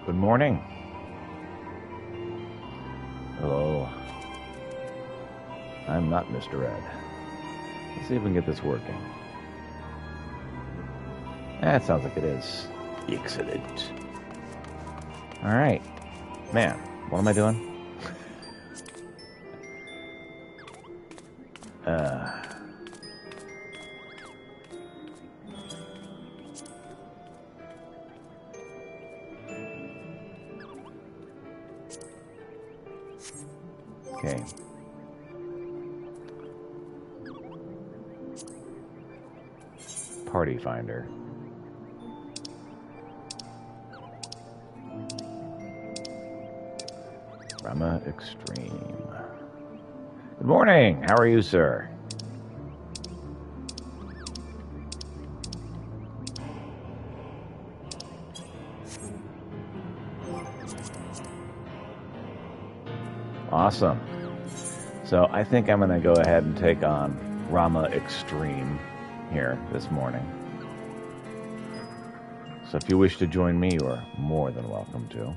Good morning. Hello. I'm not Mr. Ed. Let's see if we can get this working. It sounds like it is. Excellent. Alright. Man, what am I doing? Okay. Party finder. Rama Extreme. Good morning. How are you, sir? Awesome. So I think I'm going to go ahead and take on Rama Extreme here this morning. So if you wish to join me, you are more than welcome to.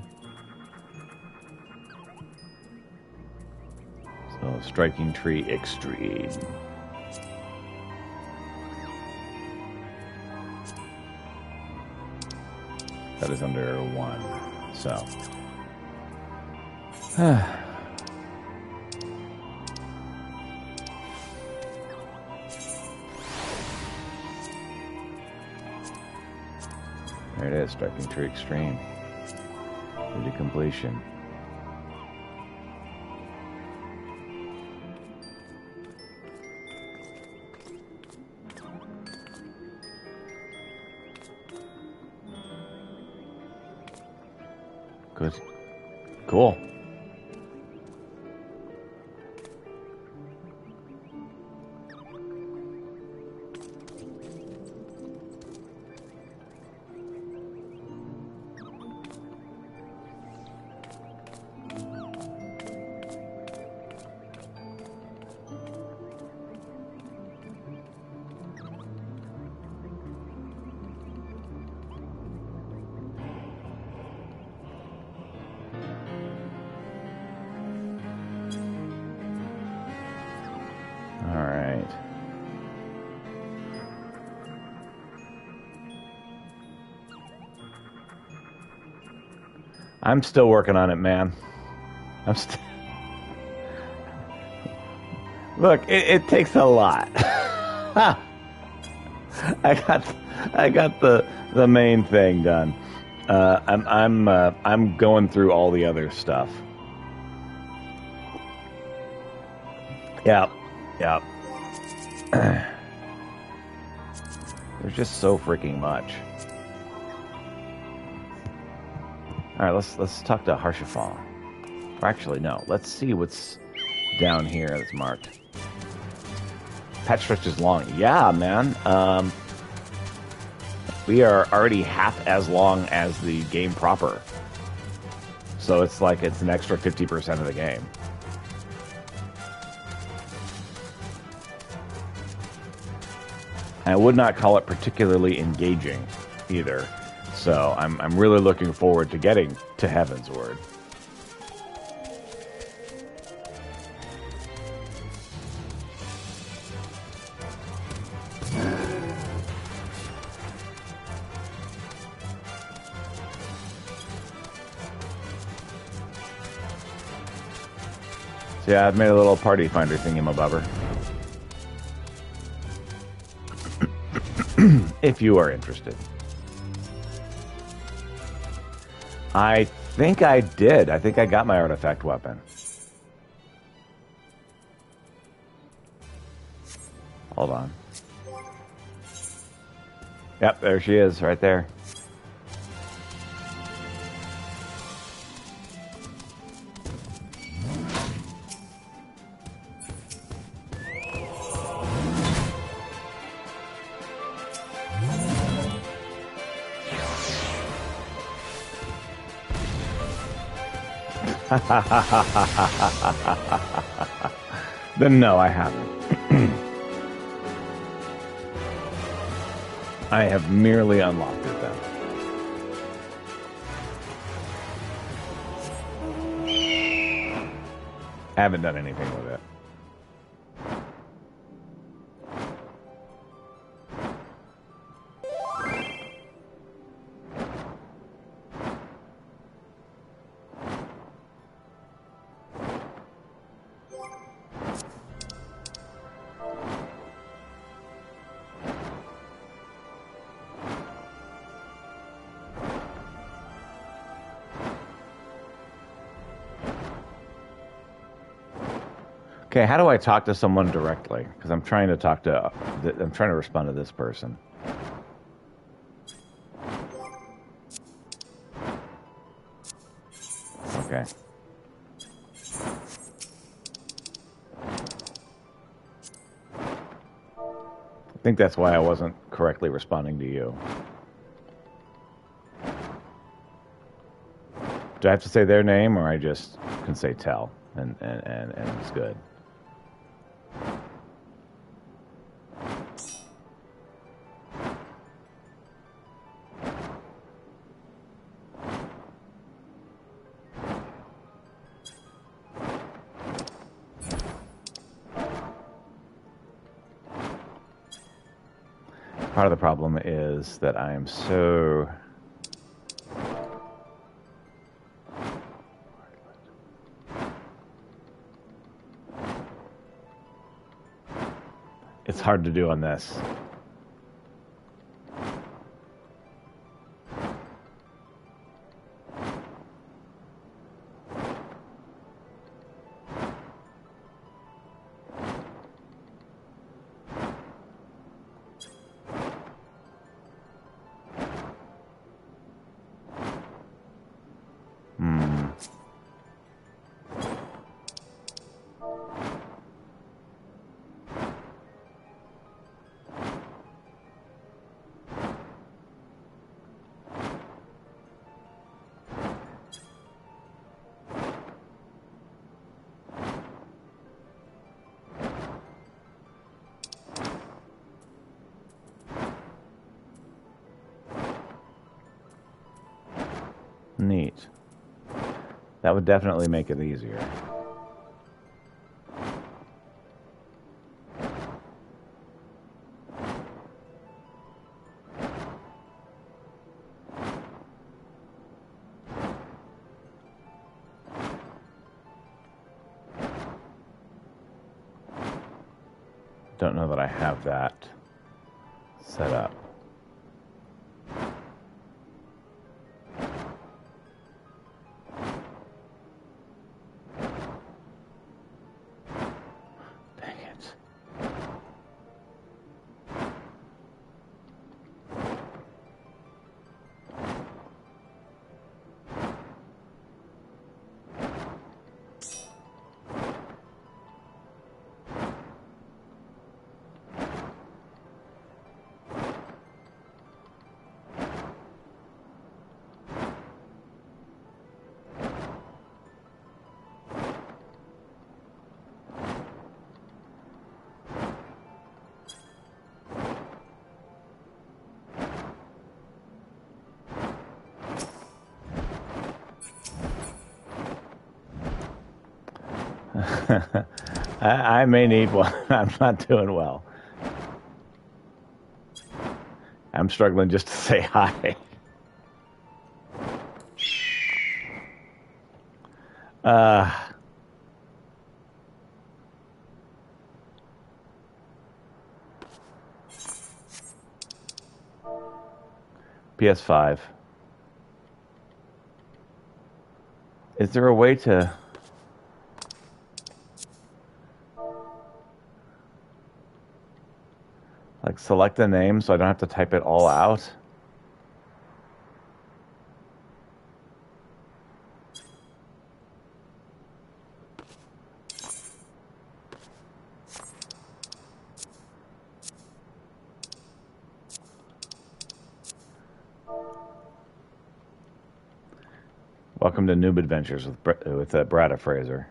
So Striking Tree Extreme. That is under 1. So. There it is, Striking Tree Extreme. Into completion. Good. Cool. I'm still working on it, man. Look, it takes a lot. I got the main thing done. I'm going through all the other stuff. Yeah. There's just so freaking much. All right, let's talk to Harshafal. Or actually, no. Let's see what's down here that's marked. Patch stretch is long. Yeah, man. We are already half as long as the game proper. So it's like it's an extra 50% of the game. I would not call it particularly engaging either. So I'm really looking forward to getting to Heaven's Word. So yeah, I've made a little party finder thingy-mabobber. If you are interested. I think I did. I think I got my artifact weapon. Hold on. Yep, there she is, right there. Then no, I haven't. I have merely unlocked it then. I haven't done anything with it. Okay, how do I talk to someone directly? Because I'm trying to I'm trying to respond to this person. Okay. I think that's why I wasn't correctly responding to you. Do I have to say their name, or I just can say tell, and it's good? Part of the problem is that I am so... It's hard to do on this. Neat. That would definitely make it easier. Don't know that I have that set up. I may need one. I'm not doing well. I'm struggling just to say hi. PS5. Is there a way to... like select the name so I don't have to type it all out? Welcome to Noob Adventures with Brad Fraser.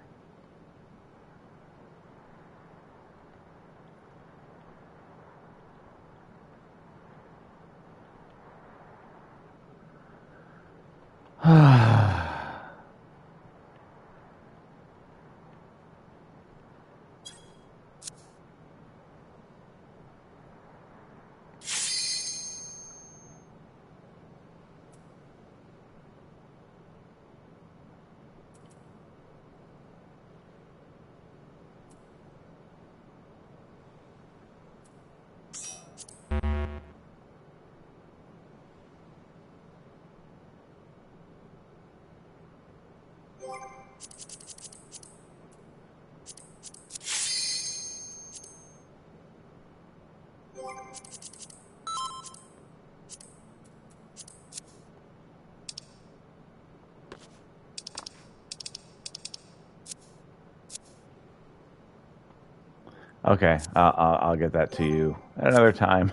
Okay, I'll get that to you at another time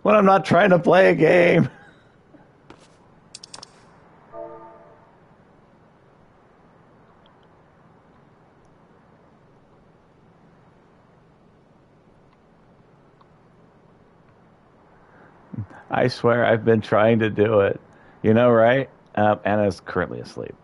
when I'm not trying to play a game. I swear I've been trying to do it. You know, right? Anna's currently asleep.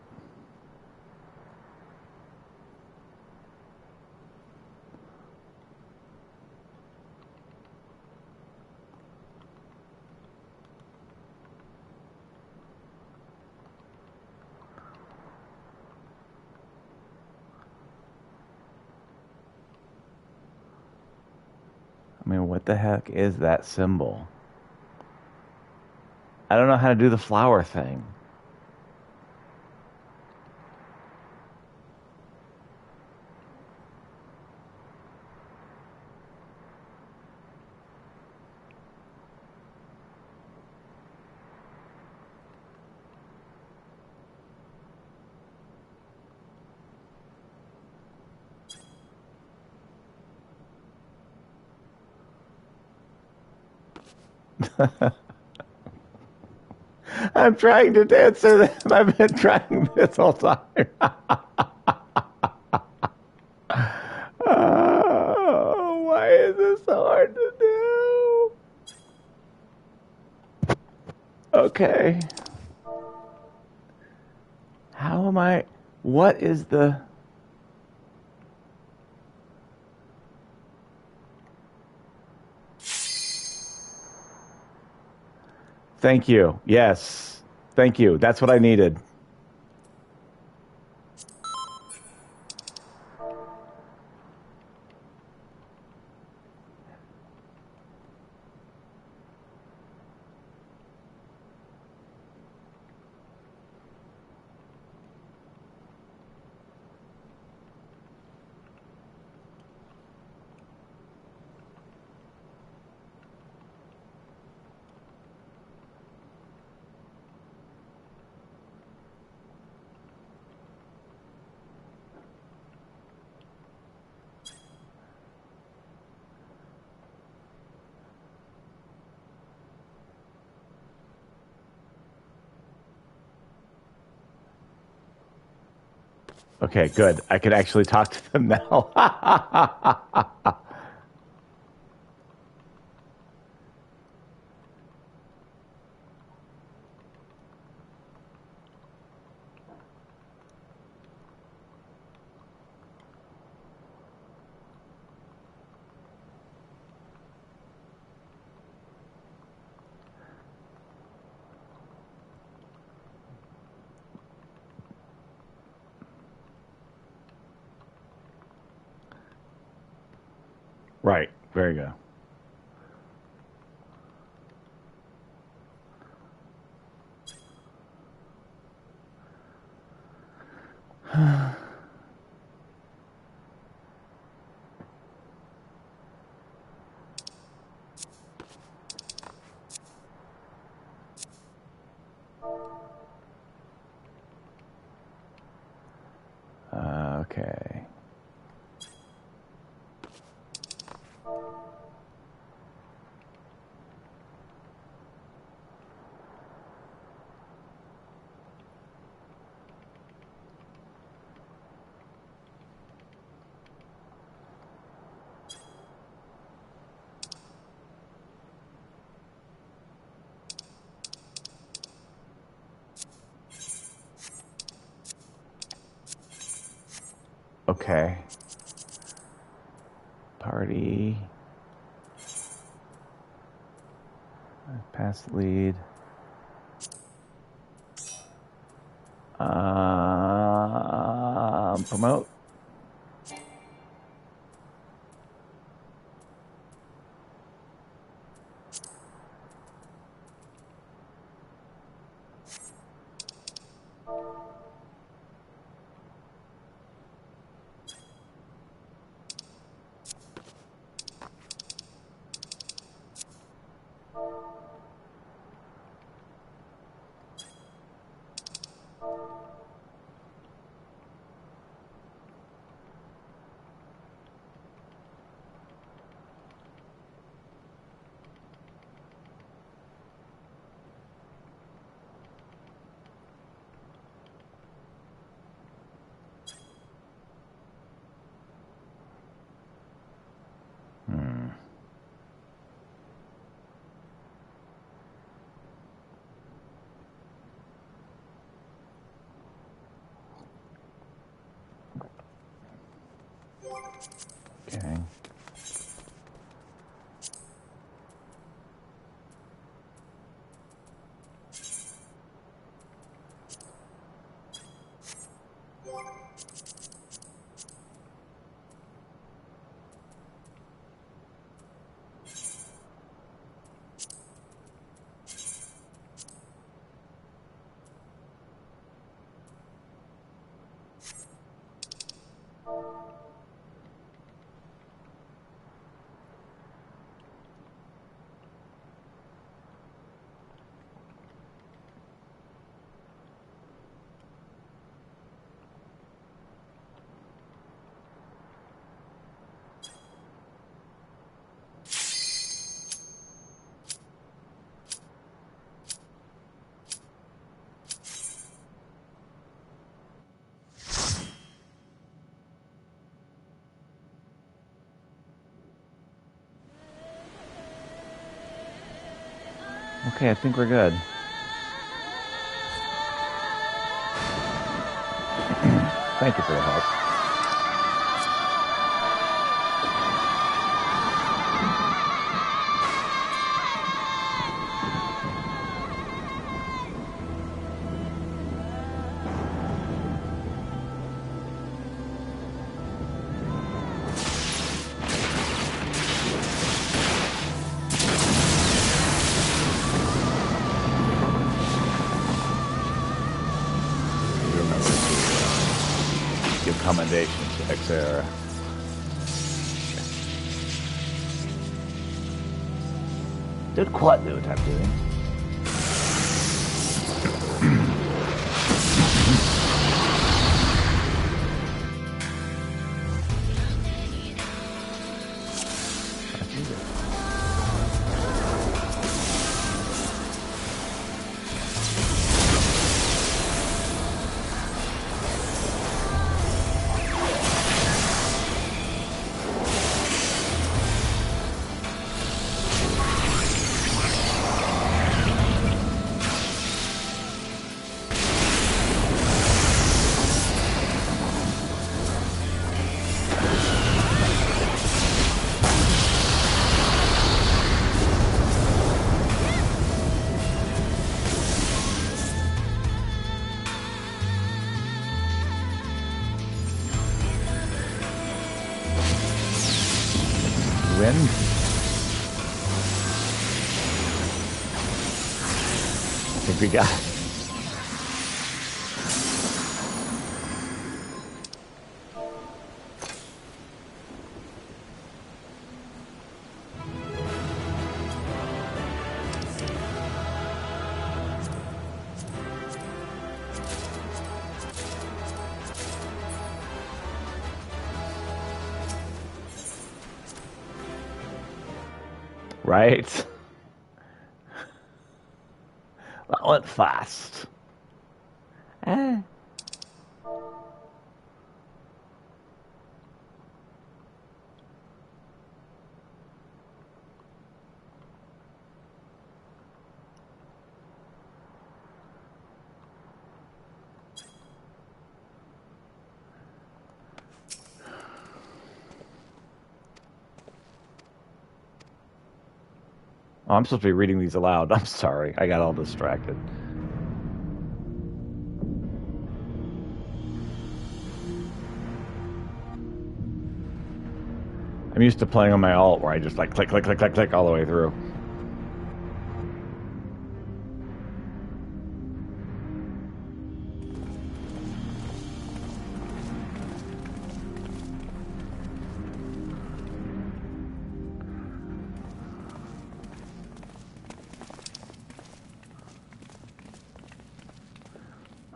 I mean, what the heck is that symbol? I don't know how to do the flower thing. I'm trying to answer them. I've been trying this whole time. Oh, why is this so hard to do? Okay. How am I? What is the? Thank you. Yes. Thank you. That's what I needed. Okay, good. I can actually talk to them now. Right. Very good. Okay. Okay. Party. Pass lead. Promote. Okay. Okay, I think we're good. Thank you for your help. Commendations to XIV. Did quite do what I'm doing. Win. I think we got it. Right? That went fast. Oh, I'm supposed to be reading these aloud. I'm sorry. I got all distracted. I'm used to playing on my alt where I just like click, click, click, click, click all the way through.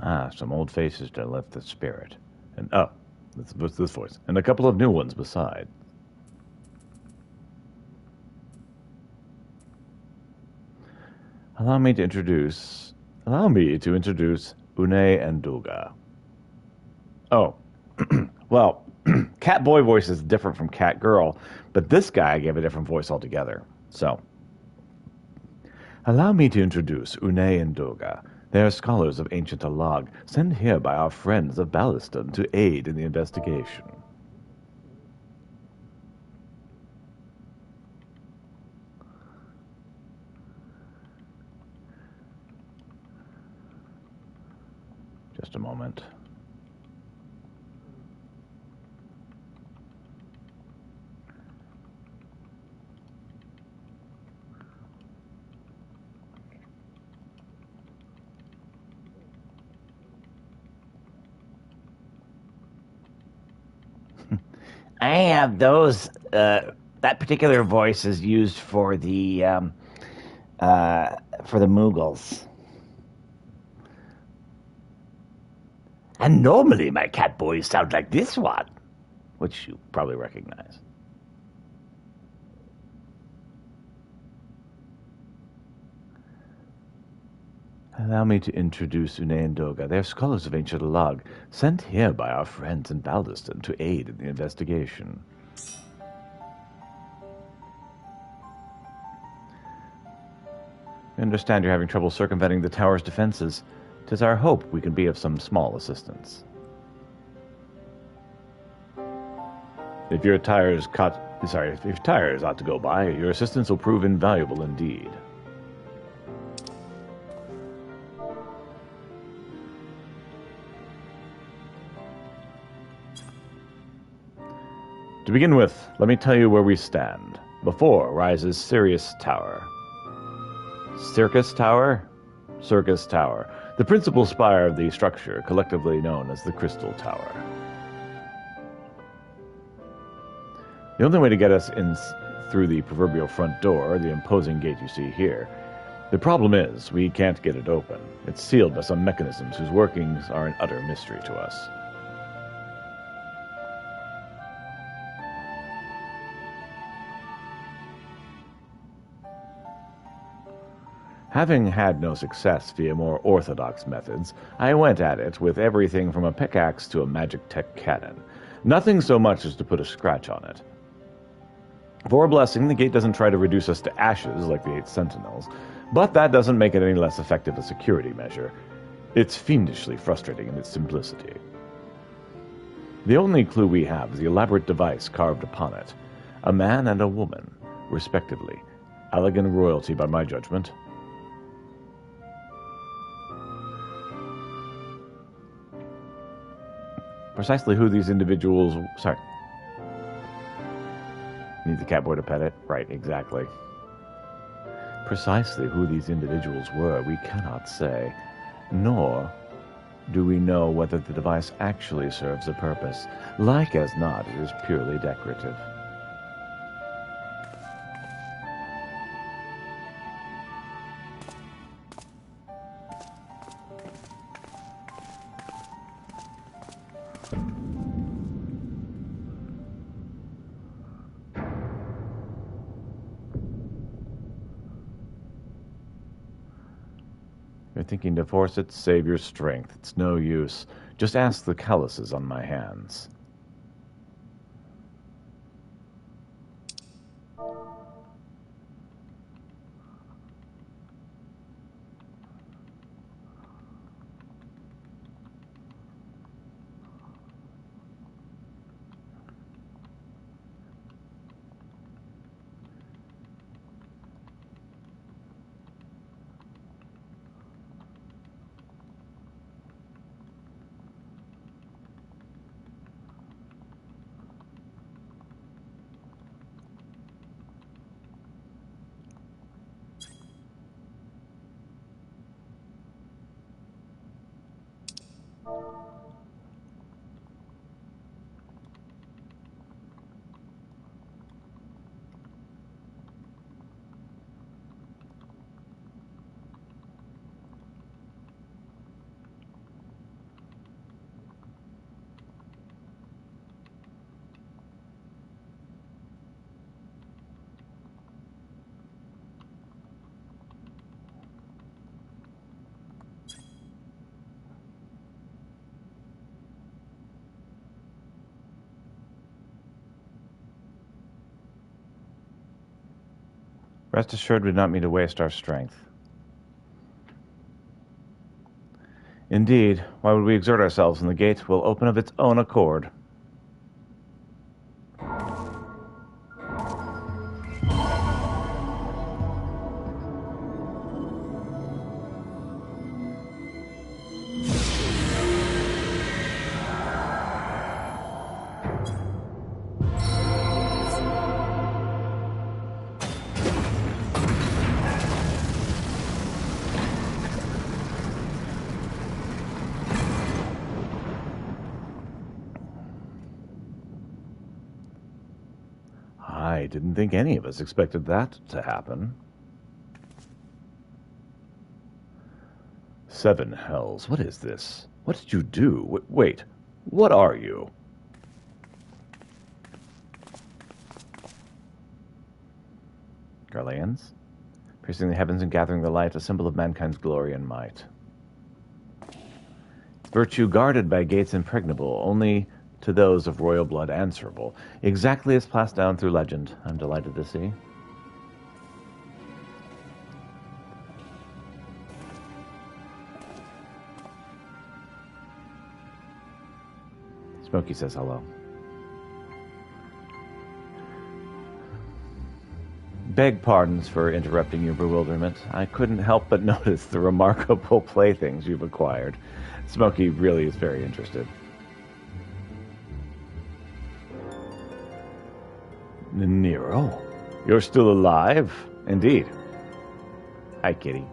Ah, some old faces to lift the spirit. And oh, what's this voice? And a couple of new ones beside. Allow me to introduce Une and Duga. Oh, well, cat boy voice is different from cat girl, but this guy I gave a different voice altogether. So, allow me to introduce Une and Duga. They are scholars of ancient Alag, sent here by our friends of Ballaston to aid in the investigation. Just a moment. I have those. That particular voice is used for the Mughals. And normally my cat boys sound like this one, Which you probably recognize. Allow me to introduce Une and Doga. They are scholars of ancient Lug, sent here by our friends in Baldiston to aid in the investigation. I understand you're having trouble circumventing the tower's defenses. 'Tis our hope we can be of some small assistance. If your tires ought to go by, your assistance will prove invaluable indeed. To begin with, let me tell you where we stand. Before rises Sirius Tower. Circus Tower? Circus Tower, the principal spire of the structure, collectively known as the Crystal Tower. The only way to get us in through the proverbial front door, the imposing gate you see here. The problem is, we can't get it open. It's sealed by some mechanisms whose workings are an utter mystery to us. Having had no success via more orthodox methods, I went at it with everything from a pickaxe to a magic tech cannon. Nothing so much as to put a scratch on it. For a blessing, the gate doesn't try to reduce us to ashes like the 8 sentinels, but that doesn't make it any less effective a security measure. It's fiendishly frustrating in its simplicity. The only clue we have is the elaborate device carved upon it. A man and a woman, respectively. Elegant royalty by my judgment. Precisely who these individuals... Sorry. Need the catboy to pet it? Right, exactly. Precisely who these individuals were, we cannot say. Nor do we know whether the device actually serves a purpose. Like as not, it is purely decorative. You're thinking to force it? Save your strength. It's no use. Just ask the calluses on my hands. Rest assured we do not mean to waste our strength. Indeed, why would we exert ourselves when the gate will open of its own accord? I didn't think any of us expected that to happen. 7 hells, what is this? What did you do? Wait, what are you? Garleans? Piercing the heavens and gathering the light, a symbol of mankind's glory and might. Virtue guarded by gates impregnable, only to those of royal blood answerable. Exactly as passed down through legend, I'm delighted to see. Smokey says hello. Beg pardons for interrupting your bewilderment. I couldn't help but notice the remarkable playthings you've acquired. Smokey really is very interested. Nero, you're still alive? Indeed. Hi, kitty.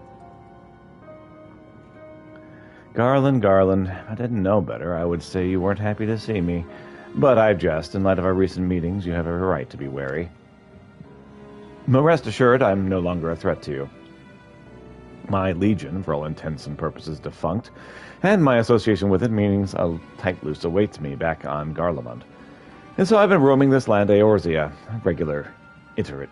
Garland, if I didn't know better, I would say you weren't happy to see me. But I jest. In light of our recent meetings, you have every right to be wary. But rest assured, I'm no longer a threat to you. My legion, for all intents and purposes, defunct, and my association with it means a tight loose awaits me back on Garlemund. And so I've been roaming this land Eorzea, regular itinerant.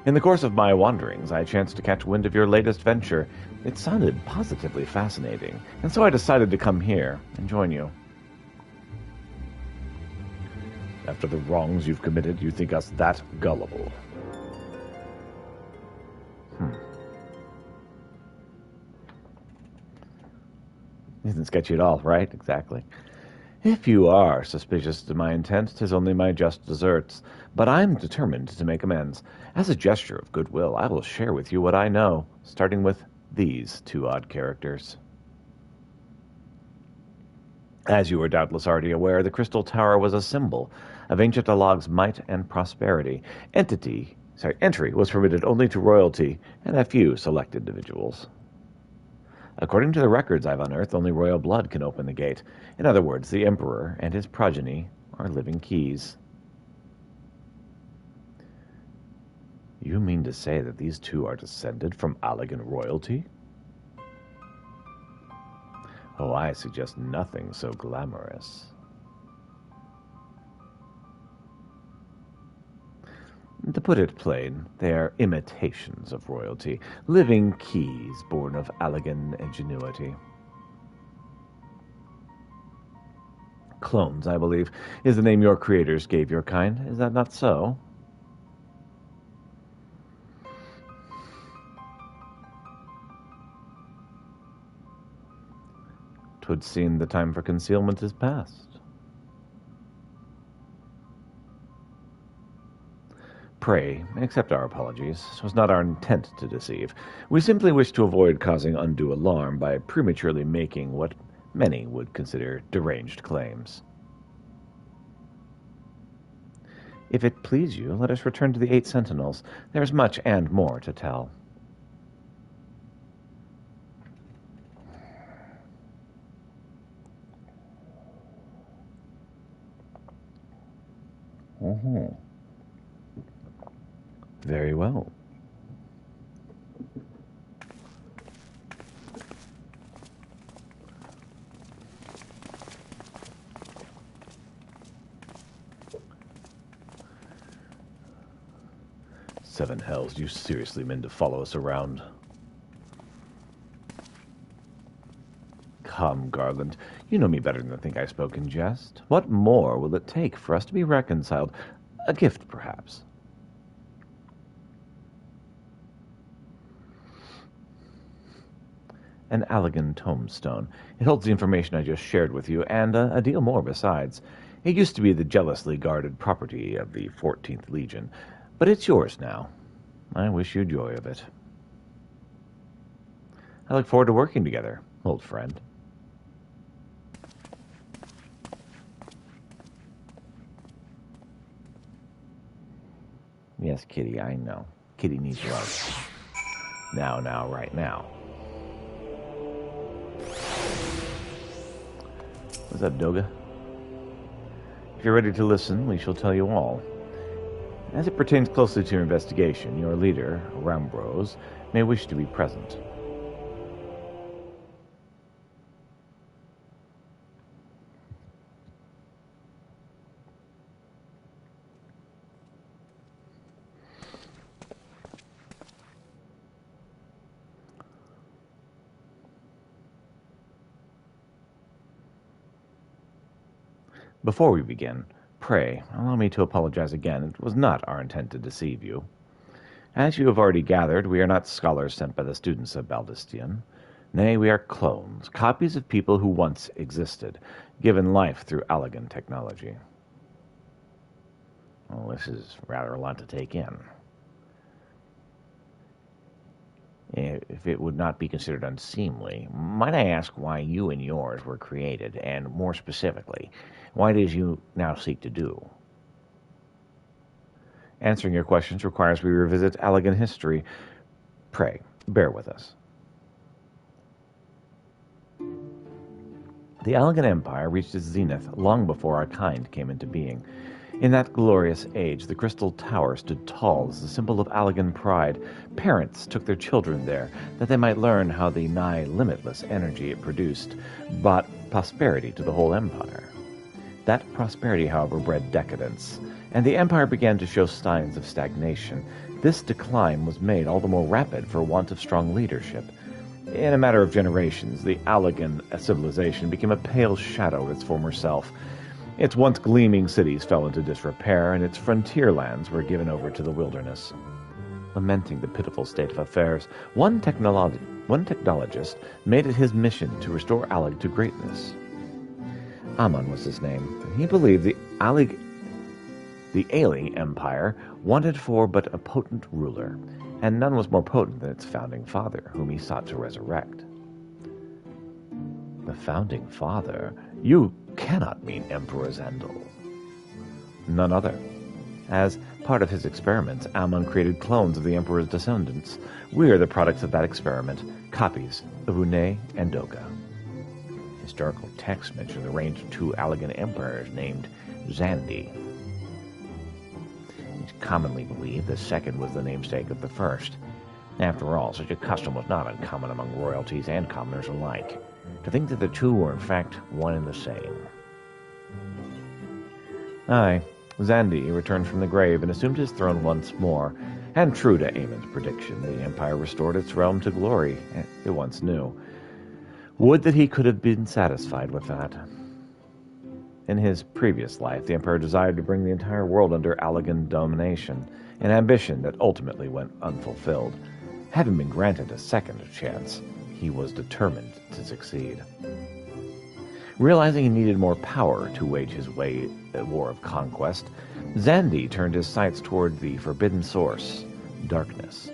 In the course of my wanderings, I chanced to catch wind of your latest venture. It sounded positively fascinating, and so I decided to come here and join you. After the wrongs you've committed, you think us that gullible? Isn't sketchy at all, right? Exactly. If you are suspicious of my intent, 'tis only my just deserts. But I'm determined to make amends. As a gesture of goodwill, I will share with you what I know, starting with these 2 odd characters. As you are doubtless already aware, the Crystal Tower was a symbol of ancient Alog's might and prosperity. Entry was permitted only to royalty and a few select individuals. According to the records I've unearthed, only royal blood can open the gate. In other words, the Emperor and his progeny are living keys. You mean to say that these 2 are descended from Allagan royalty? Oh, I suggest nothing so glamorous. To put it plain, they are imitations of royalty, living keys born of Allagan ingenuity. Clones, I believe, is the name your creators gave your kind. Is that not so? Twould seem the time for concealment is past. Pray, accept our apologies. It was not our intent to deceive. We simply wish to avoid causing undue alarm by prematurely making what many would consider deranged claims. If it please you, let us return to the 8 Sentinels. There is much and more to tell. Very well. Seven hells, you seriously mean to follow us around? Come, Garland, you know me better than to think I spoke in jest. What more will it take for us to be reconciled? A gift, perhaps. An Allagan tombstone. It holds the information I just shared with you, and a deal more besides. It used to be the jealously guarded property of the 14th Legion, but it's yours now. I wish you joy of it. I look forward to working together, old friend. Yes, Kitty, I know. Kitty needs love. Now, right now. What's up, Doga? If you're ready to listen, we shall tell you all. As it pertains closely to your investigation, your leader, Rambros, may wish to be present. Before we begin, pray, allow me to apologize again. It was not our intent to deceive you. As you have already gathered, we are not scholars sent by the students of Baldistian. Nay, we are clones, copies of people who once existed, given life through Allagan technology. Well, this is rather a lot to take in. If it would not be considered unseemly, might I ask why you and yours were created, and more specifically, why it is you now seek to do? Answering your questions requires we revisit Allagan history. Pray, bear with us. The Allagan Empire reached its zenith long before our kind came into being. In that glorious age, the Crystal Tower stood tall as a symbol of Allagan pride. Parents took their children there, that they might learn how the nigh limitless energy it produced brought prosperity to the whole empire. That prosperity, however, bred decadence, and the empire began to show signs of stagnation. This decline was made all the more rapid for want of strong leadership. In a matter of generations, the Allagan civilization became a pale shadow of its former self. Its once gleaming cities fell into disrepair, and its frontier lands were given over to the wilderness. Lamenting the pitiful state of affairs, one technologist made it his mission to restore Allag to greatness. Amon was his name, and he believed the ailing empire wanted for but a potent ruler, and none was more potent than its founding father, whom he sought to resurrect. The founding father? You cannot mean Emperor Zandal. None other. As part of his experiments, Amon created clones of the Emperor's descendants. We are the products of that experiment, copies of Une and Doga. Historical texts mention the reign of two Allagan emperors named Zandi. It's commonly believed the second was the namesake of the first. After all, such a custom was not uncommon among royalties and commoners alike. To think that the two were in fact one and the same. Aye, Zandi returned from the grave and assumed his throne once more, and true to Amon's prediction, the empire restored its realm to glory it once knew. Would that he could have been satisfied with that. In his previous life, the emperor desired to bring the entire world under Allagan domination, an ambition that ultimately went unfulfilled. Having been granted a second chance, he was determined to succeed. Realizing he needed more power to wage his war of conquest, Zandi turned his sights toward the forbidden source, darkness.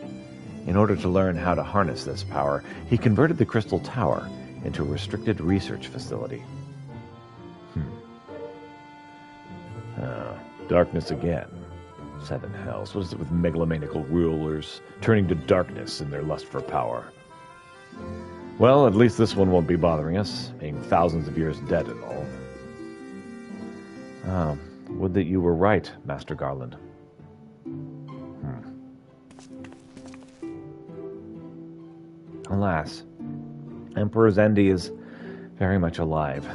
In order to learn how to harness this power, he converted the Crystal Tower into a restricted research facility. Darkness again. Seven hells. What is it with megalomaniacal rulers turning to darkness in their lust for power? Well, at least this one won't be bothering us, being thousands of years dead and all. Would that you were right, Master Garland. Alas, Emperor Zandi is very much alive.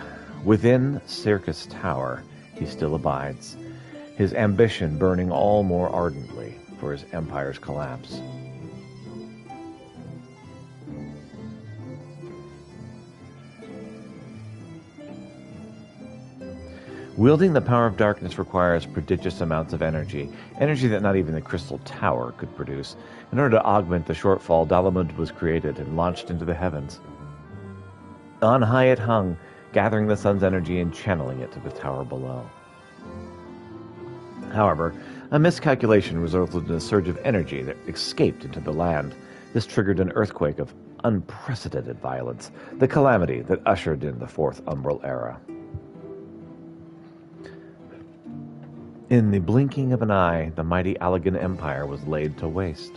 Within Circus Tower, he still abides, his ambition burning all more ardently for his empire's collapse. Wielding the power of darkness requires prodigious amounts of energy that not even the Crystal Tower could produce. In order to augment the shortfall, Dalamud was created and launched into the heavens. On high it hung, gathering the sun's energy and channeling it to the tower below. However, a miscalculation resulted in a surge of energy that escaped into the land. This triggered an earthquake of unprecedented violence, the calamity that ushered in the Fourth Umbral Era. In the blinking of an eye, the mighty Allagan Empire was laid to waste.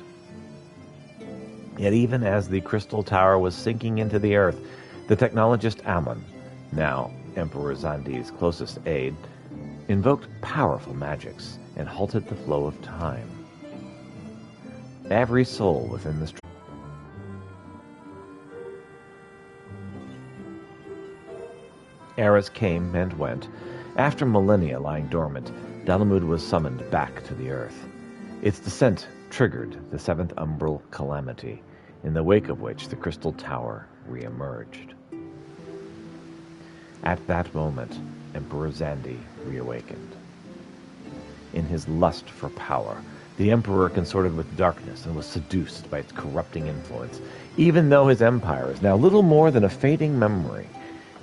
Yet even as the Crystal Tower was sinking into the earth, the technologist Amon, now Emperor Zandi's closest aide, invoked powerful magics, and halted the flow of time. Every soul within this eras came and went. After millennia lying dormant, Dalamud was summoned back to the earth. Its descent triggered the seventh umbral calamity, in the wake of which the Crystal Tower re-emerged. At that moment, Emperor Zandi reawakened. In his lust for power, the Emperor consorted with darkness and was seduced by its corrupting influence. Even though his empire is now little more than a fading memory,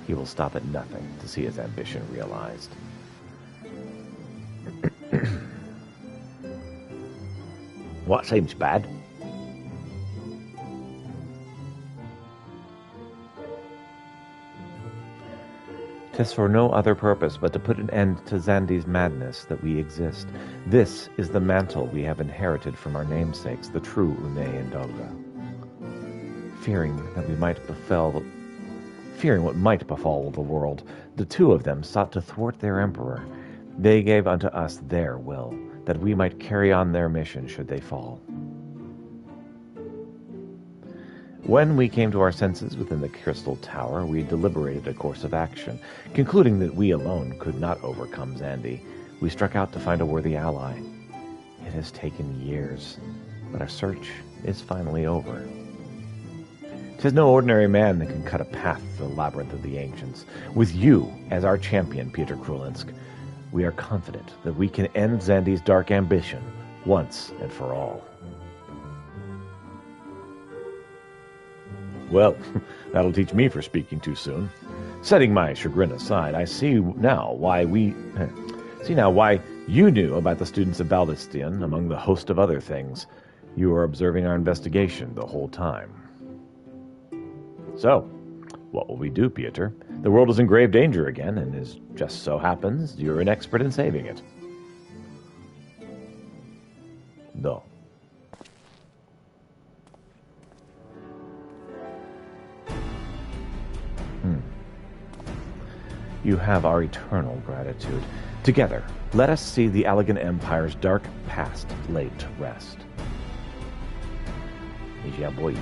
he will stop at nothing to see his ambition realized. What seems bad? "'Tis for no other purpose but to put an end to Zandi's madness that we exist. This is the mantle we have inherited from our namesakes, the true Une and Dolga. Fearing what might befall the world, the two of them sought to thwart their emperor. They gave unto us their will, that we might carry on their mission should they fall. When we came to our senses within the Crystal Tower, we deliberated a course of action. Concluding that we alone could not overcome Zandi, we struck out to find a worthy ally. It has taken years, but our search is finally over. 'Tis no ordinary man that can cut a path through the labyrinth of the ancients. With you as our champion, Peter Krulinsk, we are confident that we can end Zandi's dark ambition once and for all." Well, that'll teach me for speaking too soon. Setting my chagrin aside, I see now why you knew about the students of Baldistian, among the host of other things. You were observing our investigation the whole time. So, what will we do, Peter? The world is in grave danger again, and as just so happens, you're an expert in saving it. No. You have our eternal gratitude. Together, let us see the Allegan Empire's dark past laid to rest. Yeah, boy.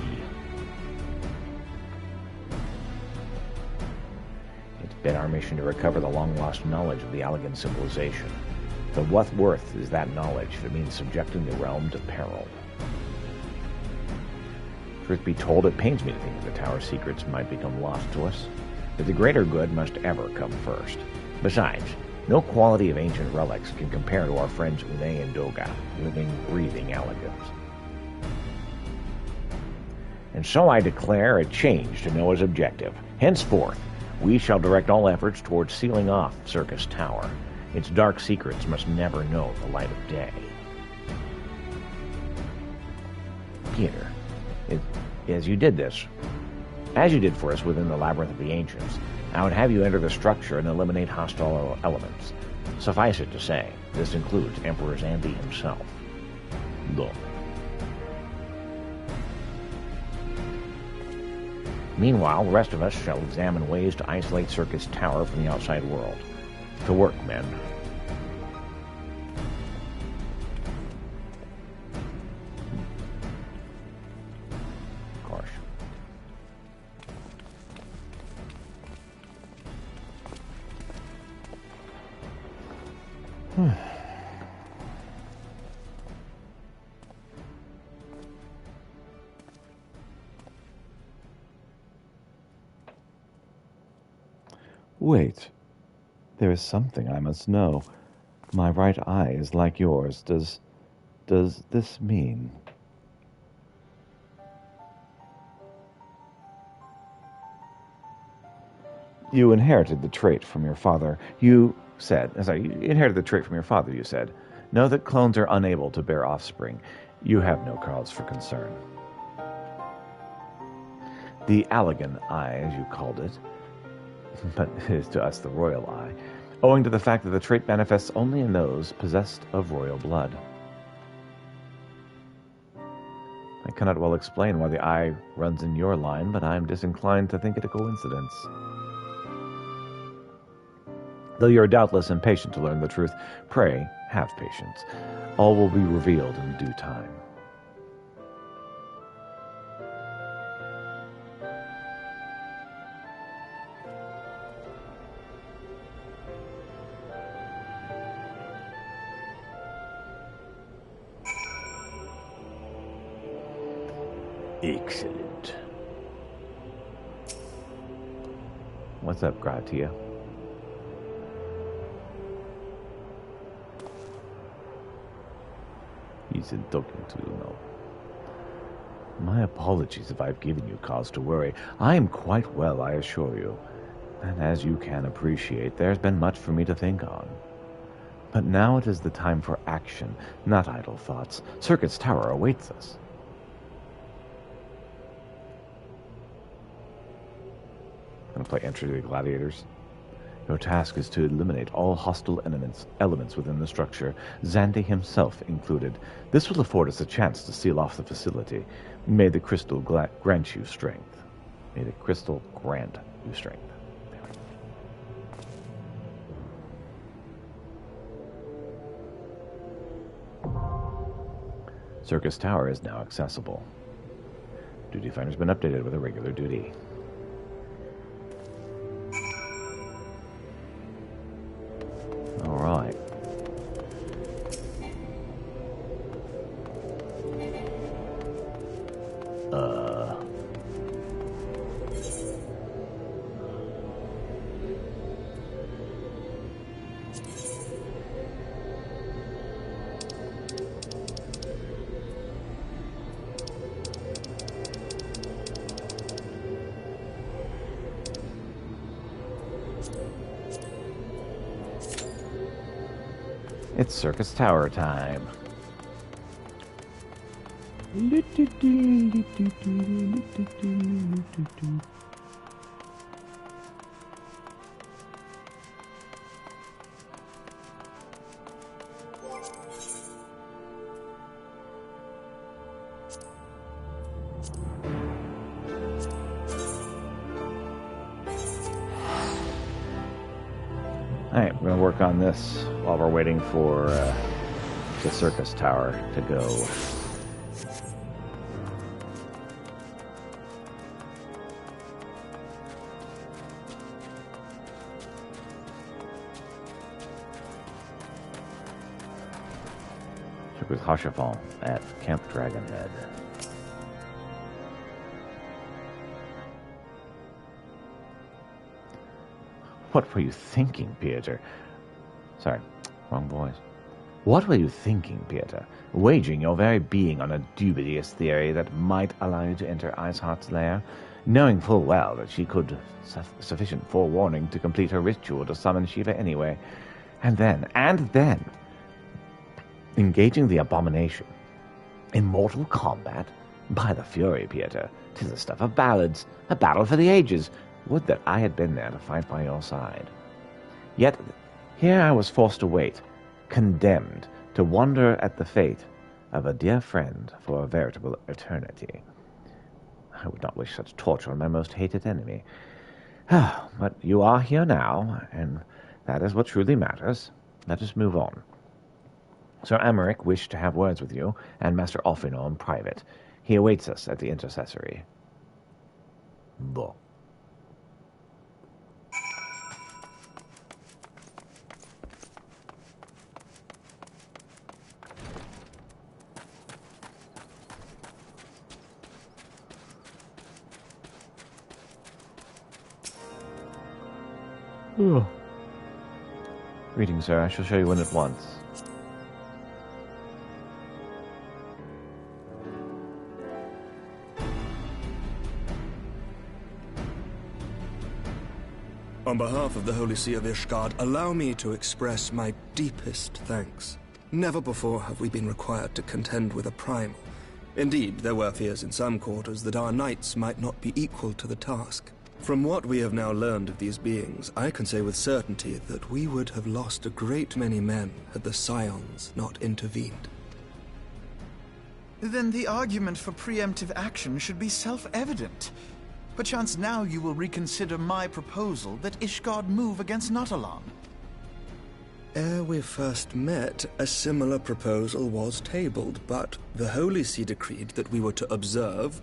It's been our mission to recover the long-lost knowledge of the Allegan civilization. But what worth is that knowledge if it means subjecting the realm to peril? Truth be told, it pains me to think that the Tower's secrets might become lost to us. But the greater good must ever come first. Besides, no quality of ancient relics can compare to our friends Une and Doga, living, breathing Allegans. And so I declare a change to Noah's objective. Henceforth, we shall direct all efforts towards sealing off Circus Tower. Its dark secrets must never know the light of day. Peter, as you did for us within the Labyrinth of the Ancients, I would have you enter the structure and eliminate hostile elements. Suffice it to say, this includes Emperor Zandi himself. Go. Meanwhile, the rest of us shall examine ways to isolate Circus Tower from the outside world. To work, men. Of course. Wait. There is something I must know. My right eye is like yours. Does this mean? You inherited the trait from your father. You inherited the trait from your father, you said. Know that clones are unable to bear offspring. You have no cause for concern. The Allegan eye, as you called it, but it is to us the royal eye, owing to the fact that the trait manifests only in those possessed of royal blood. I cannot well explain why the eye runs in your line, but I am disinclined to think it a coincidence. Though you are doubtless impatient to learn the truth, pray, have patience. All will be revealed in due time. Excellent. What's up, Gratia? He's in talking to you now. My apologies if I've given you cause to worry. I am quite well, I assure you. And as you can appreciate, there's been much for me to think on. But now it is the time for action, not idle thoughts. Circuit's Tower awaits us. Gonna play Entry to the Gladiators. Your task is to eliminate all hostile elements within the structure, Xanthi himself included. This will afford us a chance to seal off the facility. May the crystal grant you strength. May the crystal grant you strength. Circus Tower is now accessible. Duty Finder's been updated with a regular duty. Alright. It's Circus Tower time. Alright, we're going to work on this while we're waiting for the Circus Tower to go. Check with Hashafon at Camp Dragonhead. What were you thinking, Pieter? Sorry, wrong voice. What were you thinking, Pieter? Waging your very being on a dubious theory that might allow you to enter Iceheart's lair, knowing full well that she could sufficient forewarning to complete her ritual to summon Shiva anyway, and then, engaging the abomination in mortal combat? By the Fury, Pieter, 'tis the stuff of ballads, a battle for the ages. Would that I had been there to fight by your side. Yet here I was forced to wait, condemned to wonder at the fate of a dear friend for a veritable eternity. I would not wish such torture on my most hated enemy. But you are here now, and that is what truly matters. Let us move on. Sir Amaric wished to have words with you and Master Alfinor in private. He awaits us at the Intercessory. Bon. Greetings, sir. I shall show you in at once. On behalf of the Holy See of Ishgard, allow me to express my deepest thanks. Never before have we been required to contend with a primal. Indeed, there were fears in some quarters that our knights might not be equal to the task. From what we have now learned of these beings, I can say with certainty that we would have lost a great many men had the Scions not intervened. Then the argument for preemptive action should be self-evident. Perchance now you will reconsider my proposal that Ishgard move against Natalan. Ere we first met, a similar proposal was tabled, but the Holy See decreed that we were to observe,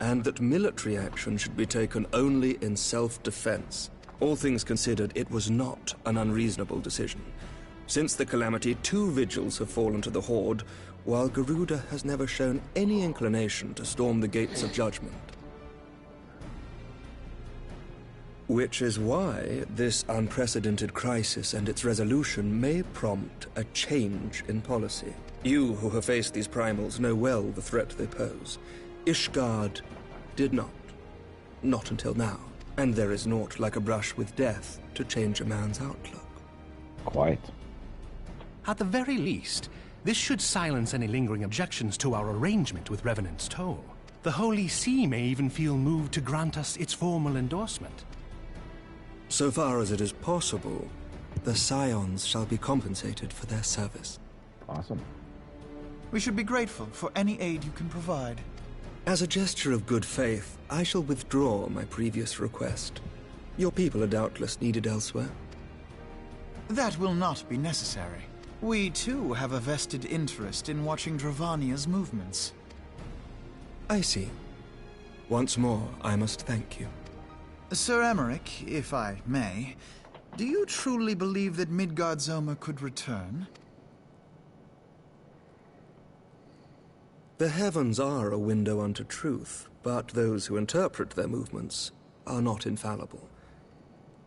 and that military action should be taken only in self-defense. All things considered, it was not an unreasonable decision. Since the calamity, 2 vigils have fallen to the Horde, while Garuda has never shown any inclination to storm the gates of judgment. Which is why this unprecedented crisis and its resolution may prompt a change in policy. You who have faced these primals know well the threat they pose. Ishgard did not. Not until now. And there is naught like a brush with death to change a man's outlook. Quite. At the very least, this should silence any lingering objections to our arrangement with Revenant's Toll. The Holy See may even feel moved to grant us its formal endorsement. So far as it is possible, the Scions shall be compensated for their service. Awesome. We should be grateful for any aid you can provide. As a gesture of good faith, I shall withdraw my previous request. Your people are doubtless needed elsewhere. That will not be necessary. We, too, have a vested interest in watching Dravania's movements. I see. Once more, I must thank you. Sir Emmerich, if I may, do you truly believe that Midgard-Zoma could return? The heavens are a window unto truth, but those who interpret their movements are not infallible.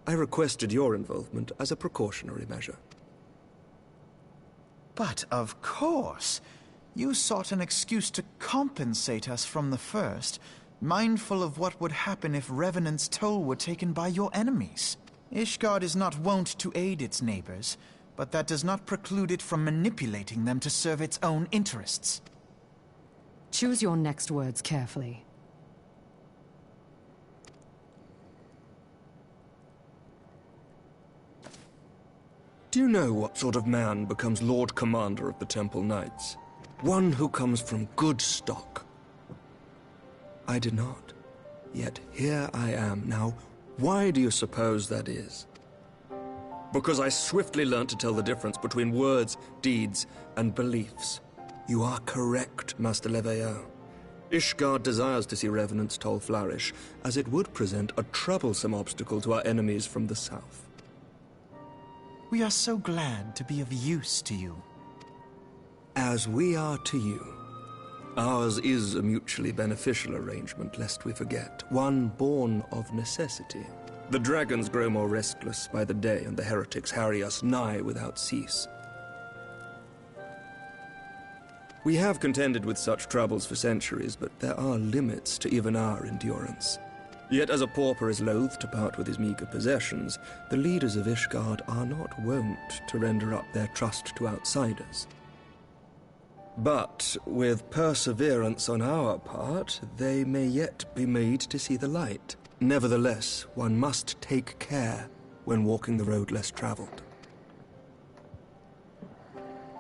I requested your involvement as a precautionary measure. But of course, you sought an excuse to compensate us from the first, mindful of what would happen if Revenant's Toll were taken by your enemies. Ishgard is not wont to aid its neighbors, but that does not preclude it from manipulating them to serve its own interests. Choose your next words carefully. Do you know what sort of man becomes Lord Commander of the Temple Knights? One who comes from good stock. I did not. Yet here I am now. Why do you suppose that is? Because I swiftly learned to tell the difference between words, deeds, and beliefs. You are correct, Master Leveilleur. Ishgard desires to see Revenant's Toll flourish, as it would present a troublesome obstacle to our enemies from the south. We are so glad to be of use to you. As we are to you. Ours is a mutually beneficial arrangement, lest we forget, one born of necessity. The dragons grow more restless by the day, and the heretics harry us nigh without cease. We have contended with such troubles for centuries, but there are limits to even our endurance. Yet as a pauper is loath to part with his meager possessions, the leaders of Ishgard are not wont to render up their trust to outsiders. But with perseverance on our part, they may yet be made to see the light. Nevertheless, one must take care when walking the road less traveled.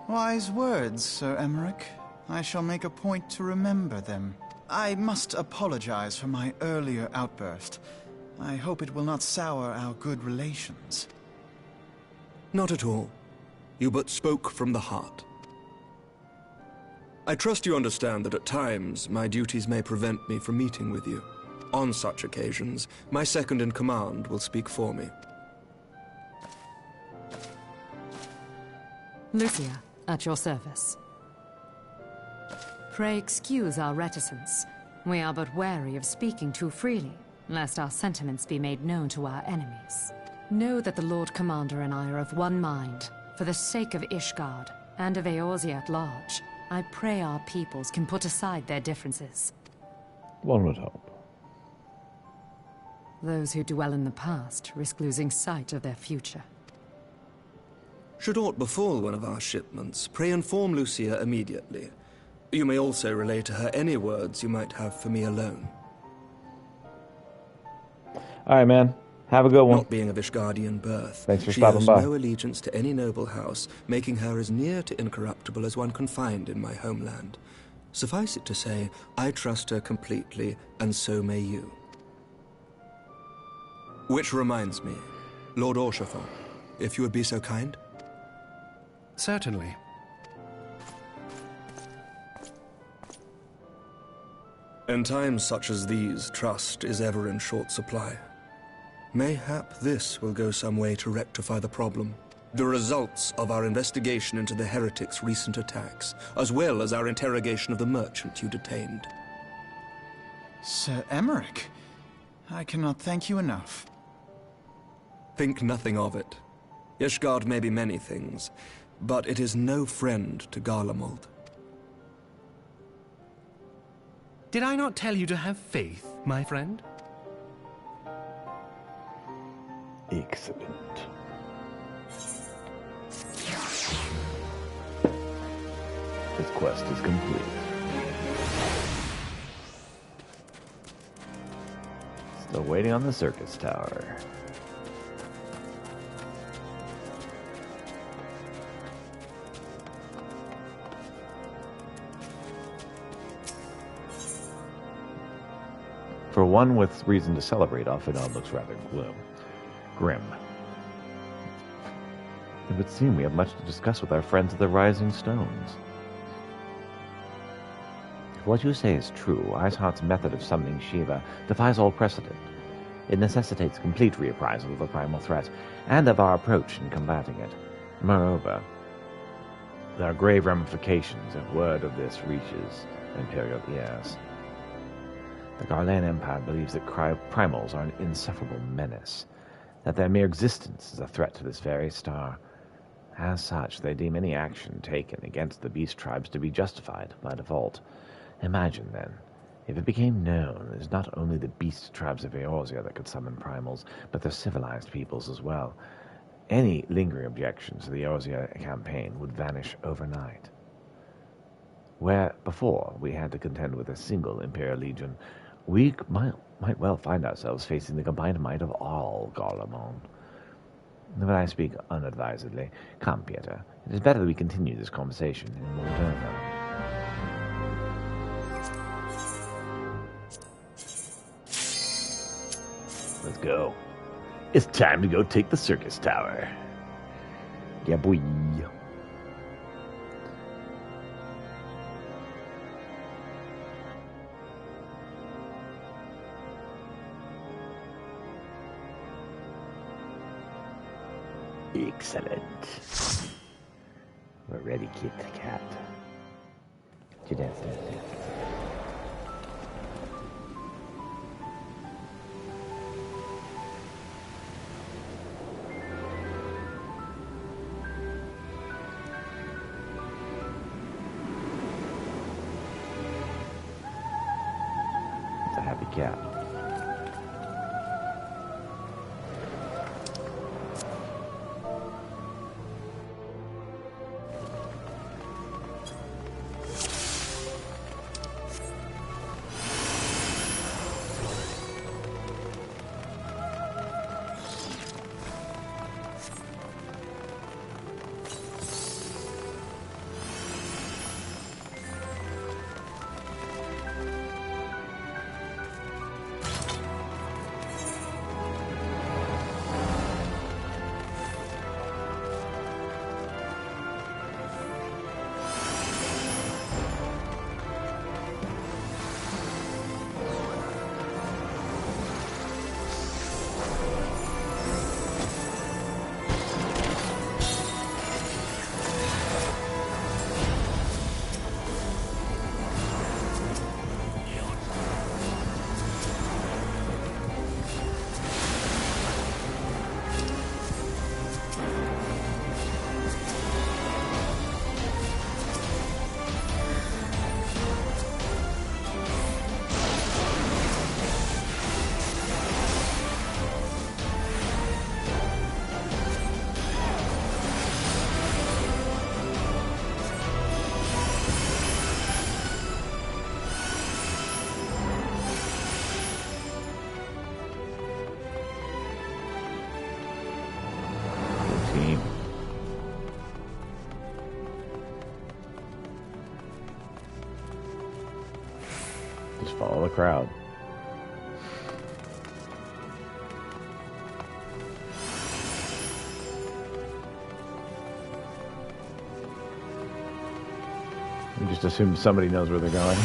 Wise words, Sir Emmerich. I shall make a point to remember them. I must apologize for my earlier outburst. I hope it will not sour our good relations. Not at all. You but spoke from the heart. I trust you understand that at times my duties may prevent me from meeting with you. On such occasions, my second-in-command will speak for me. Lucia, at your service. Pray excuse our reticence. We are but wary of speaking too freely, lest our sentiments be made known to our enemies. Know that the Lord Commander and I are of one mind. For the sake of Ishgard, and of Eorzea at large, I pray our peoples can put aside their differences. One would hope. Those who dwell in the past risk losing sight of their future. Should aught befall one of our shipments, pray inform Lucia immediately. You may also relay to her any words you might have for me alone. All right, man. Have a good one. Not being of Ishgardian birth, Thanks for she stopping owes by. no allegiance to any noble house, making her as near to incorruptible as one can find in my homeland. Suffice it to say, I trust her completely, and so may you. Which reminds me, Lord Orshafon, if you would be so kind. Certainly. In times such as these, trust is ever in short supply. Mayhap this will go some way to rectify the problem. The results of our investigation into the heretics' recent attacks, as well as our interrogation of the merchant you detained. Sir Emmerich, I cannot thank you enough. Think nothing of it. Ishgard may be many things, but it is no friend to Garlemald. Did I not tell you to have faith, my friend? Excellent. This quest is complete. Still waiting on the circus tower. For one with reason to celebrate, Alphinaud looks rather grim. It would seem we have much to discuss with our friends of the Rising Stones. If what you say is true, Iceheart's method of summoning Shiva defies all precedent. It necessitates complete reappraisal of the primal threat, and of our approach in combating it. Moreover, there are grave ramifications if word of this reaches Imperial ears. The Garlean Empire believes that primals are an insufferable menace, that their mere existence is a threat to this very star. As such, they deem any action taken against the beast tribes to be justified by default. Imagine, then, if it became known it is not only the beast tribes of Eorzea that could summon primals, but the civilized peoples as well. Any lingering objections to the Eorzea campaign would vanish overnight. Where before we had to contend with a single Imperial Legion, we might well find ourselves facing the combined might of all Garlemald. But I speak unadvisedly. Come, Pieter. It is better that we continue this conversation in Moldova. Let's go. It's time to go take the circus tower. Yeah, boy. Excellent. We're ready, Kit Kat. Get down there. It's a happy cat. Just follow the crowd. You just assume somebody knows where they're going.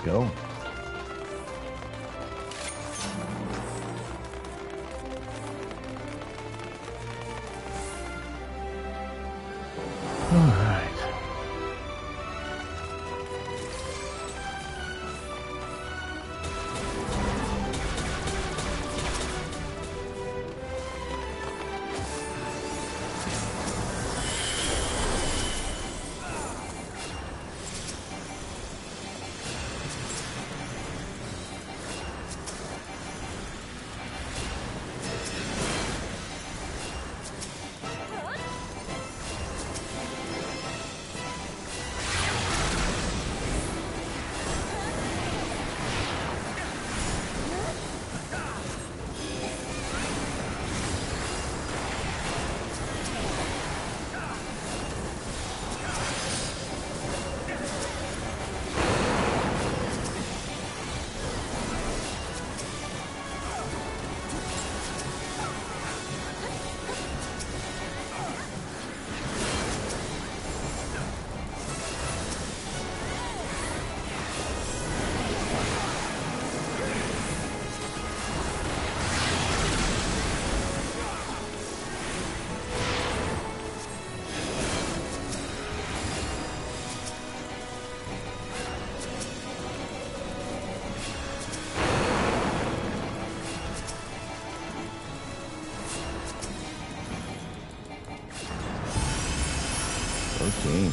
Go. All right. 14.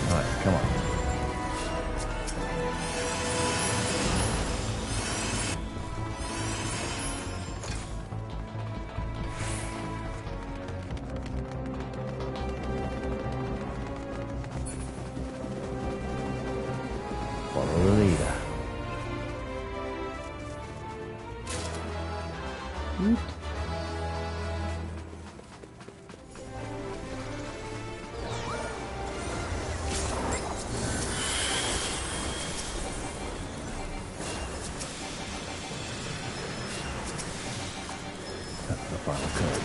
All right, come on. Follow the leader. That's the final code.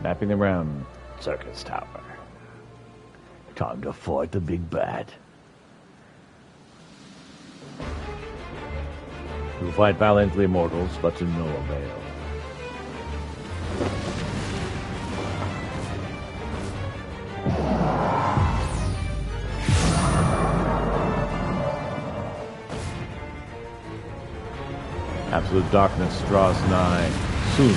Mapping around. Circus Tower. Time to fight the big bad. Who fight valiantly mortals, but to no avail. Absolute darkness draws nigh. Soon.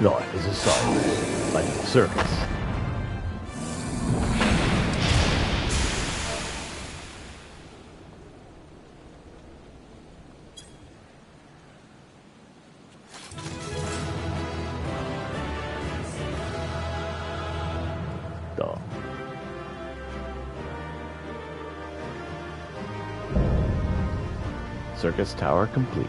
Life is a cycle, like a circus. Duh. Circus Tower complete.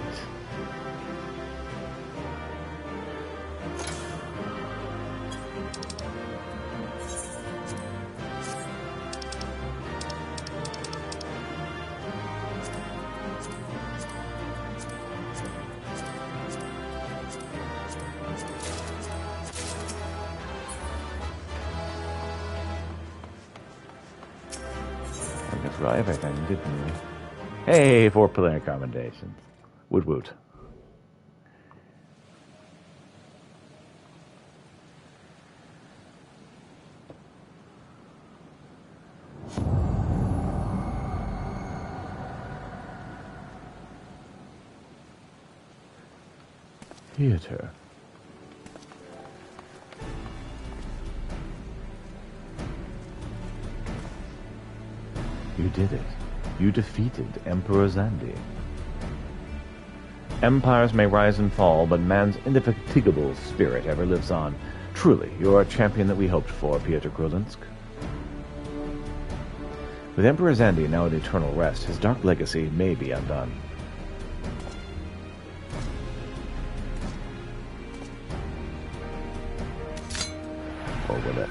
I guess we got everything, didn't we? Hey, 4 player accommodations. Woot woot. Theater. You did it. You defeated Emperor Zandi. Empires may rise and fall, but man's indefatigable spirit ever lives on. Truly, you're a champion that we hoped for, Piotr Krulinsk. With Emperor Zandi now at eternal rest, his dark legacy may be undone. Or will it?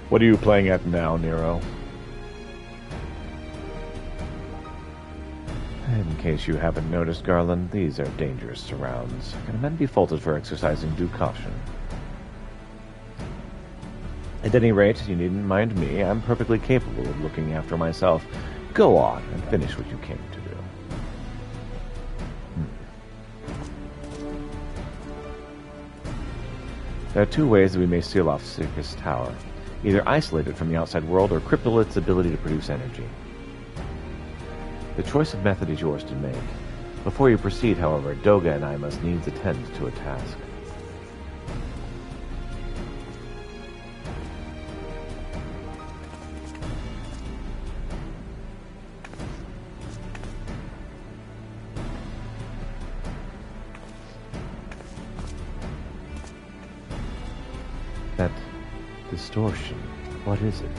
What are you playing at now, Nero? In case you haven't noticed, Garland, these are dangerous surrounds, and men be faulted for exercising due caution. At any rate, you needn't mind me. I'm perfectly capable of looking after myself. Go on and finish what you came to do. There are two ways that we may seal off Circus Tower. Either isolate it from the outside world or cripple its ability to produce energy. The choice of method is yours to make. Before you proceed, however, Doga and I must needs attend to a task. That distortion, what is it?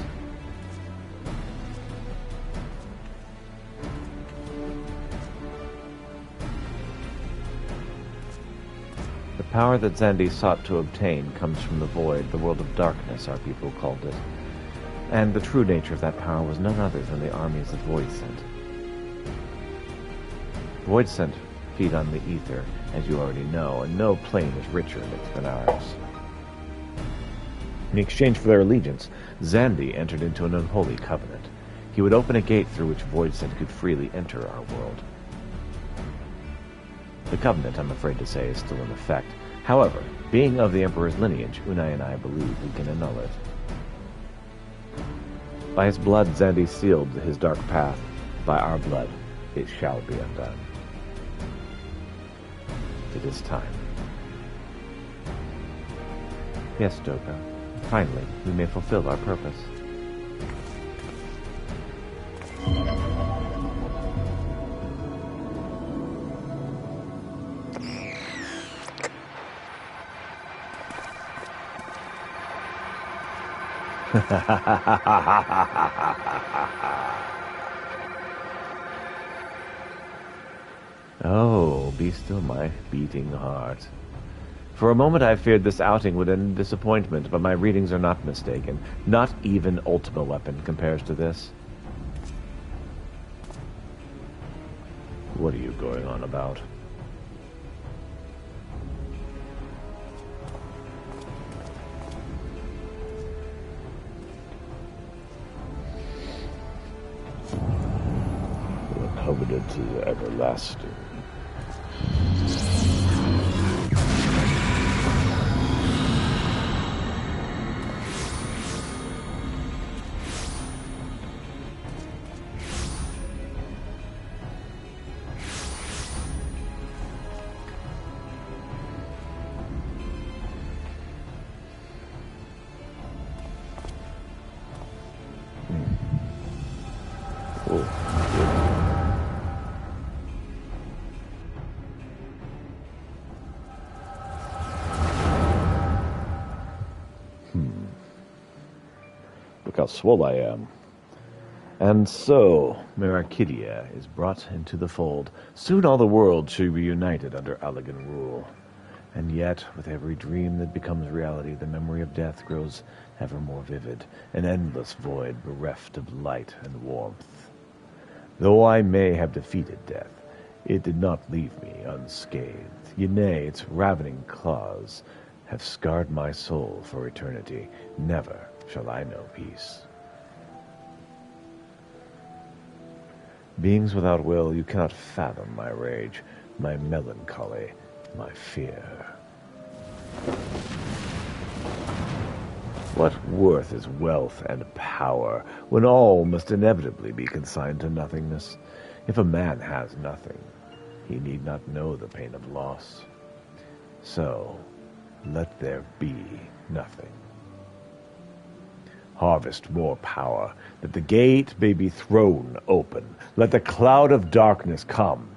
The power that Zandi sought to obtain comes from the void, the world of darkness, our people called it. And the true nature of that power was none other than the armies of Voidsent. Voidsent feed on the ether, as you already know, and no plane is richer in it than ours. In exchange for their allegiance, Zandi entered into an unholy covenant. He would open a gate through which Voidsent could freely enter our world. The covenant, I'm afraid to say, is still in effect. However, being of the Emperor's lineage, Unai and I believe we can annul it. By his blood, Zandi sealed his dark path. By our blood, it shall be undone. It is time. Yes, Doga. Finally, we may fulfill our purpose. Oh, be still my beating heart. For a moment I feared this outing would end in disappointment, but my readings are not mistaken. Not even Ultima Weapon compares to this. What are you going on about? The covenant is everlasting. Look how swole I am. And so, Merakidia is brought into the fold. Soon all the world should be united under Allagan rule. And yet, with every dream that becomes reality, the memory of death grows ever more vivid, an endless void bereft of light and warmth. Though I may have defeated death, it did not leave me unscathed. Yea, its ravening claws have scarred my soul for eternity. Never shall I know peace. Beings without will, you cannot fathom my rage, my melancholy, my fear. What worth is wealth and power when all must inevitably be consigned to nothingness? If a man has nothing, he need not know the pain of loss. So, let there be nothing. Harvest more power, that the gate may be thrown open. Let the cloud of darkness come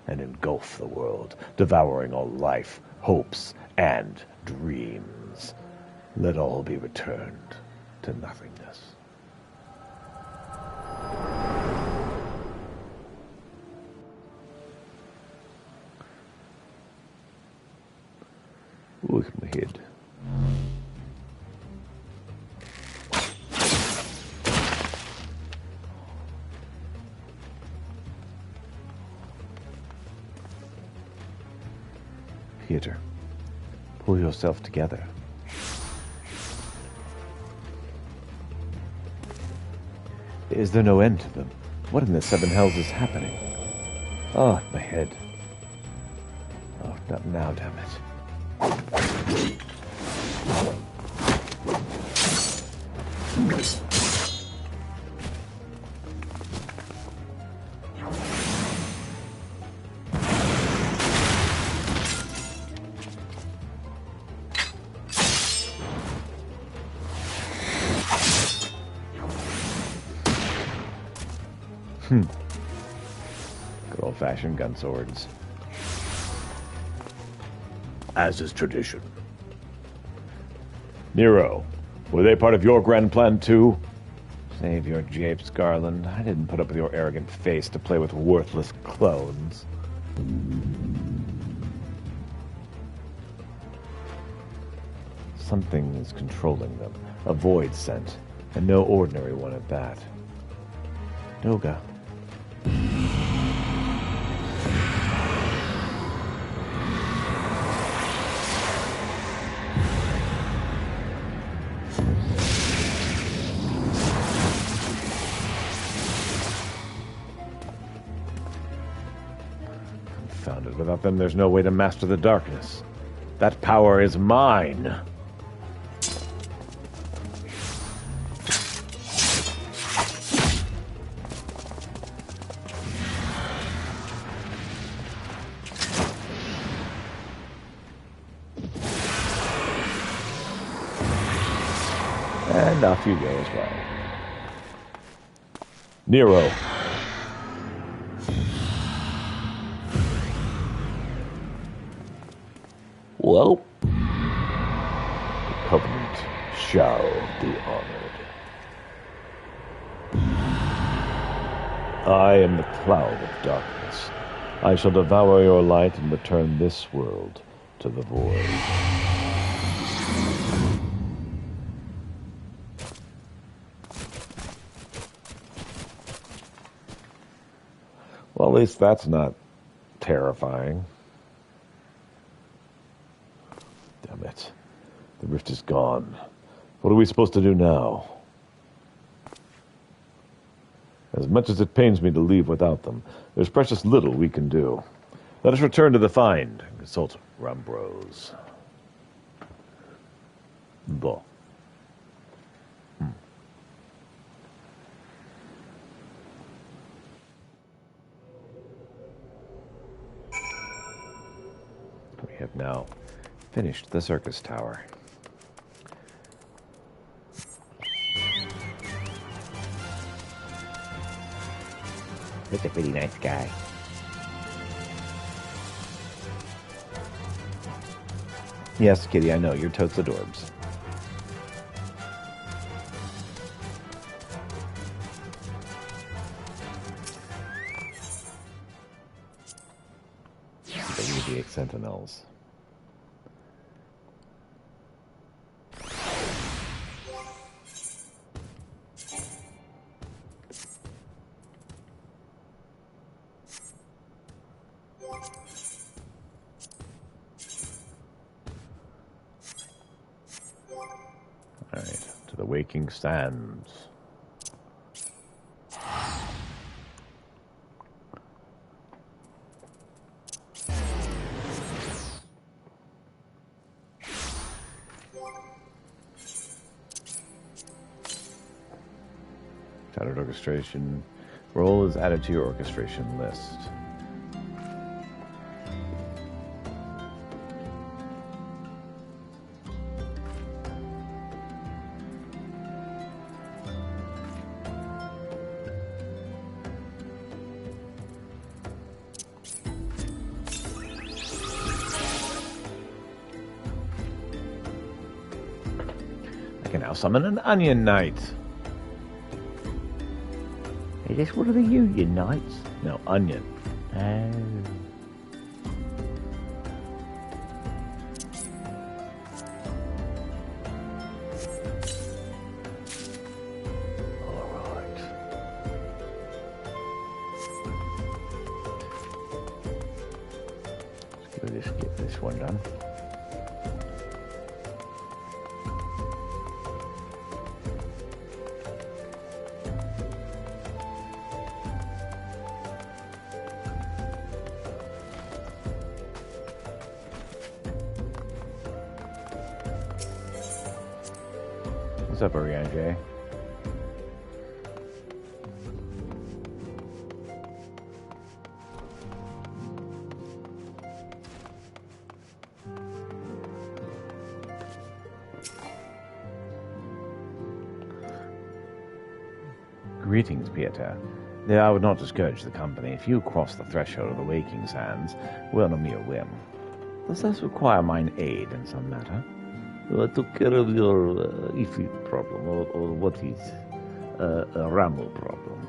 and engulf the world, devouring all life, hopes, and dreams. Let all be returned to nothingness. Look at my head. Peter, pull yourself together. Is there no end to them? What in the seven hells is happening? Oh, my head. Oh, not now, damn it. Good old-fashioned gun swords. As is tradition. Nero, were they part of your grand plan too? Save your japes, Garland. I didn't put up with your arrogant face to play with worthless clones. Something is controlling them. A void scent, and no ordinary one at that. Doga. Confounded. Without them, there's no way to master the darkness. That power is mine. And off you go as well. Nero. Well, the covenant shall be honored. I am the cloud of darkness. I shall devour your light and return this world to the void. Well, at least that's not terrifying. Damn it. The rift is gone. What are we supposed to do now? As much as it pains me to leave without them, there's precious little we can do. Let us return to the find and consult Rambros. Bon. We have now finished the circus tower. He's a pretty nice guy. Yes, Kitty, I know. You're totes adorbs. The 88 Sentinels. Alright, to the waking sands. Shattered orchestration. Roll is added to your orchestration list. can now summon an Onion Knight. Is this one of the Union Knights? No, Onion. Oh. We'll just get this one done. What's up, Ariane J? Greetings, Pieter. Though I would not discourage the company if you cross the threshold of the Waking Sands, were on a mere whim. Does this require mine aid in some matter? I took care of your Ifrit problem, or what is a Ramu problem.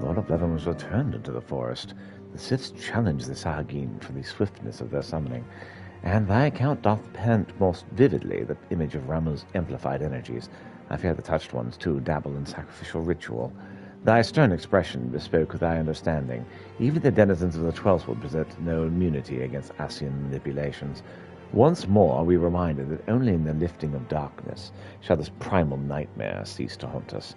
Lord of Leven was returned into the forest. The Siths challenged the Sahagin for the swiftness of their summoning, and thy account doth paint most vividly the image of Ramu's amplified energies. I fear the touched ones, too, dabble in sacrificial ritual. Thy stern expression bespoke thy understanding. Even the denizens of the Twelfth would possess no immunity against Asian manipulations. Once more are we reminded that only in the lifting of darkness shall this primal nightmare cease to haunt us.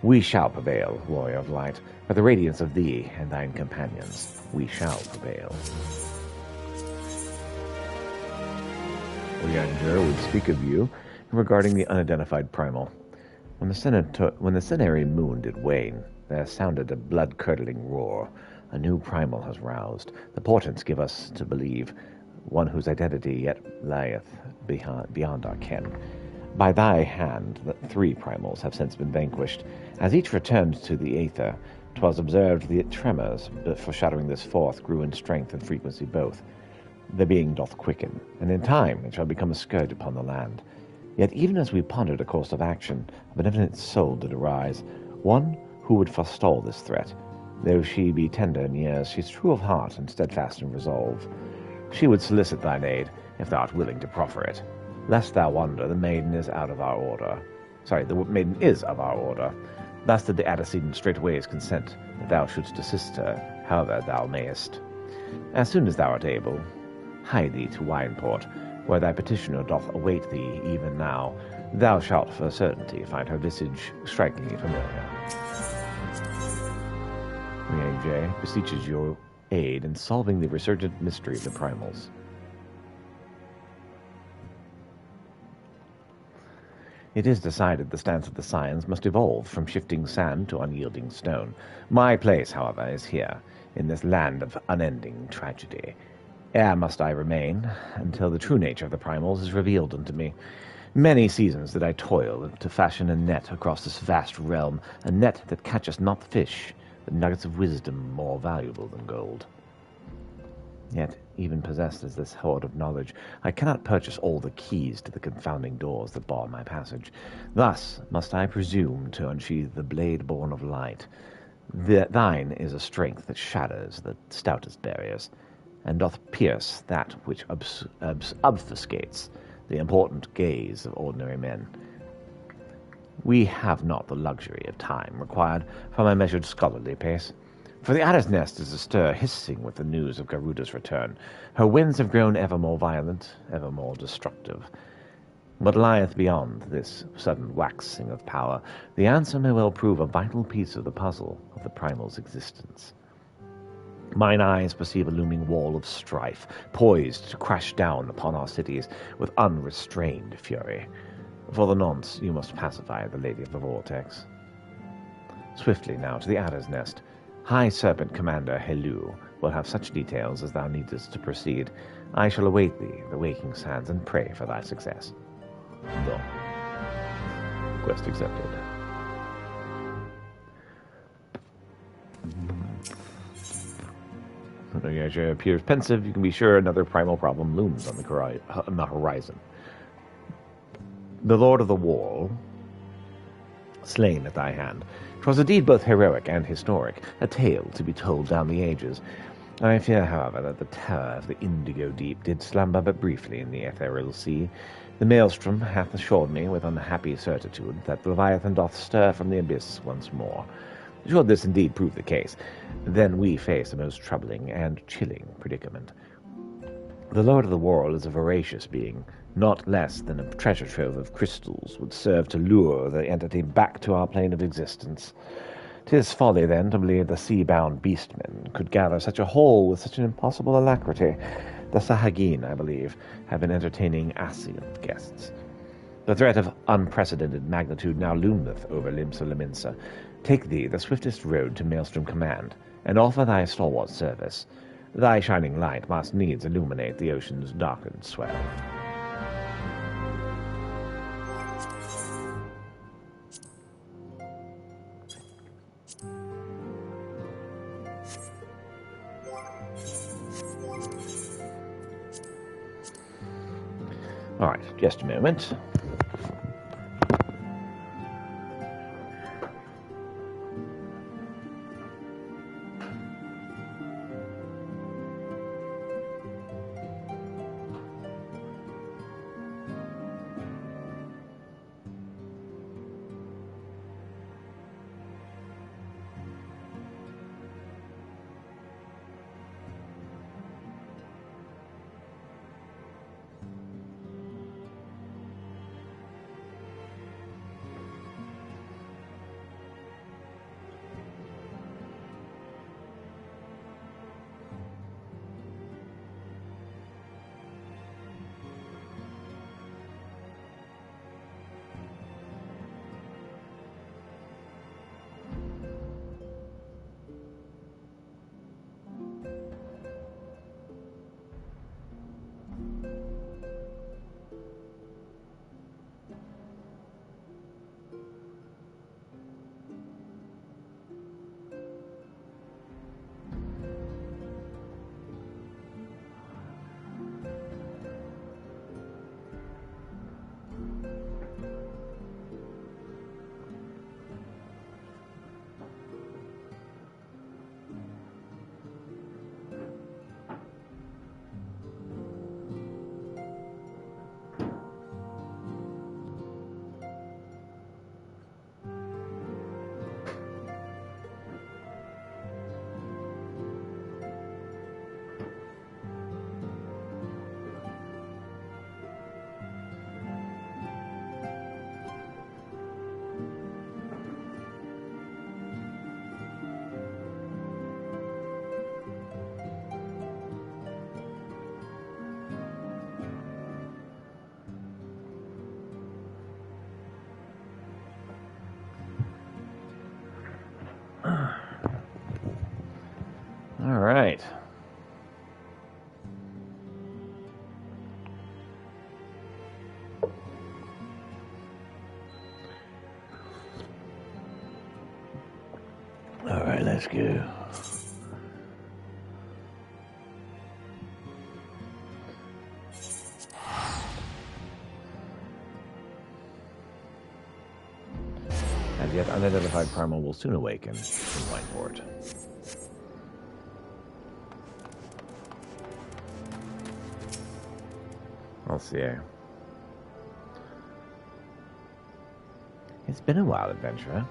We shall prevail, warrior of light, by the radiance of thee and thine companions. We shall prevail. Leander would speak of you regarding the unidentified primal. When the Cenary moon did wane, there sounded a blood-curdling roar. A new primal has roused. The portents give us to believe one whose identity yet lieth beyond our ken. By thy hand, the 3 primals have since been vanquished. As each returned to the aether, 'twas observed the tremors, foreshadowing this fourth, grew in strength and frequency both. The being doth quicken, and in time it shall become a scourge upon the land. Yet even as we pondered a course of action, a benevolent soul did arise, one who would forestall this threat. Though she be tender in years, she's true of heart and steadfast in resolve. She would solicit thine aid, if thou art willing to proffer it. Lest thou wonder, the maiden is of our order. Thus did the antecedent straightways consent, that thou shouldst assist her, however thou mayest. As soon as thou art able, hie thee to Wineport, where thy petitioner doth await thee even now. Thou shalt for certainty find her visage strikingly familiar. Riang J beseeches your aid in solving the resurgent mystery of the primals. It is decided the stance of the scions must evolve from shifting sand to unyielding stone. My place, however, is here, in this land of unending tragedy. Ere must I remain, until the true nature of the primals is revealed unto me. Many seasons did I toil to fashion a net across this vast realm, a net that catcheth not fish, but nuggets of wisdom more valuable than gold. Yet, even possessed as this hoard of knowledge, I cannot purchase all the keys to the confounding doors that bar my passage. Thus must I presume to unsheathe the blade born of light. Thine is a strength that shatters the stoutest barriers, and doth pierce that which obfuscates the important gaze of ordinary men. We have not the luxury of time required for my measured scholarly pace. For the adder's nest is astir, hissing with the news of Garuda's return. Her winds have grown ever more violent, ever more destructive. What lieth beyond this sudden waxing of power, the answer may well prove a vital piece of the puzzle of the primal's existence. Mine eyes perceive a looming wall of strife, poised to crash down upon our cities with unrestrained fury. For the nonce, you must pacify the Lady of the Vortex. Swiftly now to the adder's nest. High Serpent Commander Helu will have such details as thou needest to proceed. I shall await thee, the Waking Sands, and pray for thy success. Done. Request accepted. It appears pensive. You can be sure another primal problem looms on the horizon. the Lord of the Wall, slain at thy hand. 'Twas a deed both heroic and historic, a tale to be told down the ages. I fear, however, that the terror of the indigo deep did slumber but briefly in the ethereal sea. The maelstrom hath assured me with unhappy certitude that Leviathan doth stir from the abyss once more. Should this indeed prove the case, then we face a most troubling and chilling predicament. The Lord of the World is a voracious being. Not less than a treasure trove of crystals would serve to lure the entity back to our plane of existence. 'Tis folly, then, to believe the sea-bound beastmen could gather such a haul with such an impossible alacrity. The Sahagin, I believe, have been entertaining Asian guests. The threat of unprecedented magnitude now loometh over Limsa Laminsa. Take thee the swiftest road to Maelstrom Command, and offer thy stalwart service. Thy shining light must needs illuminate the ocean's darkened swell. All right, just a moment. All right. All right, let's go. As yet unidentified primal will soon awaken in Whiteport. I'll see. It's been a while, adventurer.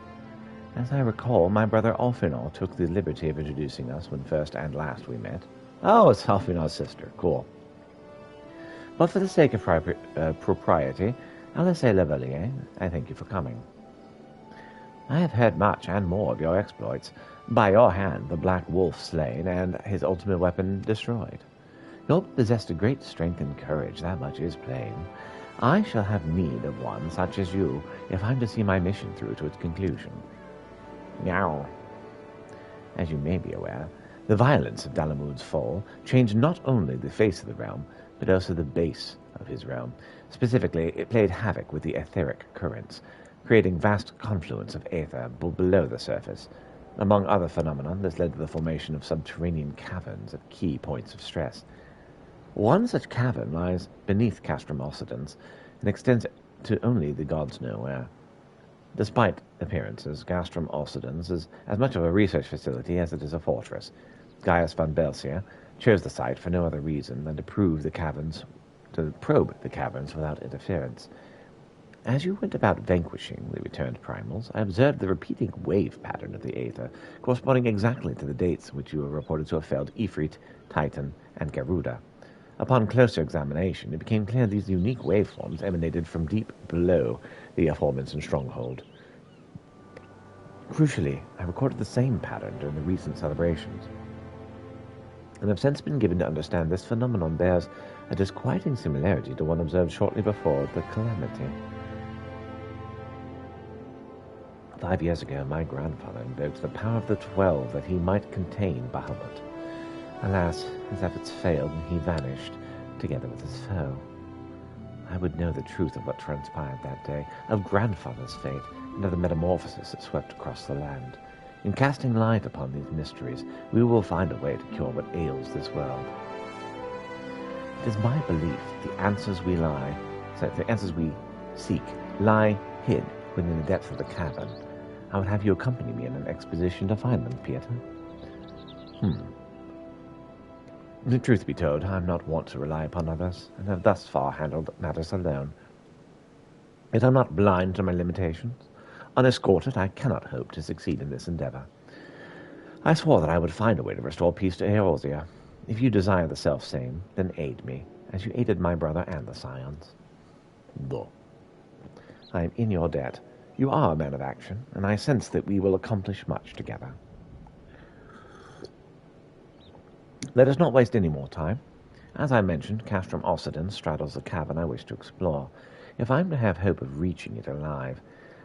As I recall, my brother Alfinor took the liberty of introducing us when first and last we met. Oh, it's Alfinor's sister. Cool. But for the sake of propriety, I'll laissez Lavalier. I thank you for coming. I have heard much and more of your exploits. By your hand, the Black Wolf slain and his ultimate weapon destroyed. You possessed a great strength and courage, that much is plain. I shall have need of one such as you if I'm to see my mission through to its conclusion. Now, as you may be aware, the violence of Dalamud's fall changed not only the face of the realm, but also the base of his realm. Specifically, it played havoc with the etheric currents, creating vast confluence of aether below the surface. Among other phenomena, this led to the formation of subterranean caverns at key points of stress. One such cavern lies beneath Castrum Occidens and extends to only the gods know where. Despite appearances, Castrum Alcidens is as much of a research facility as it is a fortress. Gaius von Belsia chose the site for no other reason than to probe the caverns without interference. As you went about vanquishing the returned primals, I observed the repeating wave pattern of the aether, corresponding exactly to the dates which you were reported to have failed Ifrit, Titan, and Garuda. Upon closer examination, it became clear these unique waveforms emanated from deep below the aforementioned stronghold. Crucially, I recorded the same pattern during the recent celebrations, and have since been given to understand this phenomenon bears a disquieting similarity to one observed shortly before the calamity. 5 years ago, my grandfather invoked the power of the 12 that he might contain Bahamut. Alas, his efforts failed, and he vanished, together with his foe. I would know the truth of what transpired that day, of grandfather's fate, and of the metamorphosis that swept across the land. In casting light upon these mysteries, we will find a way to cure what ails this world. It is my belief the answers we seek lie hid within the depths of the cavern. I would have you accompany me in an expedition to find them, Pieter. The truth be told, I am not wont to rely upon others, and have thus far handled matters alone. Yet I am not blind to my limitations. Unescorted, I cannot hope to succeed in this endeavor. I swore that I would find a way to restore peace to Eorzea. If you desire the self-same, then aid me, as you aided my brother and the Scions. Though I am in your debt. You are a man of action, and I sense that we will accomplish much together. Let us not waste any more time. As I mentioned, Castrum Alcidens straddles the cavern I wish to explore. If I am to have hope of reaching it alive,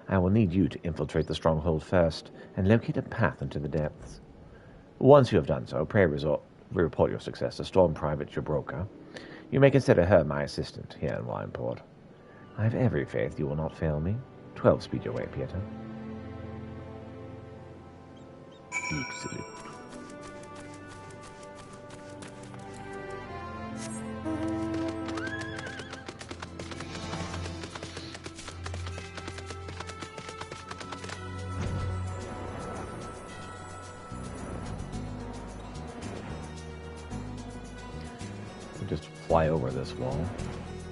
I will need you to infiltrate the stronghold first and locate a path into the depths. Once you have done so, pray report your success to Storm Private Jabroka. You may consider her my assistant here in Wineport. I have every faith you will not fail me. 12 speed your way, Pieter. Excellent. Just fly over this wall.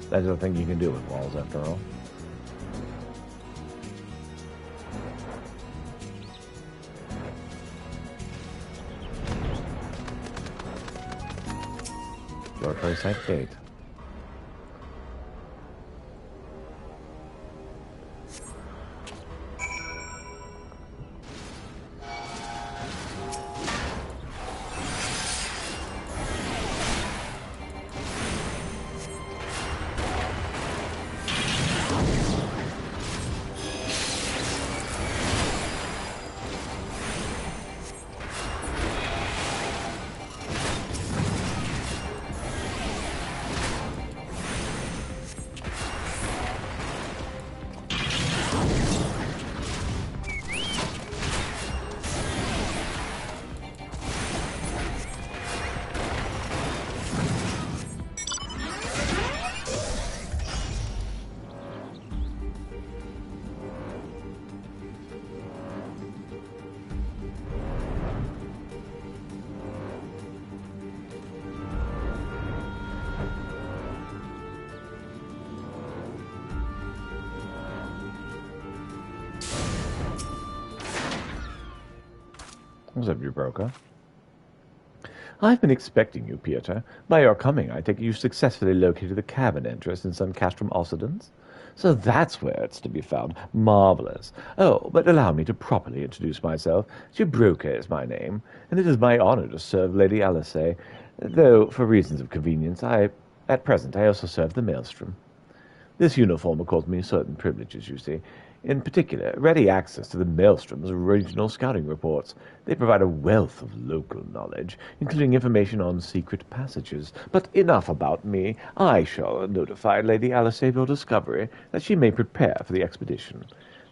That's the thing you can do with walls, after all. Laboratory site gate. What's up, Jabroka? I've been expecting you, Pieter. By your coming, I take it you successfully located the cavern entrance in some Castrum Alcidens. So that's where it's to be found. Marvelous. Oh, but allow me to properly introduce myself. Jabroka is my name, and it is my honor to serve Lady Alice, though, for reasons of convenience, at present, I also serve the Maelstrom. This uniform accords me certain privileges, you see. In particular, ready access to the Maelstrom's regional scouting reports. They provide a wealth of local knowledge, including information on secret passages. But enough about me. I shall notify Lady Alice of your discovery, that she may prepare for the expedition.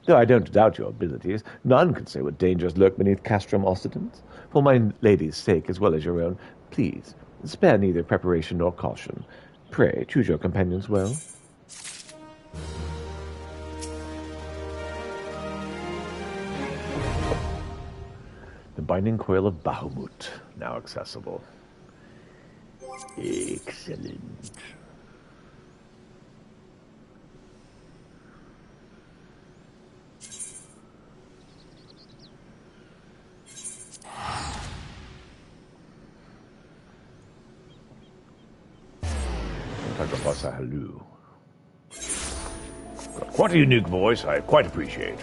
Though I don't doubt your abilities, none can say what dangers lurk beneath Castrum Alcidens. For my lady's sake, as well as your own, please, spare neither preparation nor caution. Pray, choose your companions well. binding coil of Bahamut, now accessible. Excellent. Hello. Quite a unique voice, I quite appreciate.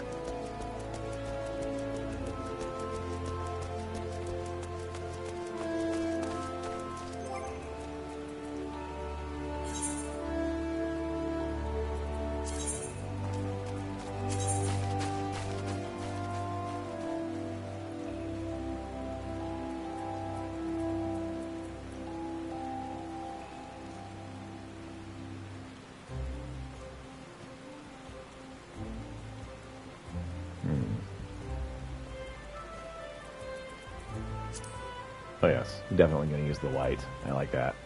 Oh yes, definitely going to use the white. I like that.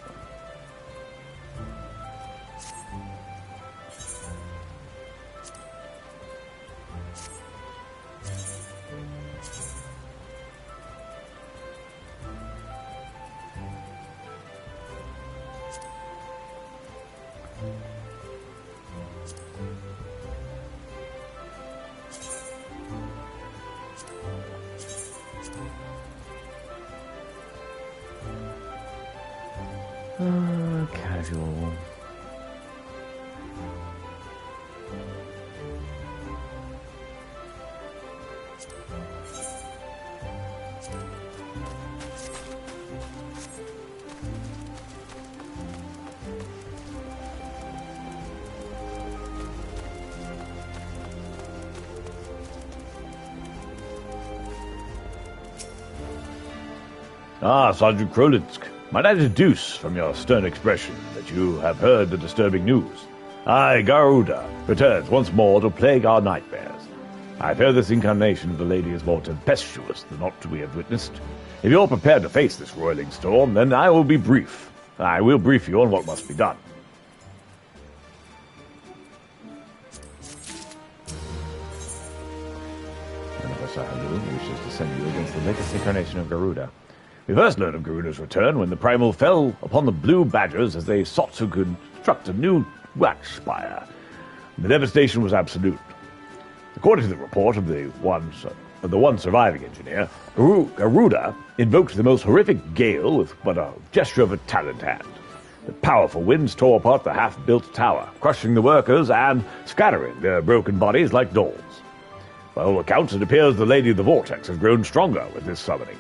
Casual. Ah, Sergeant Krolitsk. Might I deduce from your stern expression that you have heard the disturbing news? I, Garuda, returns once more to plague our nightmares. I fear this incarnation of the lady is more tempestuous than aught we have witnessed. If you're prepared to face this roiling storm, then I will be brief. I will brief you on what must be done. Sahalu wishes to send you against the latest incarnation of Garuda. We first learned of Garuda's return when the Primal fell upon the Blue Badgers as they sought to construct a new wax spire. The devastation was absolute. According to the report of the one surviving engineer, Garuda invoked the most horrific gale with but a gesture of a talent hand. The powerful winds tore apart the half-built tower, crushing the workers and scattering their broken bodies like dolls. By all accounts, it appears the Lady of the Vortex has grown stronger with this summoning.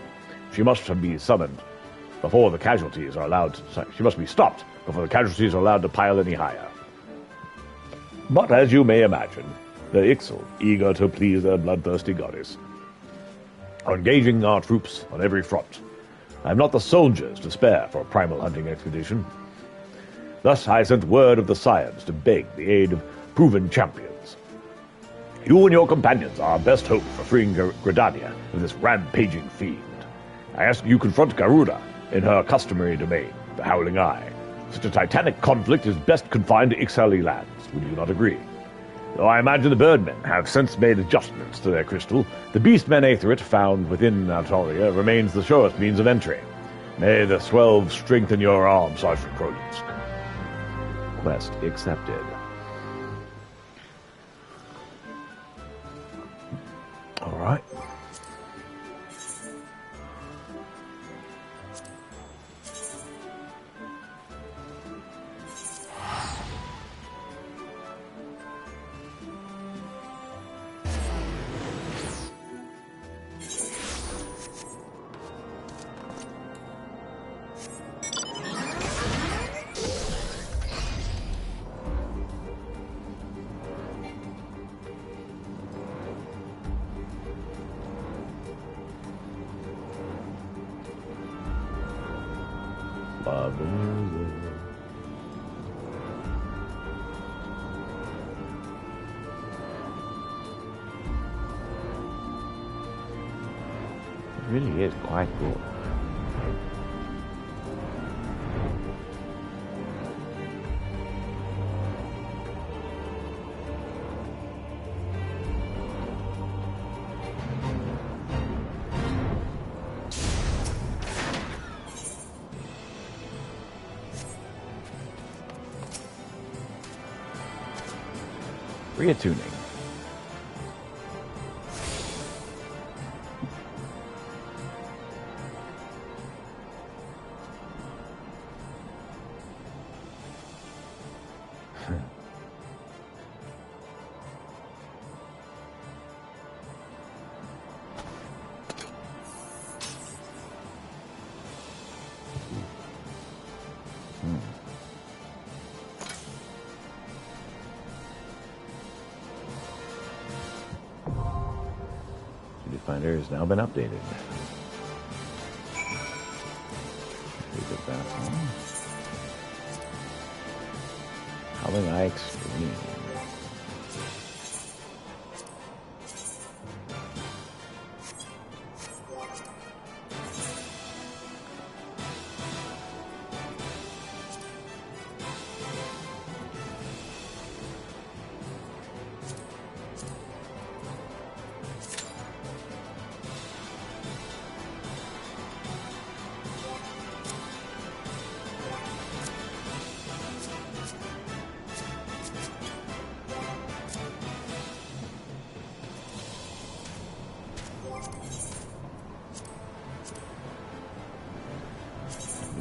She must be summoned before the casualties are allowed to... She must be stopped before the casualties are allowed to pile any higher. But as you may imagine, the Ixal, eager to please their bloodthirsty goddess, are engaging our troops on every front. I have not the soldiers to spare for a primal hunting expedition. Thus I sent word of the Scions to beg the aid of proven champions. You and your companions are our best hope for freeing Gridania of this rampaging fiend. I ask you confront Garuda in her customary domain, the Howling Eye. Such a titanic conflict is best confined to Ixali lands. Would you not agree? Though I imagine the Birdmen have since made adjustments to their crystal, the Beastmen Aetherit found within Anatolia remains the surest means of entry. May the 12 strengthen your arm, Sergeant Krolitsk. Quest accepted. All right. It really is quite cool. Reattuning. Finder has now been updated. Revisit that one. Howling Eye Extreme.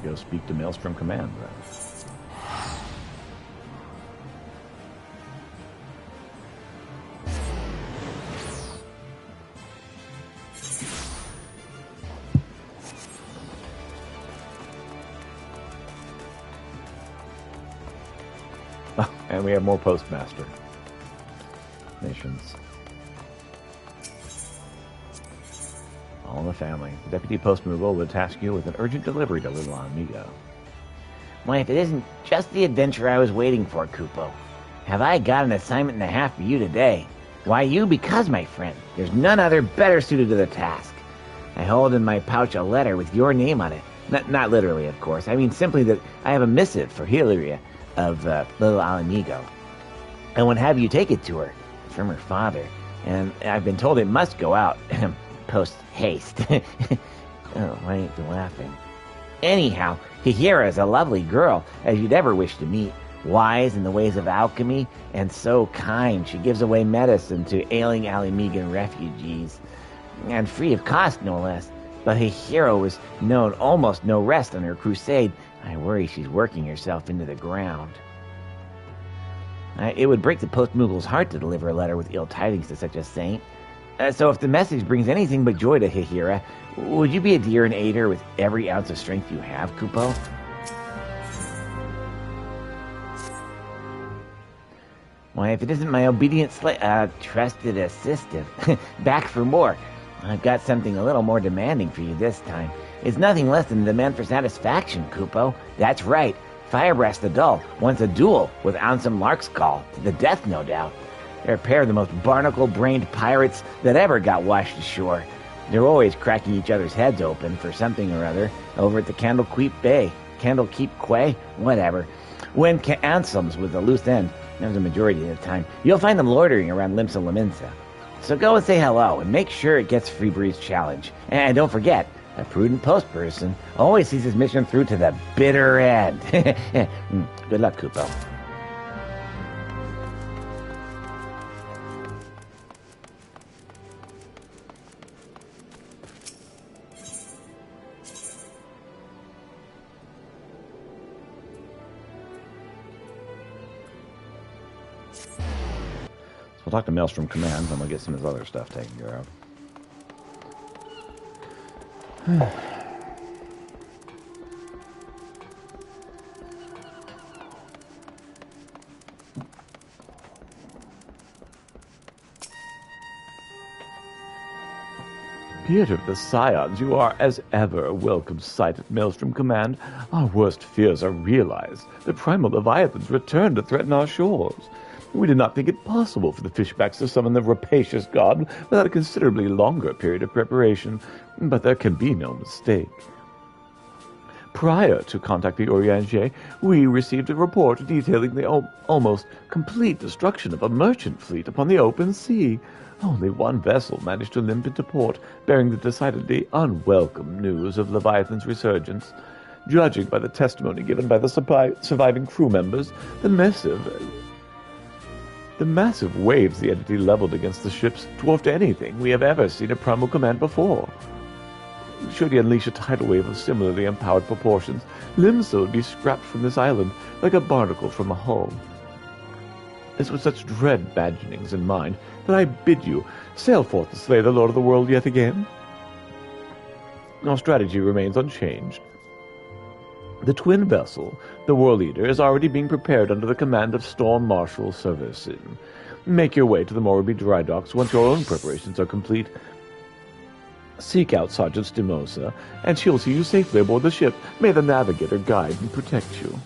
Go speak to Maelstrom Command, then. Oh, and we have more postmaster missions. All in the family. The Deputy Postmogul would task you with an urgent delivery to Little Amigo. Why, if it isn't just the adventure I was waiting for, Kupo. Have I got an assignment and a half for you today? Why you? Because, my friend, there's none other better suited to the task. I hold in my pouch a letter with your name on it. Not literally, of course. I mean simply that I have a missive for Hilaria of Little Amigo. I would have you take it to her, from her father. And I've been told it must go out. Post haste. Oh, why ain't you laughing? Anyhow, Hihira is a lovely girl, as you'd ever wish to meet. Wise in the ways of alchemy, and so kind. She gives away medicine to ailing Alimigan refugees. And free of cost, no less. But Hihira was known almost no rest on her crusade. I worry she's working herself into the ground. It would break the Postmogul's heart to deliver a letter with ill tidings to such a saint. So if the message brings anything but joy to Hihira, would you be a dear and aid her with every ounce of strength you have, Kupo? Why, if it isn't my obedient trusted assistant, back for more. I've got something a little more demanding for you this time. It's nothing less than a demand for satisfaction, Kupo. That's right. Firebrass the Dull wants a duel with Ansem Larkscall, to the death, no doubt. They're a pair of the most barnacle-brained pirates that ever got washed ashore. They're always cracking each other's heads open for something or other over at the Candlekeep Bay. Candlekeep Quay? Whatever. When Anselm's with a loose end, that was the majority of the time, you'll find them loitering around Limsa Laminsa. So go and say hello, and make sure it gets Freebreeze Challenge. And don't forget, a prudent post person always sees his mission through to the bitter end. Good luck, Kupo. We'll talk to Maelstrom Command, and we'll get some of his other stuff taken care of. Peter of the Scions, you are as ever a welcome sight at Maelstrom Command. Our worst fears are realized. The primal leviathans return to threaten our shores. We did not think it possible for the fishbacks to summon the rapacious god without a considerably longer period of preparation, but there can be no mistake. Prior to contacting Oriente, we received a report detailing the almost complete destruction of a merchant fleet upon the open sea. Only one vessel managed to limp into port, bearing the decidedly unwelcome news of Leviathan's resurgence. Judging by the testimony given by the surviving crew members, the The massive waves the entity leveled against the ships dwarfed anything we have ever seen at Primal Command before. Should he unleash a tidal wave of similarly empowered proportions, Limso would be scrapped from this island like a barnacle from a hull. It's with such dread imaginings in mind that I bid you sail forth to slay the Lord of the World yet again. Our strategy remains unchanged. The twin vessel, the World Eater, is already being prepared under the command of Storm Marshal Servicin. Make your way to the Moribi dry docks once your own preparations are complete. Seek out Sergeant Stimosa, and she'll see you safely aboard the ship. May the Navigator guide and protect you.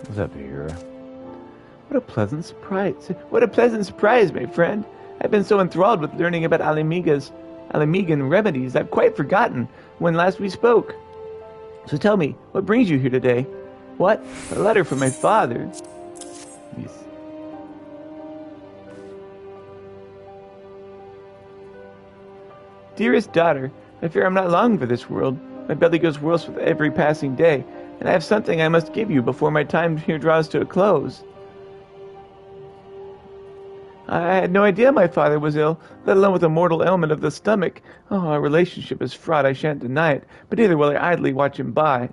What's up here? What a pleasant surprise. What a pleasant surprise, my friend. I've been so enthralled with learning about Alimigan remedies, I've quite forgotten when last we spoke. So tell me, what brings you here today? What? A letter from my father. Yes. Dearest daughter, I fear I'm not long for this world. My belly goes worse with every passing day, and I have something I must give you before my time here draws to a close. I had no idea my father was ill, let alone with a mortal ailment of the stomach. Oh, our relationship is fraught, I shan't deny it, but neither will I idly watch him die.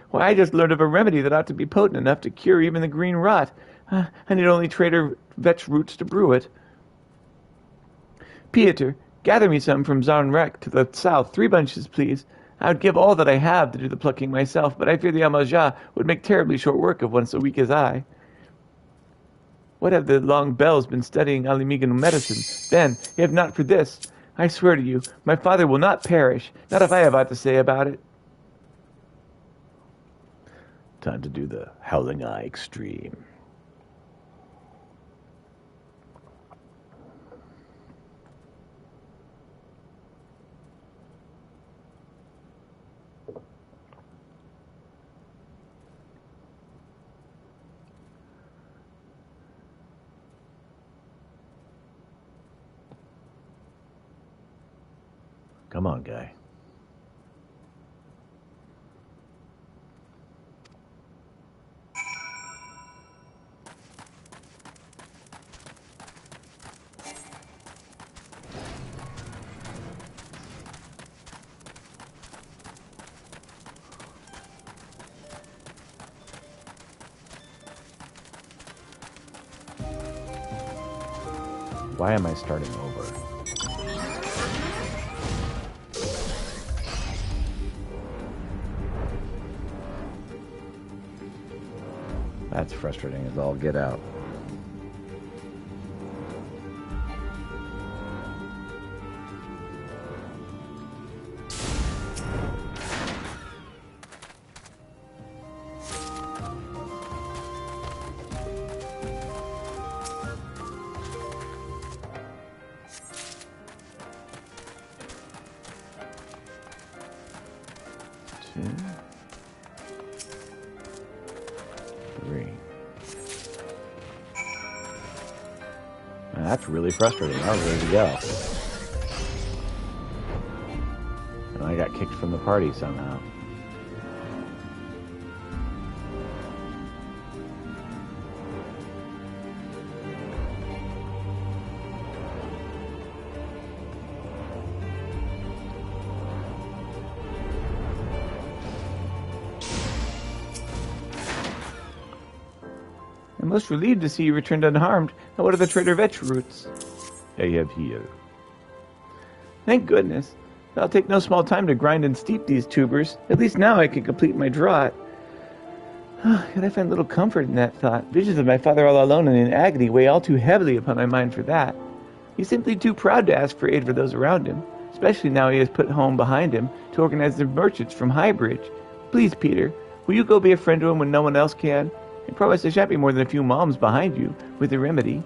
Why, I just learned of a remedy that ought to be potent enough to cure even the green rot. I need only trader vetch roots to brew it. Pieter, gather me some from Zarnrek to the south, 3 bunches, please. I would give all that I have to do the plucking myself, but I fear the Amaja would make terribly short work of one so weak as I. What have the long bells been studying Alimigan medicine? Then, if not for this, I swear to you, my father will not perish, not if I have aught to say about it. Time to do the Howling Eye Extreme. Come on, guy. Why am I starting over? That's frustrating as all get out. That's really frustrating. I was ready to go. And I got kicked from the party somehow. I'm most relieved to see you returned unharmed. Now what are the Trader Vetch roots? I have here. Thank goodness. It'll take no small time to grind and steep these tubers. At least now I can complete my draught. Yet I find little comfort in that thought. Visions of my father all alone and in agony weigh all too heavily upon my mind for that. He's simply too proud to ask for aid for those around him, especially now he has put home behind him to organize the merchants from Highbridge. Please, Peter, will you go be a friend to him when no one else can? And promise there shan't be more than a few moms behind you with the remedy.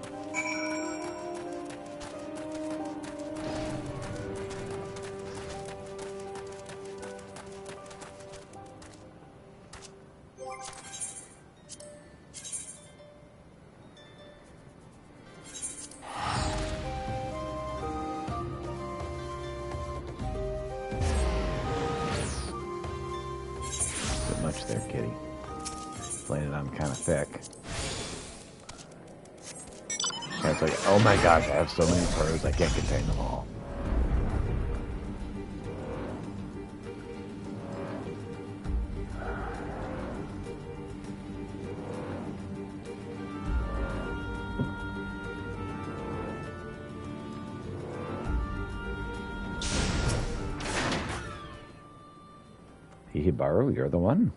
Much there, kitty. Laying it on kind of thick. And it's like, oh my gosh, I have so many pearls, I can't contain them all. Hibaru, you're the one.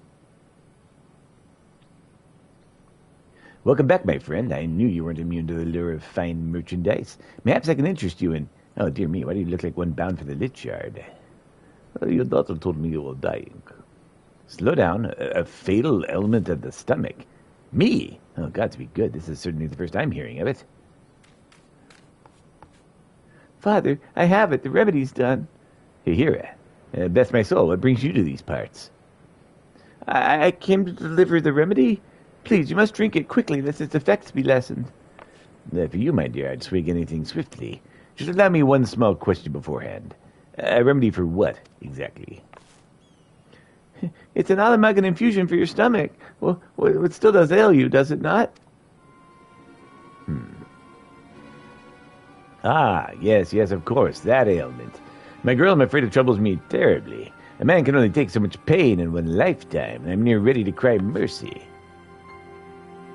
Welcome back, my friend. I knew you weren't immune to the lure of fine merchandise. Perhaps I can interest you in... Oh, dear me, why do you look like one bound for the Lich Yard? Well, your daughter told me you were dying. Slow down. A fatal ailment of the stomach. Me? Oh, God, to be good. This is certainly the first I'm hearing of it. Father, I have it. The remedy's done. Hira, bless my soul, what brings you to these parts? I came to deliver the remedy. Please, you must drink it quickly, lest its effects be lessened. For you, my dear, I'd swig anything swiftly. Just allow me one small question beforehand. A remedy for what, exactly? It's an Alamagan infusion for your stomach. Well, it still does ail you, does it not? Ah, yes, of course, that ailment. My girl, I'm afraid it troubles me terribly. A man can only take so much pain in one lifetime, and I'm near ready to cry mercy.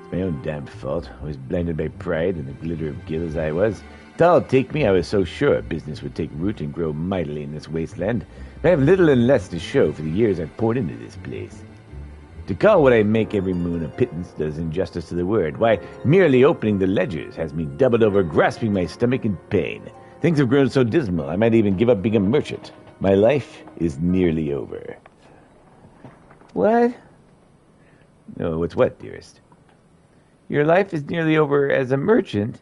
It's my own damned fault. I was blinded by pride and the glitter of gil as I was. Tall take me, I was so sure business would take root and grow mightily in this wasteland. But I have little and less to show for the years I've poured into this place. To call what I make every moon a pittance does injustice to the word. Why, merely opening the ledgers has me doubled over, grasping my stomach in pain. Things have grown so dismal, I might even give up being a merchant. My life is nearly over. What? No, what's what, dearest? Your life is nearly over as a merchant?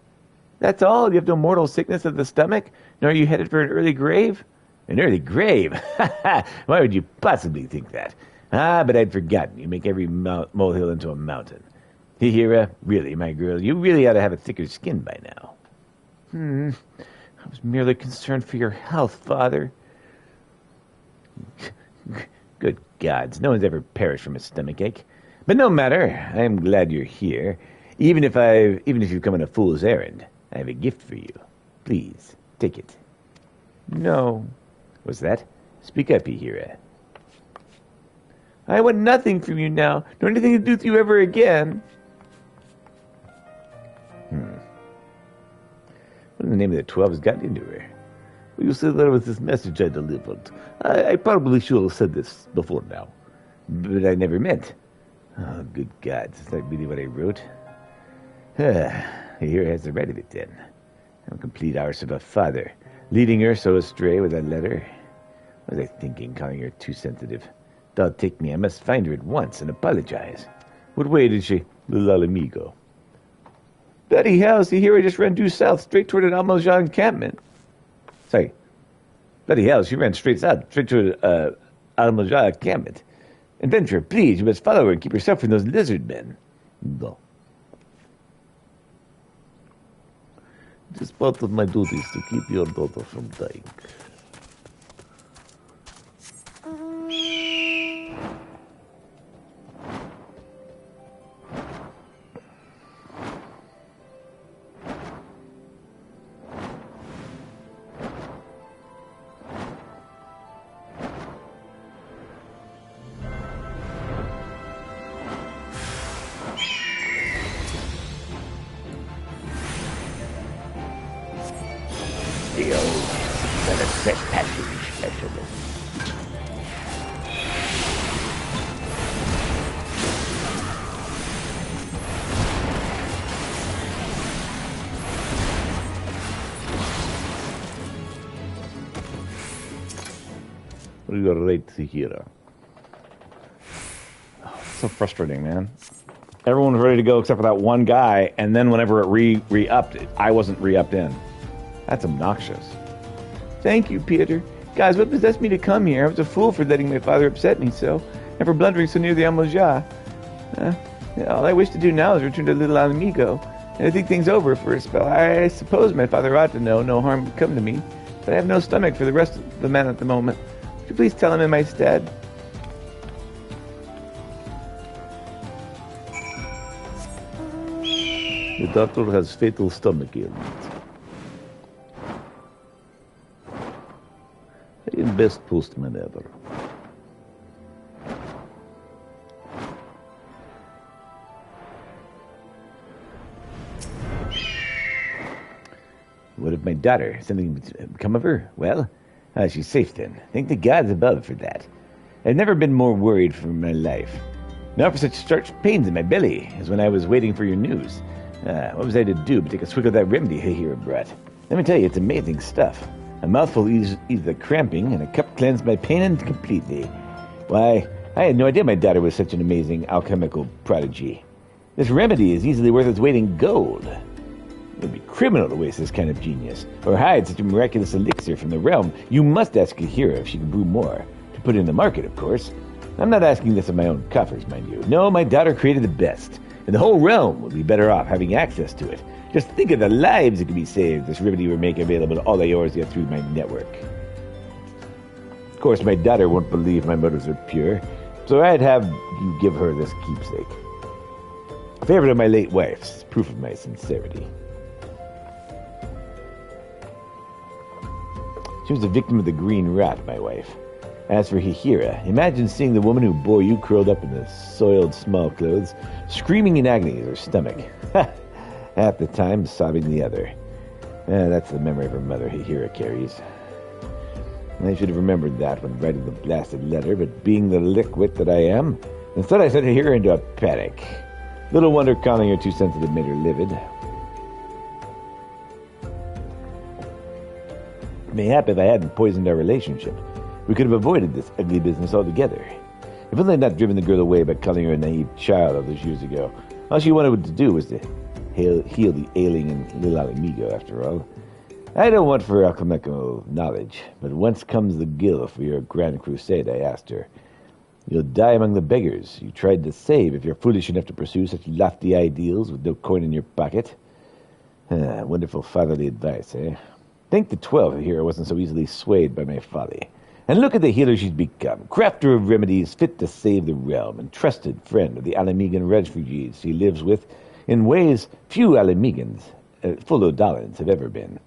That's all? You have no mortal sickness of the stomach? Nor are you headed for an early grave? An early grave? Why would you possibly think that? Ah, but I'd forgotten. You make every molehill into a mountain. Hira, really, my girl, you really ought to have a thicker skin by now. I was merely concerned for your health, Father. Good gods, no one's ever perished from a stomachache. But no matter, I'm glad you're here. Even if you've come on a fool's errand, I have a gift for you. Please, take it. No. What's that? Speak up, Hira. I want nothing from you now, nor anything to do with you ever again. What in the name of the 12 has gotten into her? Well, you said that was this message I delivered. I probably should have said this before now. But I never meant. Oh, good gods, is that really what I wrote? Here has the right of it, then. I'm a complete arse of a father, leading her so astray with that letter. What was I thinking, calling her too sensitive? Don't take me, I must find her at once and apologize. What way did she... Little amigo. Bloody hell, see here I just ran due south, straight toward an Almojan encampment. Sorry. Bloody hell, she ran straight south, straight toward an Almojan encampment. Adventurer, please, you must follow her and keep yourself from those lizard men. No. It is part of my duties to keep your daughter from dying. You're right here. So frustrating, man. Everyone was ready to go except for that one guy, and then whenever it re-upped, I wasn't re-upped in. That's obnoxious. Thank you, Peter. Guys, what possessed me to come here? I was a fool for letting my father upset me so, and for blundering so near the Almoja. All I wish to do now is return to Little Amigo, and to think things over for a spell. I suppose my father ought to know no harm would come to me, but I have no stomach for the rest of the men at the moment. Would you please tell him in my stead? The doctor has fatal stomach ailment. I am best postman ever. What of my daughter? Something come of her? Well, she's safe then. Thank the gods above for that. I've never been more worried for my life. Not for such starch pains in my belly as when I was waiting for your news. What was I to do but take a swig of that remedy here brought? Let me tell you, it's amazing stuff. A mouthful eases the cramping, and a cup cleansed my pain completely. Why, I had no idea my daughter was such an amazing alchemical prodigy. This remedy is easily worth its weight in gold. It would be criminal to waste this kind of genius, or hide such a miraculous elixir from the realm. You must ask Kahira if she can brew more. To put in the market, of course. I'm not asking this of my own coffers, mind you. No, my daughter created the best, and the whole realm would be better off having access to it. Just think of the lives that could be saved if this remedy were made available to all the Eorzea through my network. Of course, my daughter won't believe my motives are pure, so I'd have you give her this keepsake. A favorite of my late wife's, proof of my sincerity. She was a victim of the green rat, my wife. As for Hihira, imagine seeing the woman who bore you curled up in the soiled small clothes, screaming in agony at her stomach. Half the time, sobbing the other. That's the memory of her mother Hihira carries. I should have remembered that when writing the blasted letter, but being the lickwit that I am, instead I sent Hihira into a panic. Little wonder calling her too sensitive made her livid. Mayhap if I hadn't poisoned our relationship, we could have avoided this ugly business altogether. If only I'd not driven the girl away by calling her a naive child all those years ago. All she wanted to do was to heal the ailing and little amigo, after all. I don't want for alchemical knowledge, but whence comes the gil for your grand crusade, I asked her. You'll die among the beggars you tried to save if you're foolish enough to pursue such lofty ideals with no coin in your pocket. Wonderful fatherly advice, eh? Think the 12 here wasn't so easily swayed by my folly. And look at the healer she's become, crafter of remedies fit to save the realm, and trusted friend of the Alamegan refugees she lives with in ways few Alamegans, full Odalans, have ever been.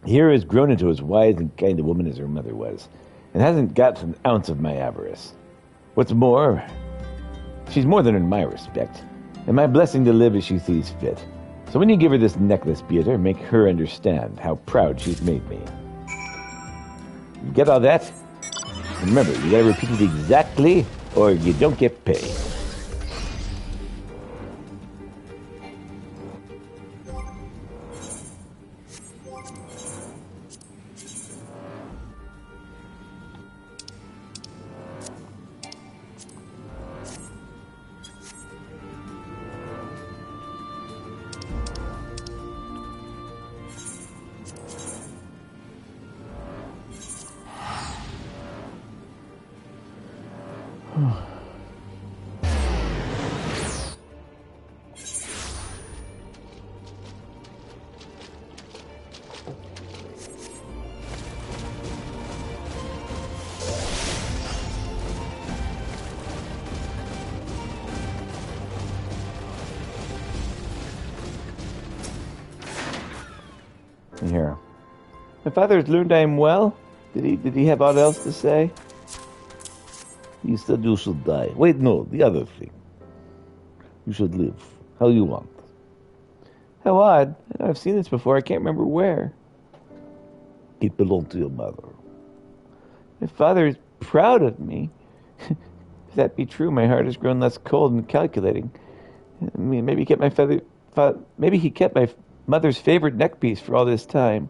Here has grown into as wise and kind a woman as her mother was, and hasn't got an ounce of my avarice. What's more, she's more than in my respect, and my blessing to live as she sees fit. So when you give her this necklace, Peter, make her understand how proud she's made me. You get all that? And remember, you gotta repeat it exactly, or you don't get paid. Here. My father has learned I am well. Did he have aught else to say? He said you should die. Wait, no, the other thing. You should live. How you want. How odd. I've seen this before. I can't remember where. It belonged to your mother. My father is proud of me. If that be true, my heart has grown less cold and calculating. I mean, maybe he kept my mother's favorite neckpiece for all this time.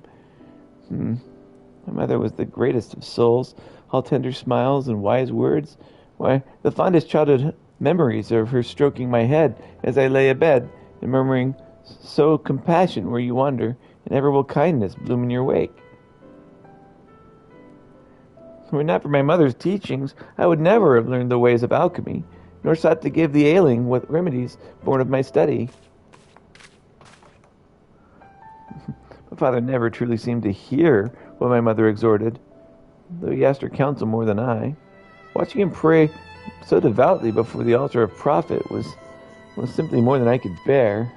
My mother was the greatest of souls, all tender smiles and wise words. Why, the fondest childhood memories are of her stroking my head as I lay abed, and murmuring, "Sow compassion where you wander, and ever will kindness bloom in your wake." Were it not for my mother's teachings, I would never have learned the ways of alchemy, nor sought to give the ailing what remedies born of my study. My father never truly seemed to hear what my mother exhorted, though he asked her counsel more than I. Watching him pray so devoutly before the altar of profit was simply more than I could bear.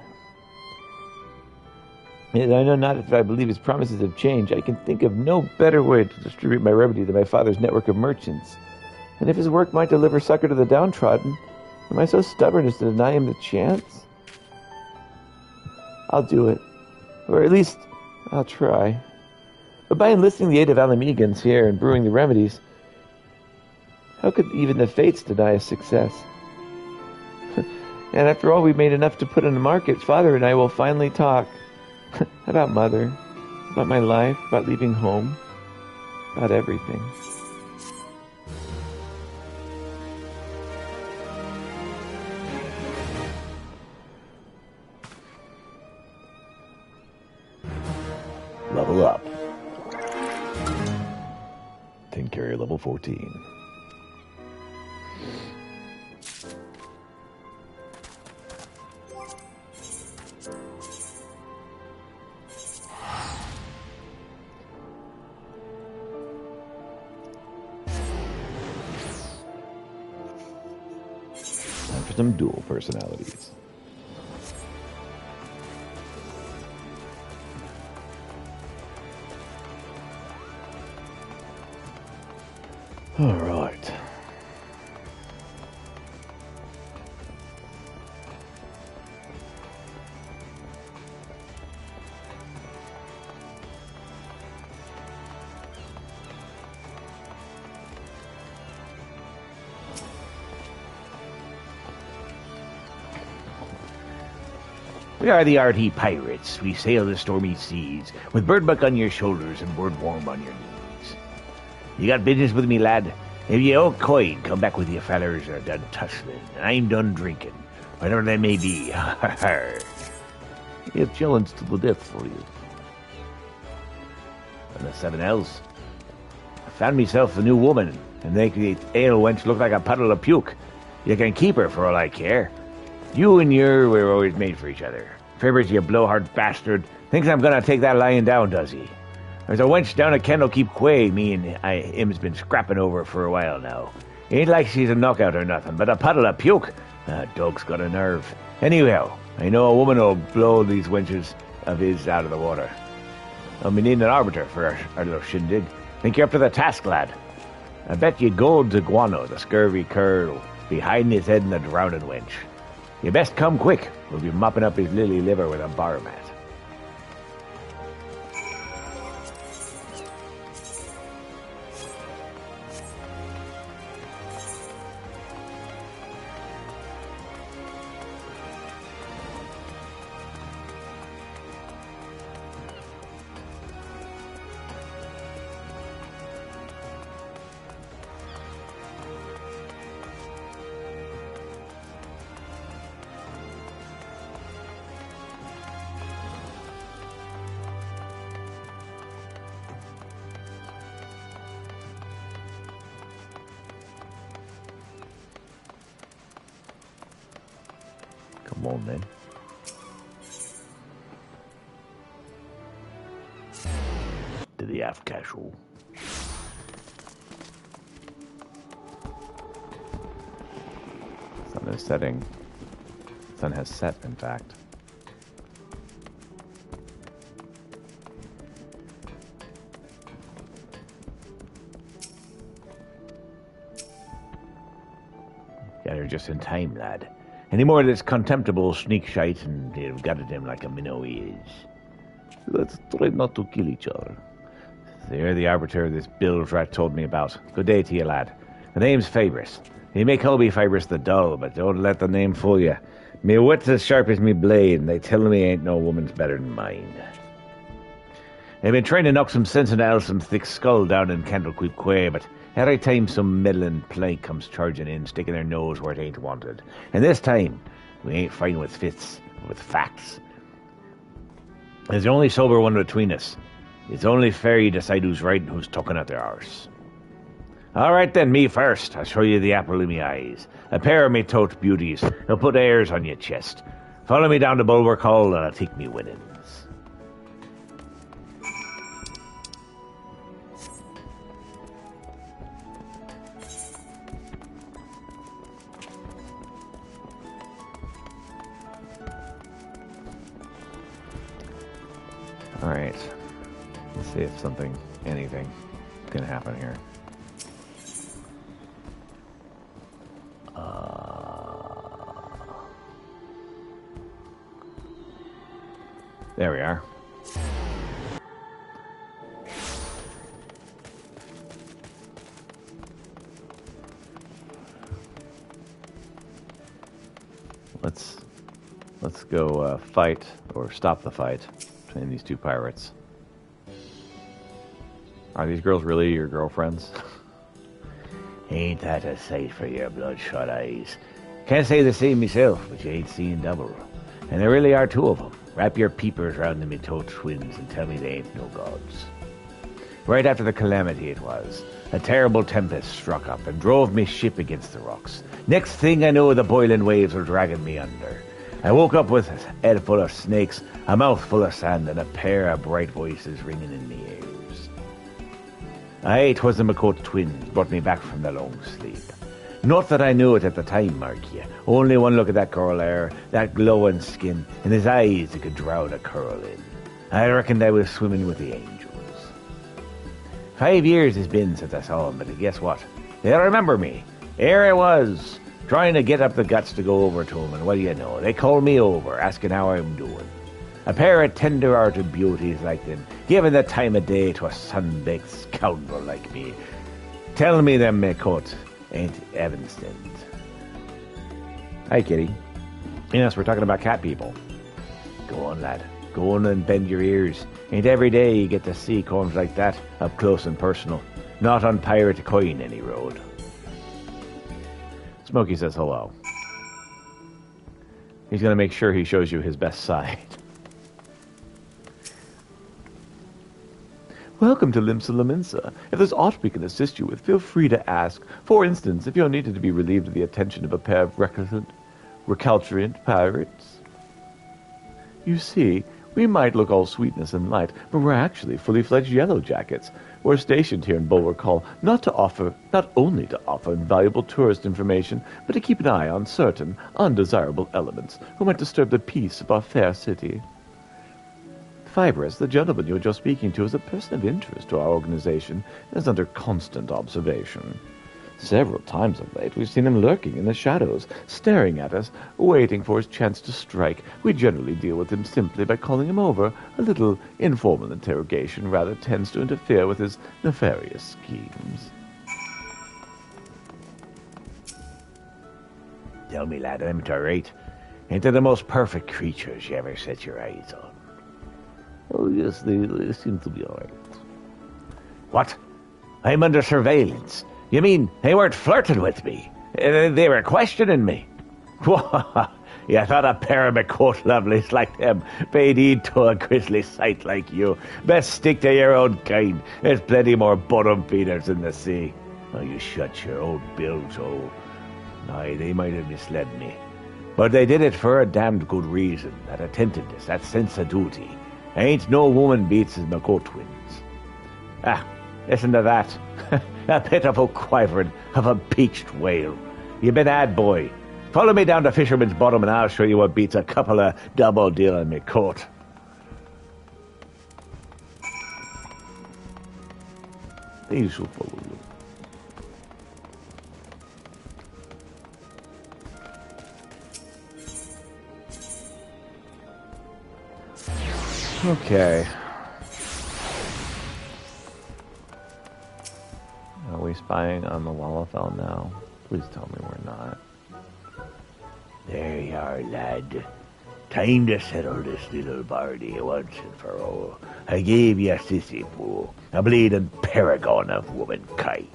Yet I know not if I believe his promises have changed. I can think of no better way to distribute my remedy than my father's network of merchants. And if his work might deliver succor to the downtrodden, am I so stubborn as to deny him the chance? I'll do it. Or at least, I'll try. But by enlisting the aid of Alamegans here and brewing the remedies, how could even the fates deny us success? And after all, we've made enough to put in the market. Father and I will finally talk. About Mother, about my life, about leaving home, about everything. Level up. Tank carrier level 14. Some dual personalities. All right. We are the RT Pirates. We sail the stormy seas, with Birdbuck on your shoulders and Birdworm on your knees. You got business with me, lad? If you owe coin, come back with your fellers are done tussling, and I'm done drinking, whatever that may be. He has challenged to the death for you. And the 7 L's. I found myself a new woman, and make the ale wench look like a puddle of puke. You can keep her for all I care. You and we're always made for each other. Fibbers, you blowhard bastard. Thinks I'm gonna take that lying down, does he? There's a wench down at Candlekeep Quay me and him's been scrapping over for a while now. Ain't like she's a knockout or nothing, but a puddle of puke. That dog's got a nerve. Anyhow, I know a woman'll blow these wenches of his out of the water. I'll be needing an arbiter for our little shindig. Think you're up to the task, lad. I bet you gold to Guano, the scurvy curl, be hiding his head in the drowning wench. You best come quick. We'll be mopping up his lily liver with a bar mat. Come on, then. To the aft casual. Sun is setting. Sun has set, in fact. Yeah, you're just in time, lad. Any more of this contemptible sneak shite, and they've got at him like a minnow he is. Let's try not to kill each other. They're the arbiter this bilge rat told me about. Good day to you, lad. The name's Fabris. You may call me Fabris the Dull, but don't let the name fool you. Me wit's as sharp as me blade, and they tell me ain't no woman's better than mine. They've been trying to knock some sense into Alsom's thick skull down in Candlekeep Quay, but Every time some meddling plank comes charging in, sticking their nose where it ain't wanted. And this time, we ain't fighting with fists, but with facts. There's the only sober one between us. It's only fair you decide who's right and who's tucking at their arse. All right then, me first. I'll show you the apple in me eyes. A pair of me tote beauties. They'll put airs on your chest. Follow me down to Bulwark Hall and I'll take me winnings. All right. Let's see if anything can happen here. There we are. Let's go fight or stop the fight between these two pirates. Are these girls really your girlfriends? Ain't that a sight for your bloodshot eyes? Can't say the same myself, but you ain't seeing double. And there really are two of them. Wrap your peepers round them, me toad twins, and tell me they ain't no gods. Right after the calamity it was, a terrible tempest struck up and drove me ship against the rocks. Next thing I know, the boiling waves were dragging me under. I woke up with a head full of snakes, a mouth full of sand, and a pair of bright voices ringing in me ears. Aye, 'twas the McCourt twins brought me back from the long sleep. Not that I knew it at the time, mark ye. Only one look at that girl there, that glowing skin, and his eyes that could drown a curl in. I reckoned I was swimming with the angels. 5 years has been since I saw him, but guess what? They'll remember me. Here I was, trying to get up the guts to go over to him, and what do you know? They called me over, asking how I'm doing. A pair of tender-hearted beauties like them, giving the time of day to a sun-baked scoundrel like me. Tell me them, McCourt, ain't Evanston. Hi, kitty. Yes, we're talking about cat people. Go on, lad. Go on and bend your ears. Ain't every day you get to see corns like that, up close and personal. Not on Pirate Coin any road. Smokey says hello. He's going to make sure he shows you his best side. Welcome to Limsa Laminsa. If there's aught we can assist you with, feel free to ask. For instance, if you're needed to be relieved of the attention of a pair of recalcitrant pirates. You see, we might look all sweetness and light, but we're actually fully fledged yellow jackets. We're stationed here in Bulwark Hall not only to offer invaluable tourist information, but to keep an eye on certain undesirable elements who might disturb the peace of our fair city. Fibrous, the gentleman you were just speaking to, is a person of interest to our organization and is under constant observation. Several times of late, we've seen him lurking in the shadows, staring at us, waiting for his chance to strike. We generally deal with him simply by calling him over. A little informal interrogation rather tends to interfere with his nefarious schemes. Tell me, lad, am I right? Ain't they the most perfect creatures you ever set your eyes on? Oh, yes, they seem to be all right. What? I'm under surveillance. You mean they weren't flirting with me? They were questioning me? You thought a pair of McCourt lovelies like them paid heed to a grisly sight like you. Best stick to your own kind. There's plenty more bottom feeders in the sea. Oh, you shut your old bilge, oh. Aye, they might have misled me. But they did it for a damned good reason. That attentiveness, that sense of duty. Ain't no woman beats his McCourt twins. Listen to that. A pitiful quivering of a beached whale. You been ad, boy. Follow me down to Fisherman's Bottom and I'll show you what beats a couple of double-dealing McCourt. They shall follow you. Okay. Are we spying on the Wallafell now? Please tell me we're not. There you are, lad. Time to settle this little bardy once and for all. I gave you a sissy pool, a bleeding paragon of womankind.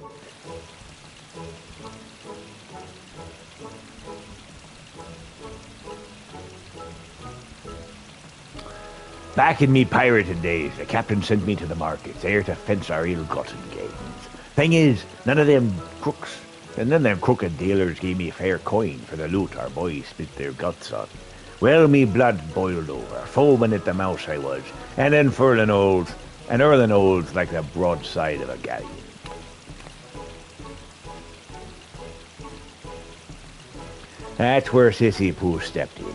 Back in me pirating days, the captain sent me to the markets, there to fence our ill-gotten gains. Thing is, none of them crooked dealers gave me a fair coin for the loot our boys spit their guts on. Well, me blood boiled over, foaming at the mouth I was, and then earling old like the broadside of a galleon. That's where Sissy Pooh stepped in.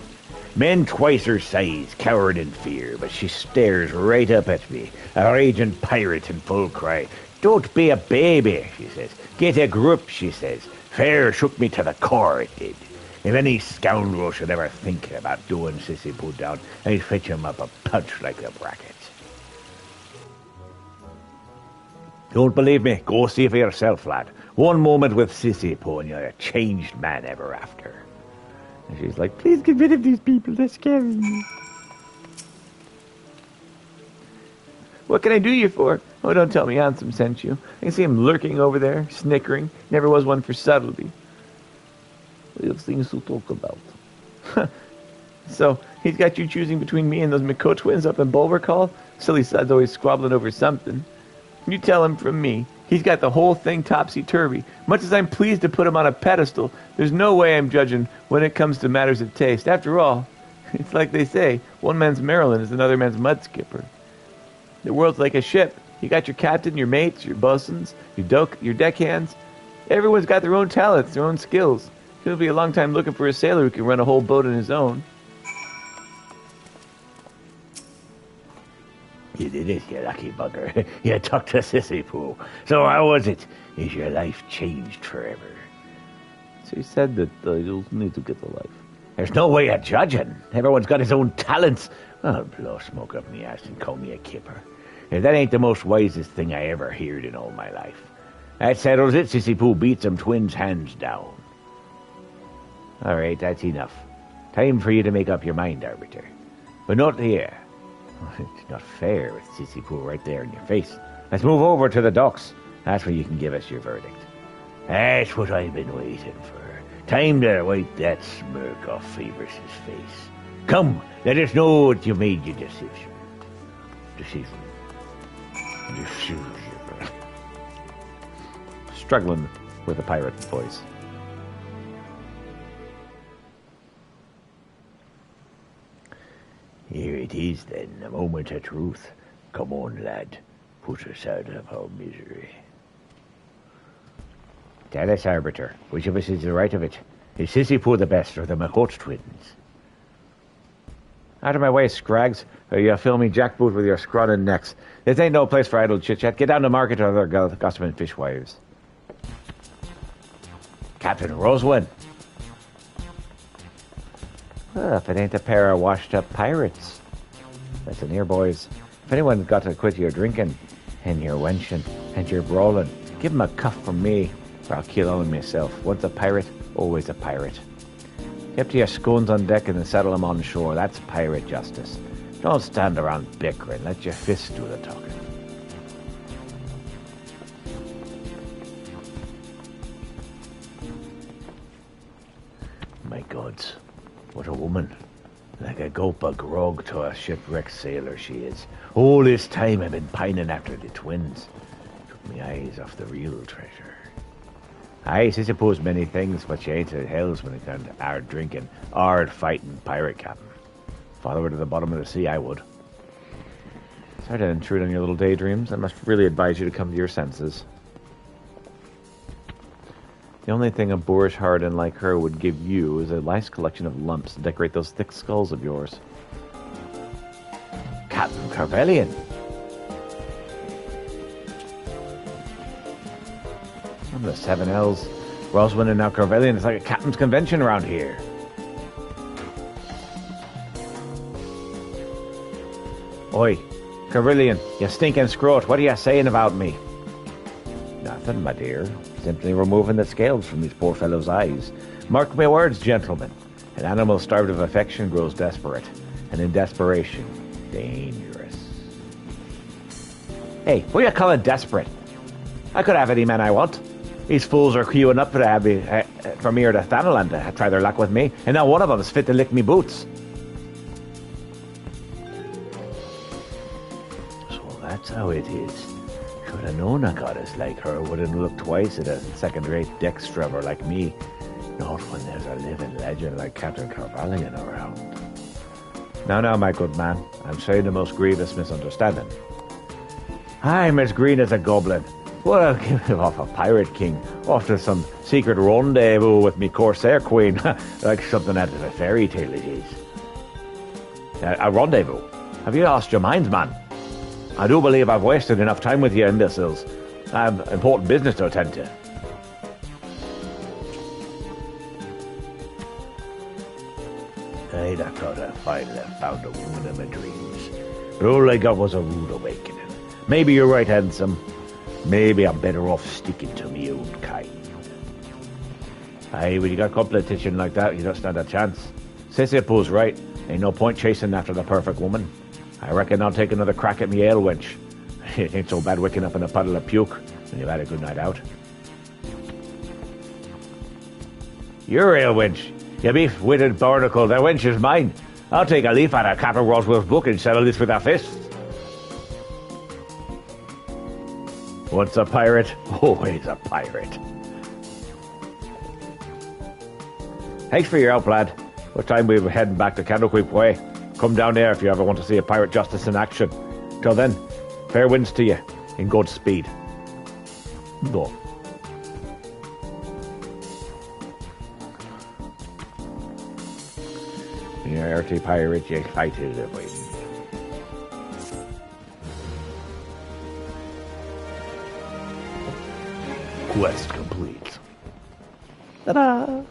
Men twice her size cowered in fear, but she stares right up at me, a raging pirate in full cry. Don't be a baby, she says. Get a grip, she says. Fair shook me to the core, it did. If any scoundrel should ever think about doing Sissy Pooh down, I'd fetch him up a punch like the brackets. Don't believe me? Go see for yourself, lad. One moment with Sissy Pooh and you're a changed man ever after. And she's like, please get rid of these people, they're scaring me. What can I do you for? Oh, don't tell me Ansem sent you. I can see him lurking over there, snickering. Never was one for subtlety. We have things to talk about. So, he's got you choosing between me and those McCoy twins up in Bulwark Hall? Silly sod's always squabbling over something. You tell him from me, he's got the whole thing topsy-turvy. Much as I'm pleased to put him on a pedestal, there's no way I'm judging when it comes to matters of taste. After all, it's like they say, one man's Maryland is another man's mud skipper. The world's like a ship. You got your captain, your mates, your bosuns, your deckhands. Everyone's got their own talents, their own skills. It'll be a long time looking for a sailor who can run a whole boat on his own. You did it, you lucky bugger. You talked to Sissy Pooh. So how was it? Is your life changed forever? She said that you'll need to get a life. There's no way of judging. Everyone's got his own talents. I'll blow smoke up me ass and call me a kipper. If that ain't the most wisest thing I ever heard in all my life. That settles it. Sissy Pooh beats them twins hands down. All right, that's enough. Time for you to make up your mind, Arbiter. But not here. It's not fair with Sissy Pooh right there in your face. Let's move over to the docks. That's where you can give us your verdict. That's what I've been waiting for. Time to wipe that smirk off Fabrus's face. Come, let us know what you made your decision. Struggling with a pirate voice. Here it is, then, a moment of truth. Come on, lad. Put us out of our misery. Tell us, Arbiter, which of us is the right of it? Is Sissy Pooh the best, or the McCoach twins? Out of my way, Scrags, or you filmy jackboot with your scrawny necks. This ain't no place for idle chit-chat. Get down to market or other gossiping fishwives. Captain Rosewood. Well, if it ain't a pair of washed-up pirates. Listen here, boys. If anyone's got to quit your drinking, and your wenching, and your brawling, give 'em a cuff from me, or I'll kill all of myself. Once a pirate, always a pirate. Get to your scones on deck and then settle 'em on shore. That's pirate justice. Don't stand around bickering. Let your fists do the talking. My gods, what a woman. Like a gulp of grog to a shipwrecked sailor she is. All this time I've been pining after the twins. Took me eyes off the real treasure. Aye, she suppose many things, but she ain't at hells when it comes to hard drinking, hard fighting pirate captain. Follow her to the bottom of the sea, I would. Sorry to intrude on your little daydreams. I must really advise you to come to your senses. The only thing a boorish harden like her would give you is a nice collection of lumps to decorate those thick skulls of yours. Captain Carvelian. I'm the 7 L's. Roswin and now Carvelian. It's like a captain's convention around here. Oi, Carvelian, you stinking scrot. What are you saying about me? Nothing, my dear. Simply removing the scales from these poor fellows' eyes. Mark my words, gentlemen. An animal starved of affection grows desperate, and in desperation, dangerous. Hey, what are you calling desperate? I could have any man I want. These fools are queuing up from here to Thanalan to try their luck with me, and not one of them is fit to lick me boots. that's how it is. Should have known a goddess like her wouldn't look twice at a second-rate deck scrubber like me. Not when there's a living legend like Captain Carvallion around. Now, my good man, I'm saying the most grievous misunderstanding. I'm as green as a goblin. Well, I'll give him off a pirate king, off to some secret rendezvous with me corsair queen, like something out of a fairy tale it is. A rendezvous? Have you lost your minds, man? I do believe I've wasted enough time with you imbeciles. I have important business to attend to. I'd have thought I'd finally found a woman of my dreams. But all I got was a rude awakening. Maybe you're right, handsome. Maybe I'm better off sticking to me own kind. Aye, when you got competition like that, you don't stand a chance. Sissy right. Ain't no point chasing after the perfect woman. I reckon I'll take another crack at me ale wench. It ain't so bad waking up in a puddle of puke when you've had a good night out. You're ale wench. You beef-witted barnacle, that wench is mine. I'll take a leaf out of Captain Roswell's book and settle this with our fists. Once a pirate, always a pirate. Thanks for your help, lad. What time we were heading back to Candlekeep Way? Come down there if you ever want to see a pirate justice in action. Till then, fair winds to you, in good speed. Go. You're RT pirate, you fighted it, wait. Quest complete. Ta-da!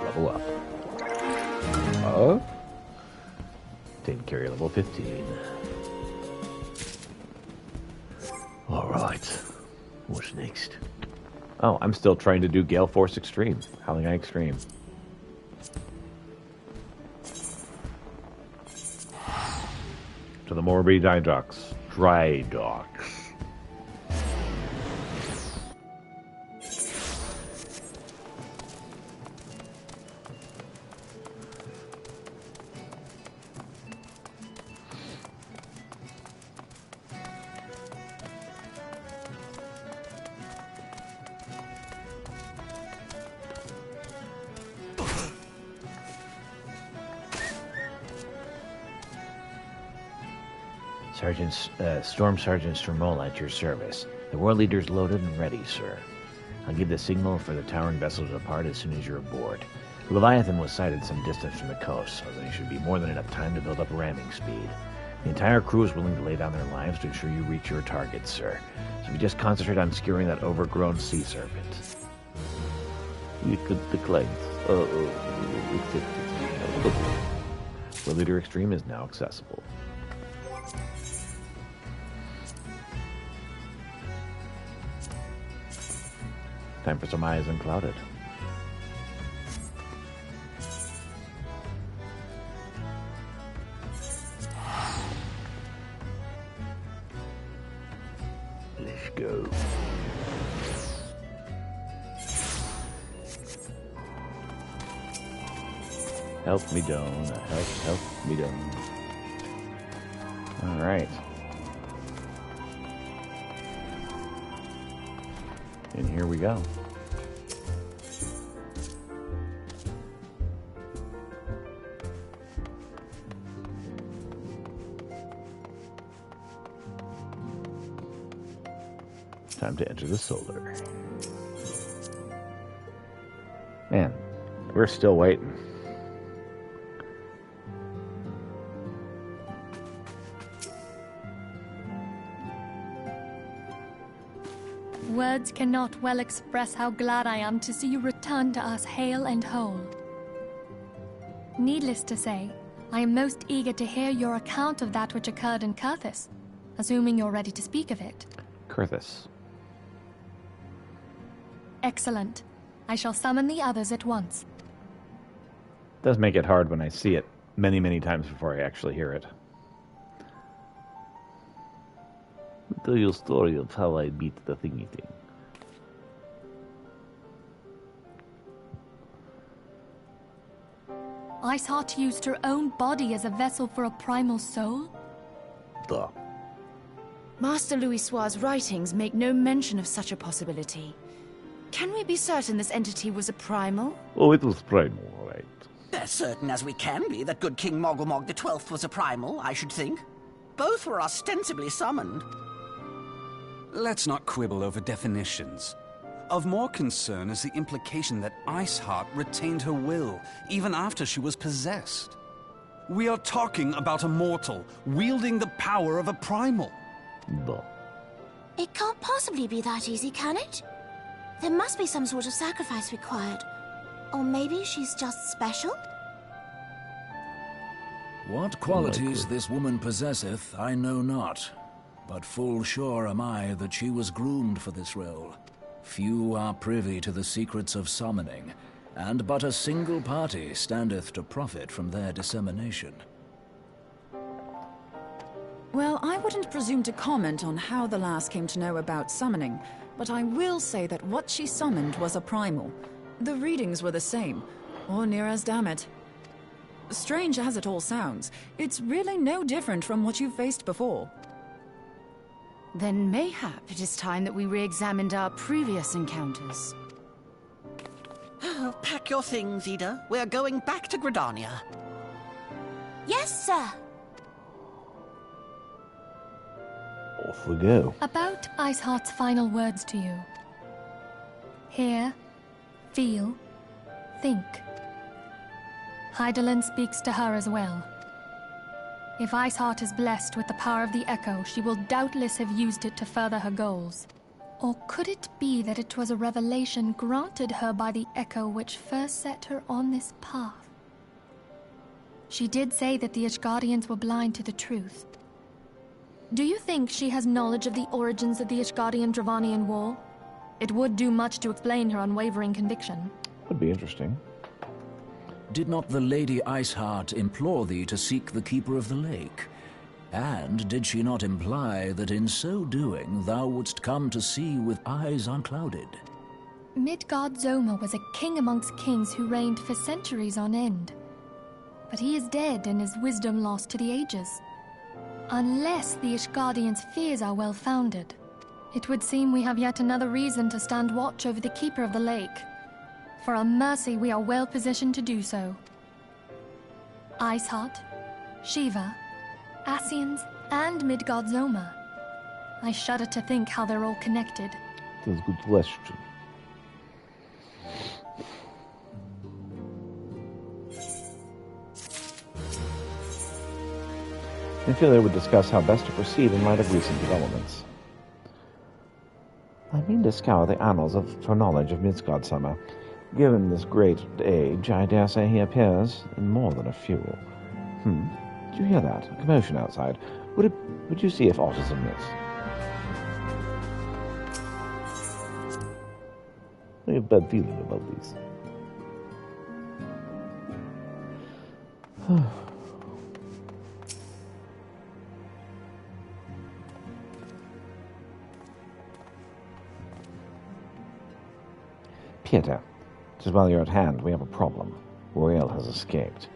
Level up. Didn't carry level 15. Alright. What's next? Oh, I'm still trying to do Gale Force Extreme. Howling Eye Extreme. To the Morby Dry Docks. Dry Docks. Storm Sergeant Stromol at your service. The war leader's loaded and ready, sir. I'll give the signal for the towering vessel to depart as soon as you're aboard. Leviathan was sighted some distance from the coast, so there should be more than enough time to build up ramming speed. The entire crew is willing to lay down their lives to ensure you reach your target, sir. So if you just concentrate on skewering that overgrown sea serpent. You could decline. Accept it. The Leader Extreme is now accessible. Time for some eyes unclouded. Let's go. Help me down. Help me down. All right. And here we go. Time to enter the solar. Man, we're still waiting. Words cannot well express how glad I am to see you return to us hale and whole. Needless to say, I am most eager to hear your account of that which occurred in Kurthis, assuming you're ready to speak of it. Kurthis. Excellent. I shall summon the others at once. Does make it hard when I see it many, many times before I actually hear it. Tell you a story of how I beat the thingy thing. Iceheart used her own body as a vessel for a primal soul? Duh. Master Louisoix's writings make no mention of such a possibility. Can we be certain this entity was a primal? Oh, it was primal, all right. As certain as we can be that good King Mogglemog the 12th was a primal, I should think. Both were ostensibly summoned. Let's not quibble over definitions. Of more concern is the implication that Iceheart retained her will, even after she was possessed. We are talking about a mortal, wielding the power of a primal. No. It can't possibly be that easy, can it? There must be some sort of sacrifice required. Or maybe she's just special? What qualities this woman possesseth, I know not. But full sure am I that she was groomed for this role. Few are privy to the secrets of summoning, and but a single party standeth to profit from their dissemination. Well, I wouldn't presume to comment on how the lass came to know about summoning, but I will say that what she summoned was a primal. The readings were the same, or near as damn it. Strange as it all sounds, it's really no different from what you've faced before. Then mayhap it is time that we re-examined our previous encounters. Oh, pack your things, Ida. We're going back to Gridania. Yes, sir. Off we go. About Iceheart's final words to you. Hear, feel, think. Hydaelyn speaks to her as well. If Iceheart is blessed with the power of the Echo, she will doubtless have used it to further her goals. Or could it be that it was a revelation granted her by the Echo which first set her on this path? She did say that the Ishgardians were blind to the truth. Do you think she has knowledge of the origins of the Ishgardian-Dravanian War? It would do much to explain her unwavering conviction. Would be interesting. Did not the Lady Iceheart implore thee to seek the Keeper of the Lake? And did she not imply that in so doing thou wouldst come to see with eyes unclouded? Midgard-Zoma was a king amongst kings who reigned for centuries on end. But he is dead and his wisdom lost to the ages. Unless the Ishgardians' fears are well-founded. It would seem we have yet another reason to stand watch over the Keeper of the Lake. For a mercy, we are well positioned to do so. Iceheart, Shiva, Ascians, and Midgard-Zoma. I shudder to think how they're all connected. That's a good question. I feel they would discuss how best to proceed in light of recent developments. I mean to scour the annals for knowledge of Midgard-Zoma. Given this great age, I dare say he appears in more than a few. Did you hear that? A commotion outside. Would you see if aught is amiss? I have a bad feeling about these. Pieter, just while you're at hand, we have a problem. Royale has escaped.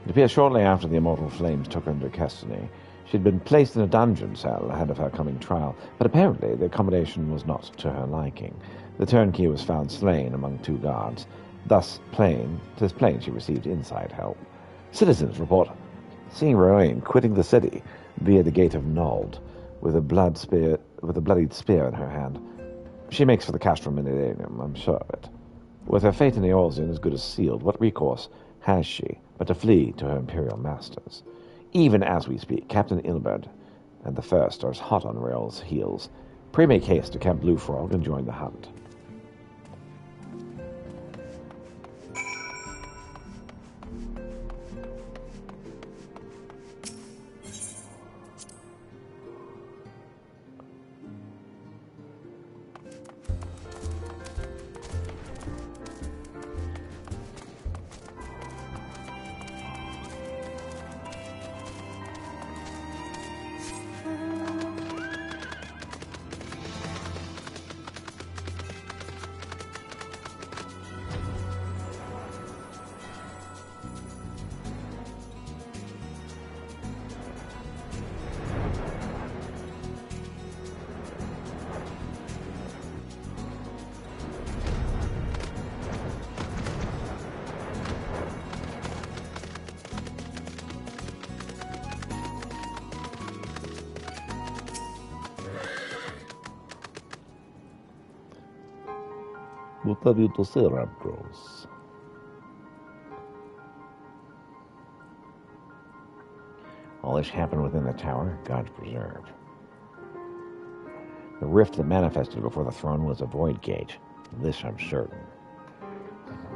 It appears shortly after the immortal flames took her into custody. She'd been placed in a dungeon cell ahead of her coming trial, but apparently the accommodation was not to her liking. The turnkey was found slain among 2 guards. Thus, tis plain she received inside help. Citizens report seeing Rowan quitting the city via the gate of Nald with a bloodied spear in her hand. She makes for the Castrum Millennium, I'm sure of it. With her fate in the Eorzean as good as sealed, what recourse has she but to flee to her imperial masters? Even as we speak, Captain Ilberd and the First are as hot on Royal's heels. Pray make haste to Camp Blue Frog and join the hunt. What have you to say, Ramcross? All this happened within the tower, God's preserve. The rift that manifested before the throne was a void gate. This I'm certain.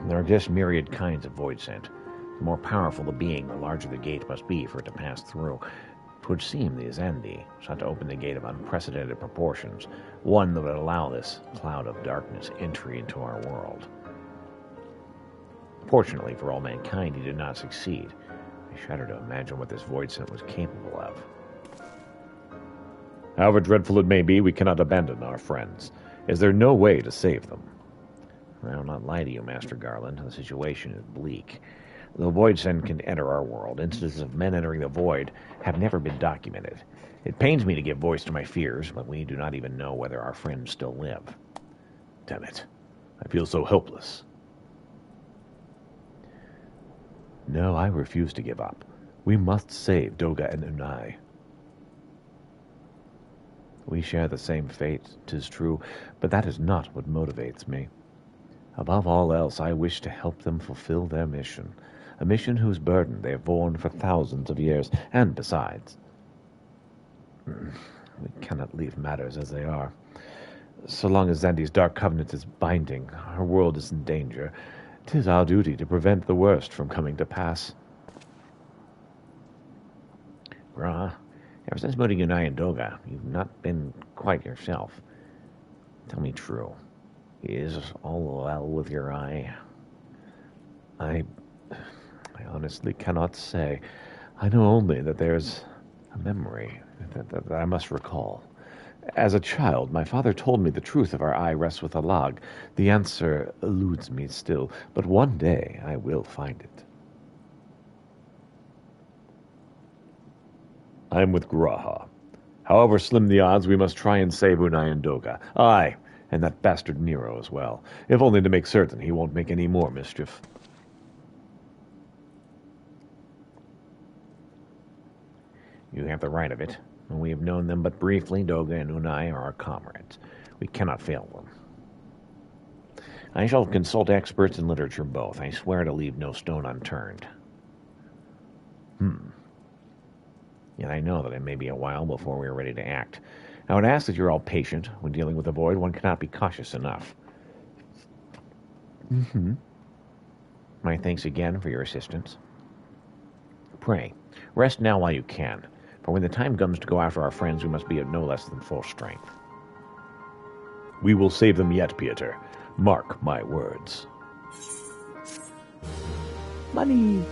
There exist myriad kinds of void scent. The more powerful the being, the larger the gate must be for it to pass through. It would seem the Xindi sought to open the gate of unprecedented proportions, one that would allow this cloud of darkness entry into our world. Fortunately for all mankind, he did not succeed. I shudder to imagine what this void scent was capable of. However dreadful it may be, we cannot abandon our friends. Is there no way to save them? I will not lie to you, Master Garland. The situation is bleak. The void scent can enter our world. Instances of men entering the void have never been documented. It pains me to give voice to my fears, but we do not even know whether our friends still live. Damn it. I feel so helpless. No, I refuse to give up. We must save Doga and Unai. We share the same fate, 'tis true, but that is not what motivates me. Above all else, I wish to help them fulfill their mission, a mission whose burden they have borne for thousands of years, and besides, we cannot leave matters as they are. So long as Xandi's dark covenant is binding, our world is in danger. 'Tis our duty to prevent the worst from coming to pass. Graha, ever since meeting Unai and Doga, you've not been quite yourself. Tell me true. Is all well with your eye? I honestly cannot say. I know only that there's a memory that I must recall. As a child, my father told me the truth of our eye rests with a log. The answer eludes me still, but one day I will find it. I am with Graha. However slim the odds, we must try and save Unai and Doga. Aye, and that bastard Nero as well, if only to make certain he won't make any more mischief. You have the right of it. When we have known them but briefly, Doga and Unai are our comrades. We cannot fail them. I shall consult experts in literature both. I swear to leave no stone unturned. Yet I know that it may be a while before we are ready to act. I would ask that you're all patient. When dealing with the void, one cannot be cautious enough. My thanks again for your assistance. Pray, rest now while you can. For when the time comes to go after our friends, we must be at no less than full strength. We will save them yet, Pieter. Mark my words. Money.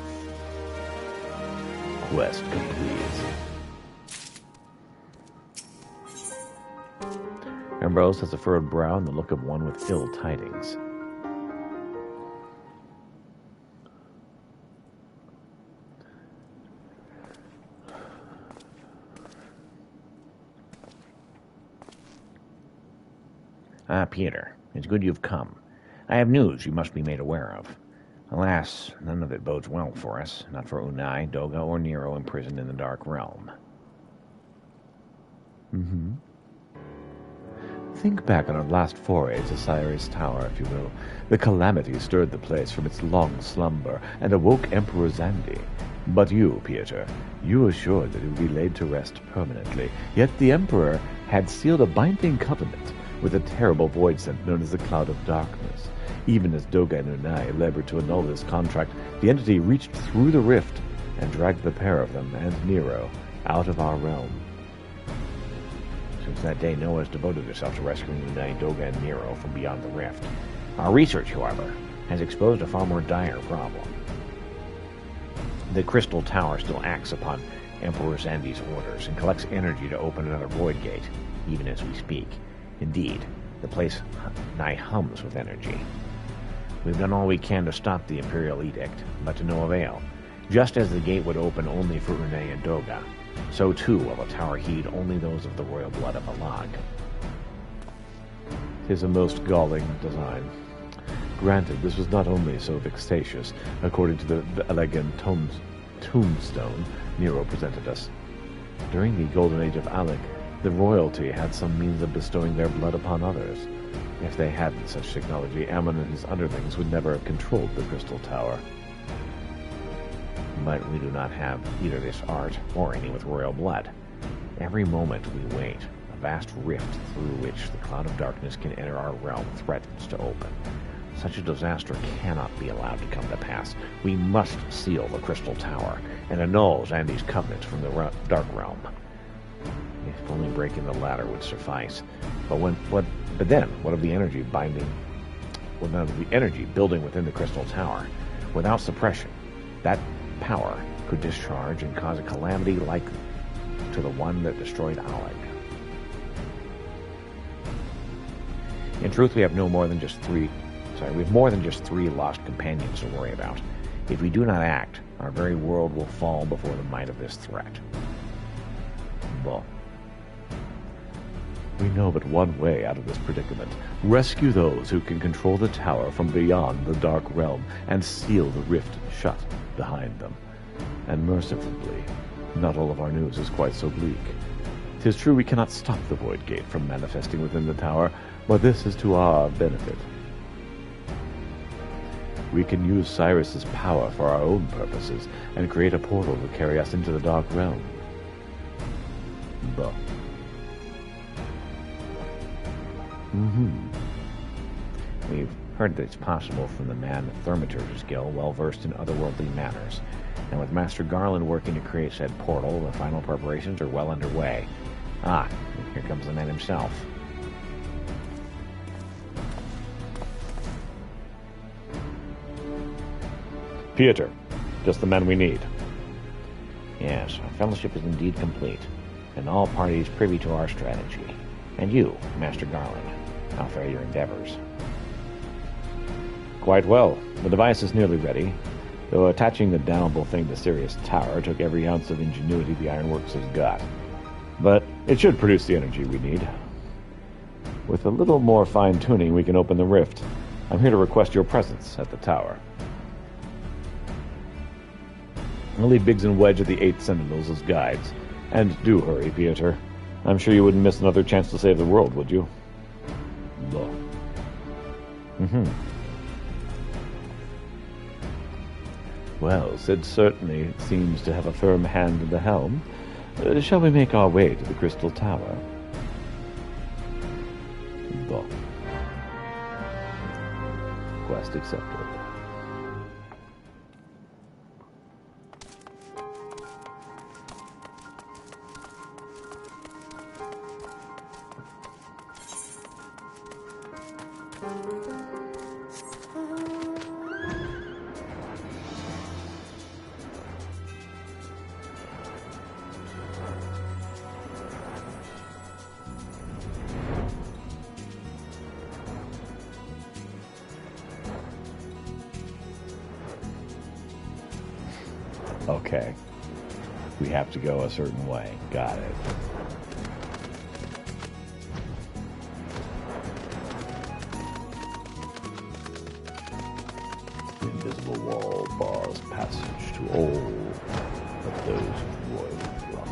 Quest complete. Ambrose has a furrowed brow and the look of one with ill tidings. Pieter, it's good you've come. I have news you must be made aware of. Alas, none of it bodes well for us, not for Unai, Doga, or Nero imprisoned in the Dark Realm. Think back on our last foray to Cyrus Tower, if you will. The calamity stirred the place from its long slumber and awoke Emperor Xandi. But you, Pieter, you assured that it would be laid to rest permanently. Yet the Emperor had sealed a binding covenant with a terrible void scent known as the Cloud of Darkness. Even as Doga and Unai labored to annul this contract, the entity reached through the rift and dragged the pair of them and Nero out of our realm. Since that day, Noah has devoted herself to rescuing Unai, Doga, and Nero from beyond the rift. Our research, however, has exposed a far more dire problem. The Crystal Tower still acts upon Emperor Xandi's orders and collects energy to open another void gate, even as we speak. Indeed, the place nigh hums with energy. We've done all we can to stop the Imperial Edict, but to no avail. Just as the gate would open only for Unai and Doga, so too will the tower heed only those of the royal blood of Alag. 'Tis a most galling design. Granted, this was not only so vexatious, according to the elegant tombstone Nero presented us. During the golden age of Alec, the royalty had some means of bestowing their blood upon others. If they hadn't such technology, Ammon and his underlings would never have controlled the Crystal Tower. But we do not have either this art or any with royal blood. Every moment we wait, a vast rift through which the cloud of darkness can enter our realm threatens to open. Such a disaster cannot be allowed to come to pass. We must seal the Crystal Tower and annul Xandi's covenant from the Dark Realm. If only breaking the ladder would suffice. But then, what of the energy binding? What of the energy building within the Crystal Tower? Without suppression, that power could discharge and cause a calamity like to the one that destroyed Aleg. In truth, we have more than just three lost companions to worry about. If we do not act, our very world will fall before the might of this threat. Well, we know but one way out of this predicament. Rescue those who can control the tower from beyond the Dark Realm and seal the rift shut behind them. And mercifully, not all of our news is quite so bleak. 'Tis true we cannot stop the Void Gate from manifesting within the tower, but this is to our benefit. We can use Cyrus's power for our own purposes and create a portal to carry us into the Dark Realm. But we've heard that it's possible from the man Thaumaturge's Guild, well-versed in otherworldly matters. And with Master Garland working to create said portal, the final preparations are well underway. Ah, here comes the man himself. Pieter, just the men we need. Yes, our fellowship is indeed complete, and all parties privy to our strategy. And you, Master Garland, how fare your endeavors? Quite well. The device is nearly ready, though attaching the damnable thing to Sirius Tower took every ounce of ingenuity the Ironworks has got. But it should produce the energy we need. With a little more fine-tuning, we can open the rift. I'm here to request your presence at the tower. I'll leave Biggs and Wedge at the 8th Sentinels as guides. And do hurry, Pieter. I'm sure you wouldn't miss another chance to save the world, would you? No. Well, Sid certainly seems to have a firm hand in the helm. Shall we make our way to the Crystal Tower? No. Quest accepted. Okay. We have to go a certain way. Got it. The invisible wall bars passage to all of those in royal blood.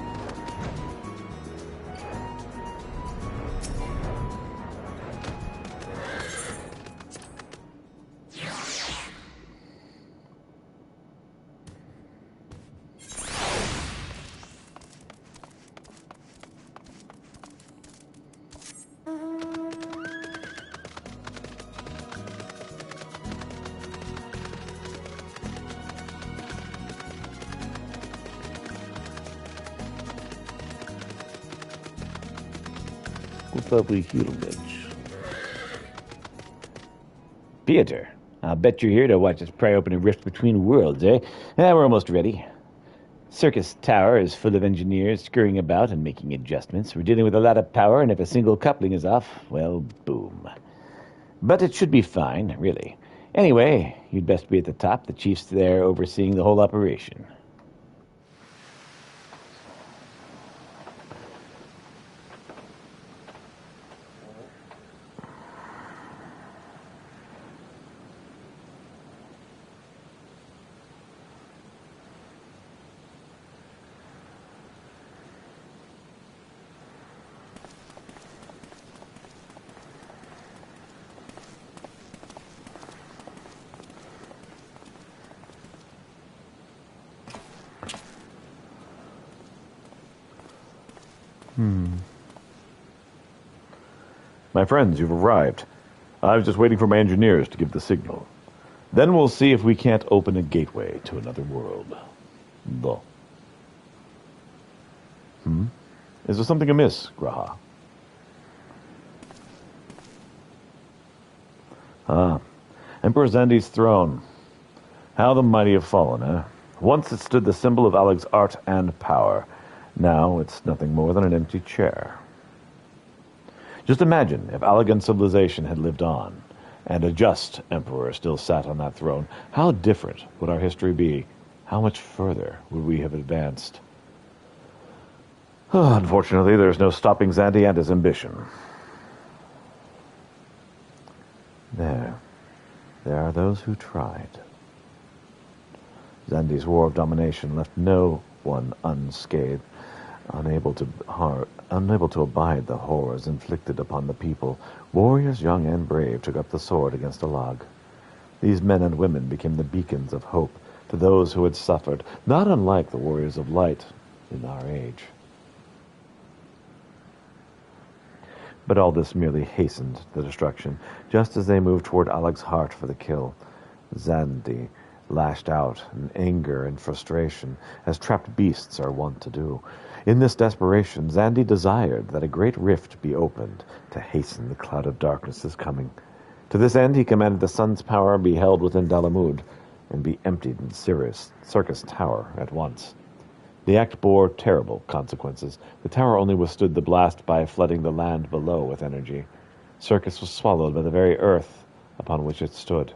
Lovely humans. Pieter, I'll bet you're here to watch us pry open a rift between worlds, eh? We're almost ready. Circus Tower is full of engineers scurrying about and making adjustments. We're dealing with a lot of power, and if a single coupling is off, well, boom. But it should be fine, really. Anyway, you'd best be at the top. The chief's there overseeing the whole operation. My friends, you've arrived. I was just waiting for my engineers to give the signal. Then we'll see if we can't open a gateway to another world. Duh. Is there something amiss, Graha? Emperor Zandi's throne. How the mighty have fallen, eh? Once it stood the symbol of Aleg's art and power. Now it's nothing more than an empty chair. Just imagine if Allegan civilization had lived on, and a just emperor still sat on that throne. How different would our history be? How much further would we have advanced? Unfortunately, there's no stopping Zandi and his ambition. There are those who tried. Zandi's war of domination left no one unscathed, unable to abide the horrors inflicted upon the people. Warriors young and brave took up the sword against Alag. These men and women became the beacons of hope to those who had suffered, not unlike the warriors of light in our age. But all this merely hastened the destruction. Just as they moved toward Alag's heart for the kill, Zandi lashed out in anger and frustration, as trapped beasts are wont to do. In this desperation, Zandi desired that a great rift be opened to hasten the cloud of darkness's coming. To this end, he commanded the sun's power be held within Dalamud and be emptied in Circus Tower at once. The act bore terrible consequences. The tower only withstood the blast by flooding the land below with energy. Circus was swallowed by the very earth upon which it stood.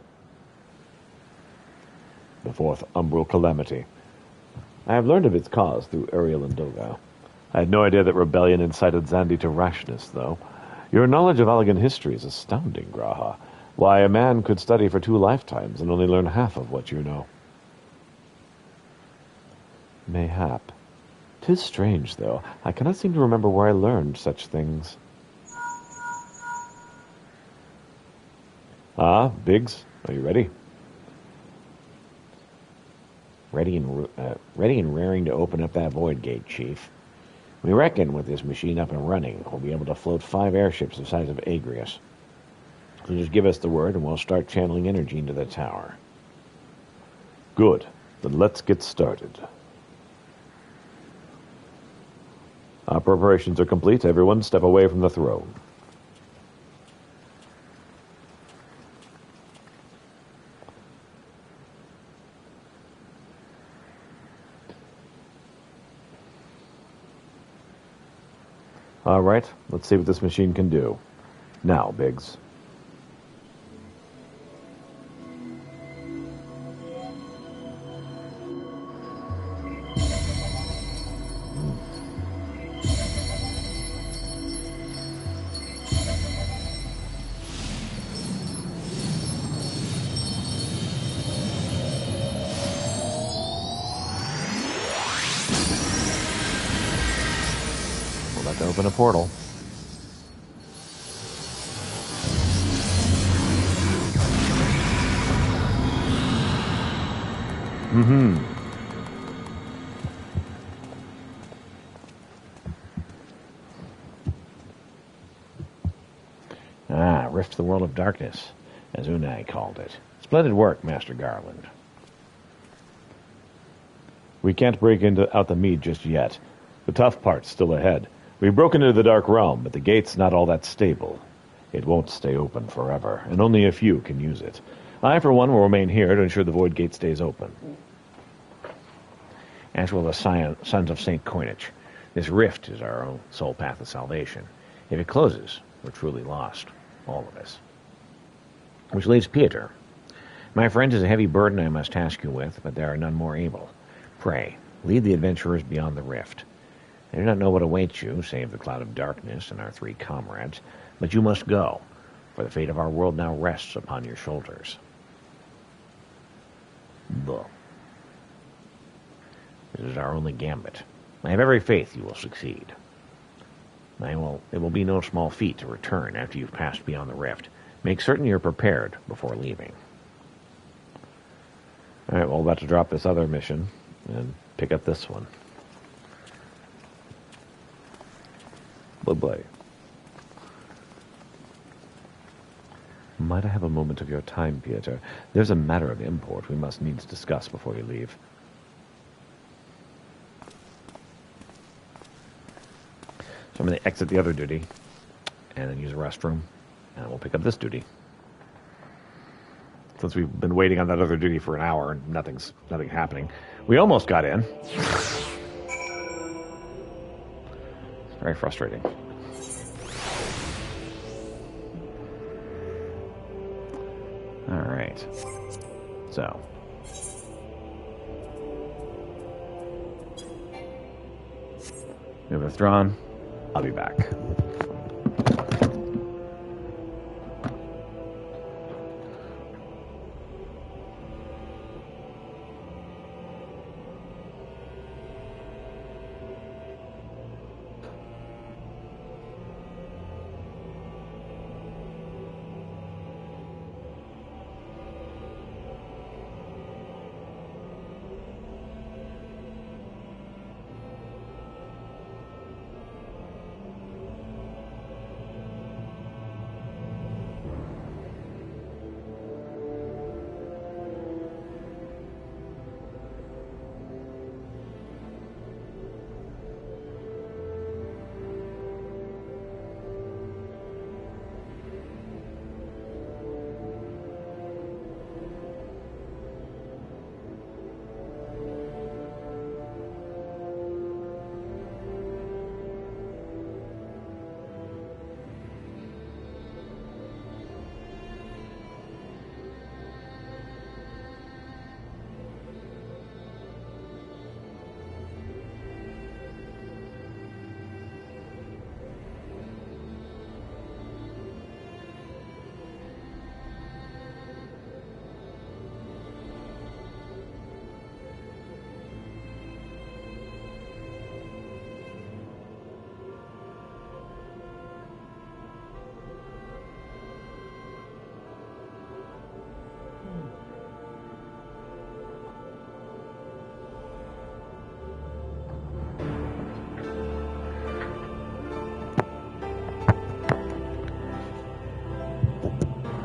The fourth umbral calamity. I have learned of its cause through Ariel and Doga. I had no idea that rebellion incited Zandi to rashness, though. Your knowledge of Allegan history is astounding, Graha. Why, a man could study for 2 lifetimes and only learn half of what you know. Mayhap. 'Tis strange, though. I cannot seem to remember where I learned such things. Ah, Biggs, are you ready? Ready and raring to open up that void gate, Chief. We reckon with this machine up and running, we'll be able to float 5 airships the size of Agrius. So just give us the word and we'll start channeling energy into the tower. Good. Then let's get started. Our preparations are complete. Everyone step away from the throne. All right, let's see what this machine can do. Now, Biggs. To open a portal. Rift to the World of Darkness, as Unai called it. Splendid work, Master Garland. We can't break out the mead just yet. The tough part's still ahead. We've broken into the Dark Realm, but the gate's not all that stable. It won't stay open forever, and only a few can use it. I, for one, will remain here to ensure the Void Gate stays open. As will the Sons of St. Coinage. This rift is our own sole path of salvation. If it closes, we're truly lost. All of us. Which leaves Peter. My friend, is a heavy burden I must task you with, but there are none more able. Pray, lead the adventurers beyond the rift. I do not know what awaits you, save the cloud of darkness and our 3 comrades, but you must go, for the fate of our world now rests upon your shoulders. Buh. This is our only gambit. I have every faith you will succeed. It will be no small feat to return after you've passed beyond the rift. Make certain you're prepared before leaving. All right, well, about to drop this other mission and pick up this one. Bye-bye. Might I have a moment of your time, Pieter? There's a matter of import we must needs discuss before you leave. So I'm going to exit the other duty, and then use a restroom, and we'll pick up this duty. Since we've been waiting on that other duty for an hour and nothing happening. We almost got in. It's very frustrating. All right. So. We've withdrawn. I'll be back.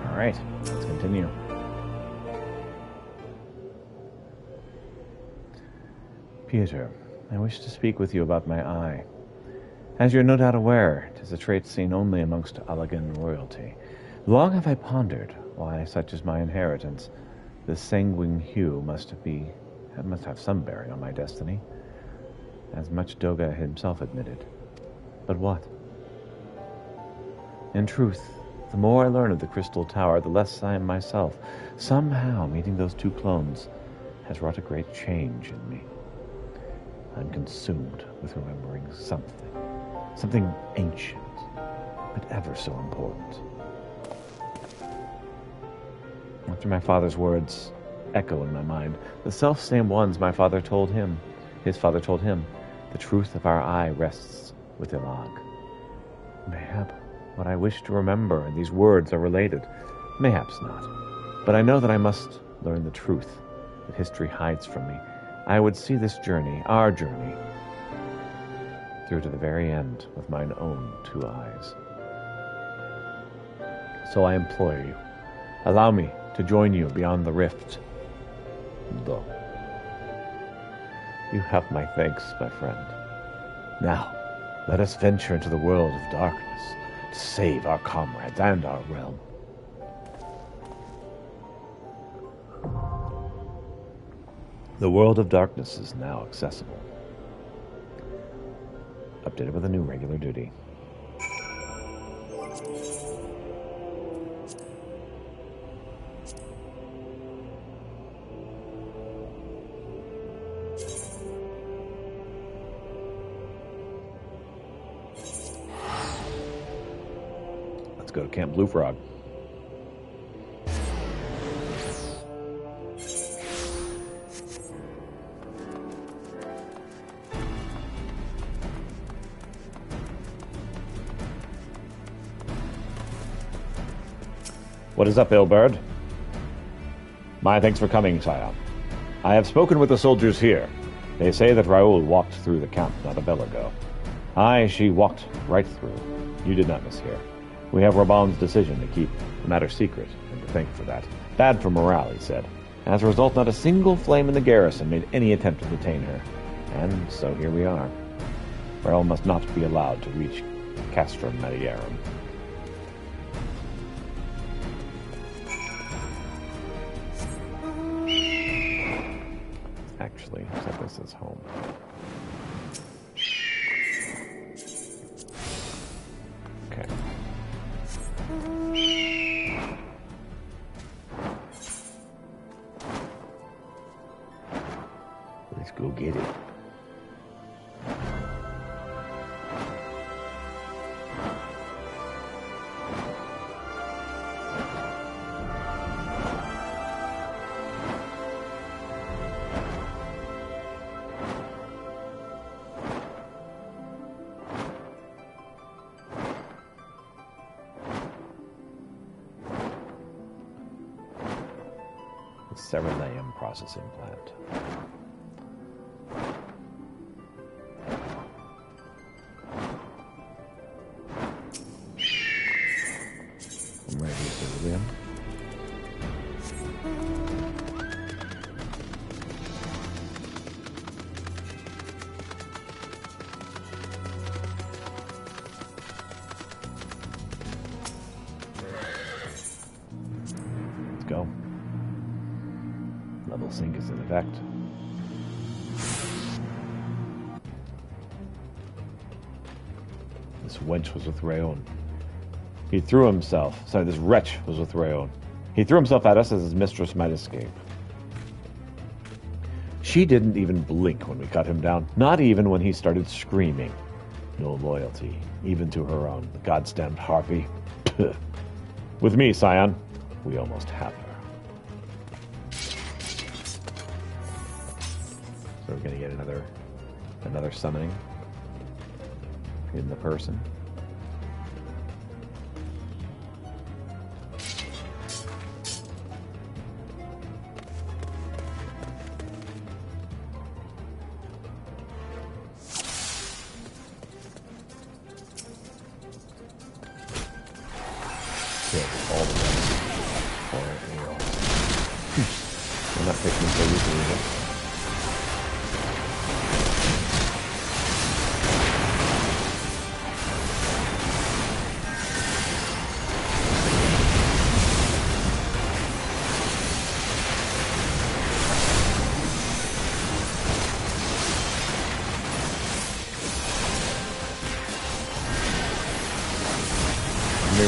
All right, let's continue. Pieter, I wish to speak with you about my eye. As you're no doubt aware, 'tis a trait seen only amongst Allagan royalty. Long have I pondered why, such is my inheritance, this sanguine hue must have some bearing on my destiny, as much Doga himself admitted. But what? In truth, the more I learn of the Crystal Tower, the less I am myself. Somehow, meeting those two clones has wrought a great change in me. I'm consumed with remembering something ancient, but ever so important. After my father's words echo in my mind, the self-same ones my father told him, his father told him, the truth of our eye rests with Ilag. Mayhap what I wish to remember and these words are related. Mayhaps not. But I know that I must learn the truth that history hides from me. I would see this journey, our journey, through to the very end with mine own two eyes. So I implore you, allow me to join you beyond the rift. Though. You have my thanks, my friend. Now, let us venture into the world of darkness to save our comrades and our realm. The world of darkness is now accessible. Updated with a new regular duty. Let's go to Camp Blue Frog. What is up, Ilbird? My thanks for coming, sire. I have spoken with the soldiers here. They say that Raoul walked through the camp not a bell ago. Aye, she walked right through. You did not mishear. We have Raban's decision to keep the matter secret, and to thank for that. Bad for morale, he said. As a result, not a single flame in the garrison made any attempt to detain her. And so here we are. Rael must not be allowed to reach Castrum Medierum. Actually, set this as home. Okay. Let's go get it. Ceruleum processing plant. I'm ready for ceruleum. Let's go. Level sync is in effect. This wench was with Rayon. He threw himself. Sorry, this wretch was with Rayon. He threw himself at us as his mistress might escape. She didn't even blink when we cut him down. Not even when he started screaming. No loyalty, even to her own goddamned harpy. With me, Scion, we almost have her. So we're gonna get another summoning in the person. All the rest for real. I'm not picking so easily either.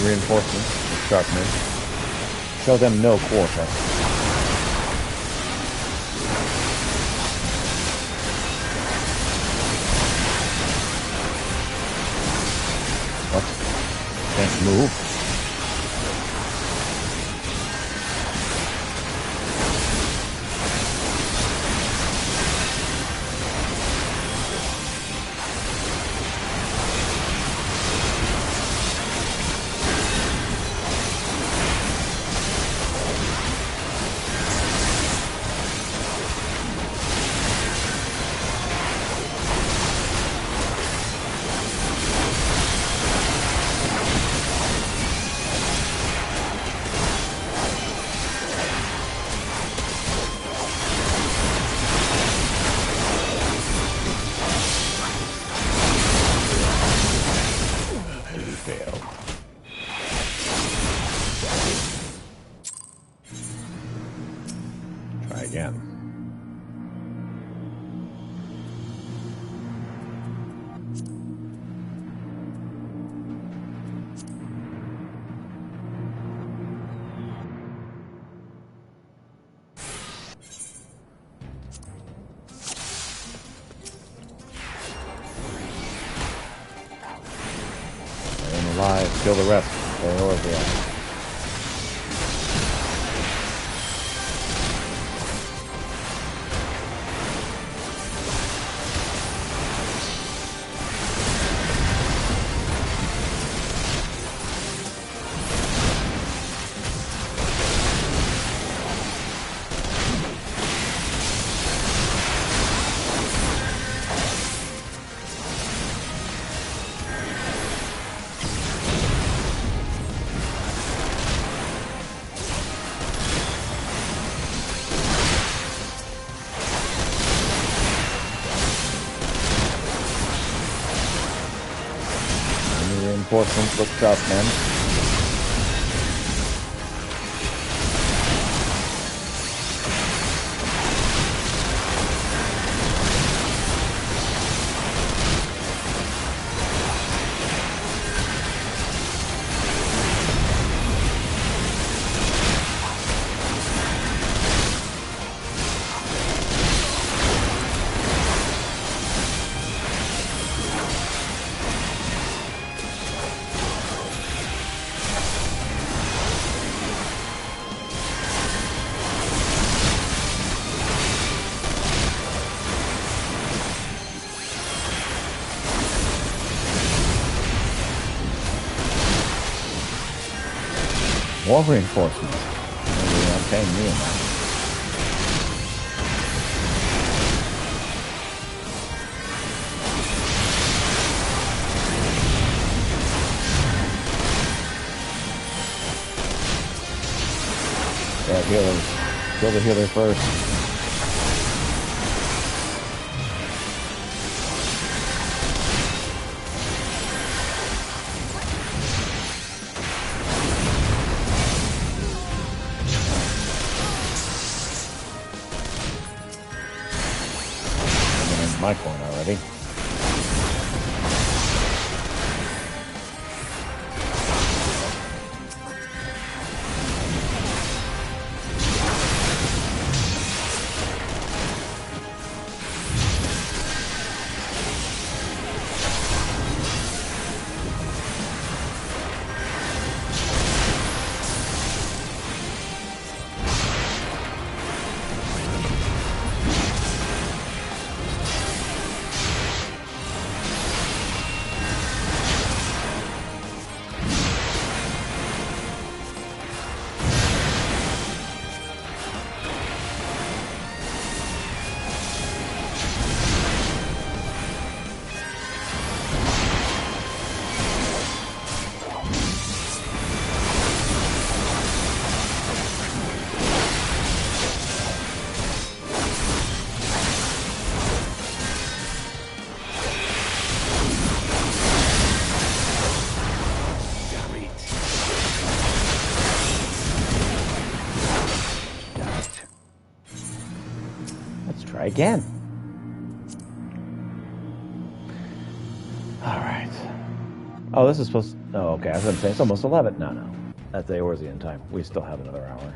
Reinforcements, sharpness. Show them no quarter. What? Can't move? Again. I am alive. Kill the rest. Priority. reinforcements look tough, man. More reinforcements. Maybe not paying me enough. Yeah, healers. Kill the healer first. My coin already. Try again. Alright. Oh, this is supposed to... Oh, okay. I was going to say it's almost 11. No. That's the Eorzean time. We still have another hour.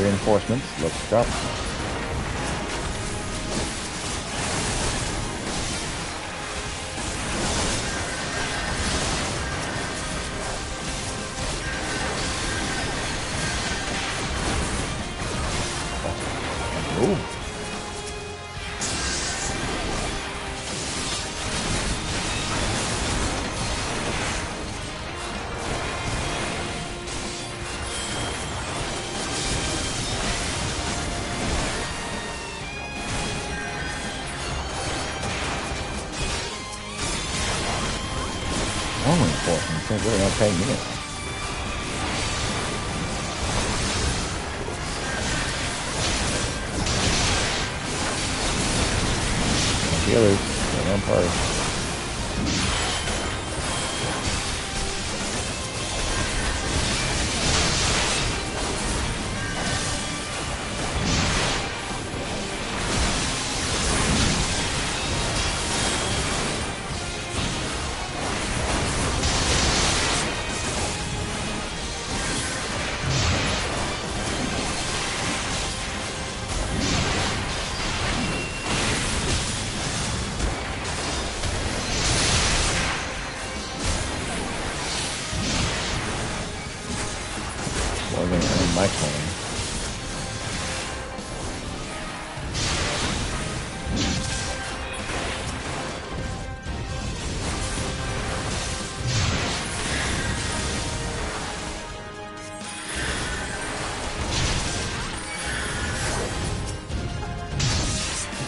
Reinforcements. Let's drop. Reinforcements. They really don't pay me enough. Healers, they're on par. my turn.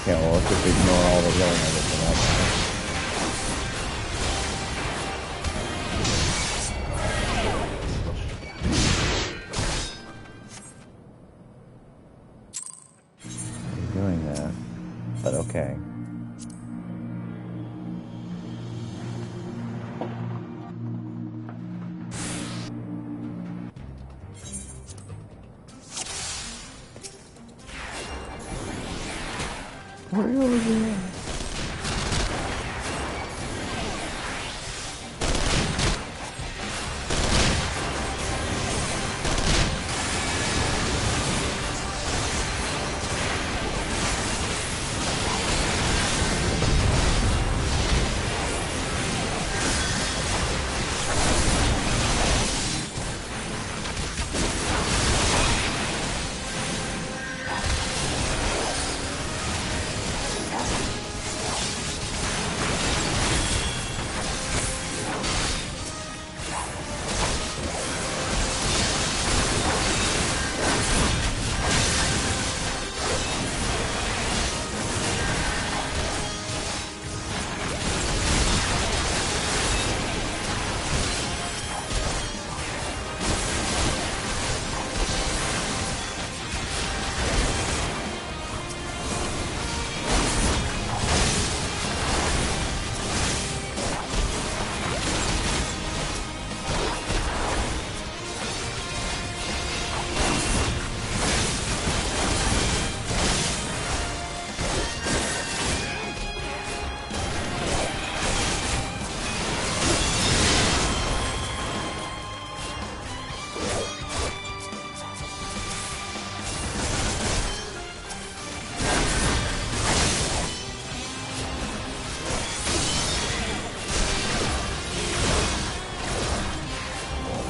Okay, well, let's just ignore all the yelling I did for that guy. Doing that, but okay. Where are you?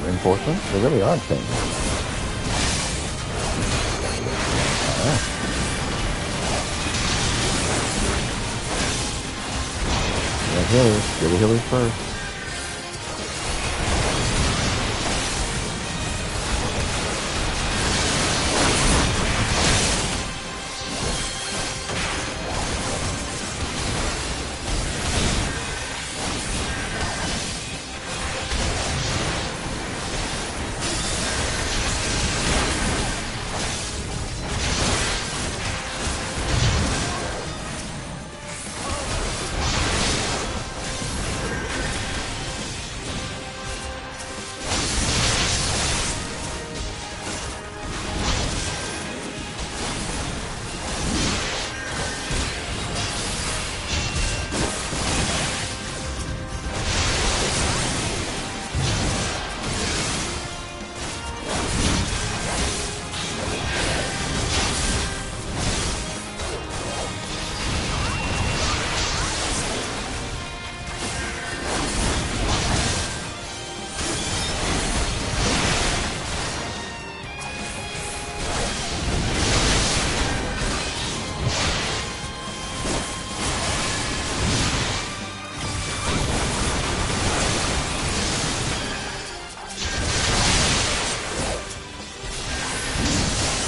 Reinforcements? They really are things. The healers. Get the healers first.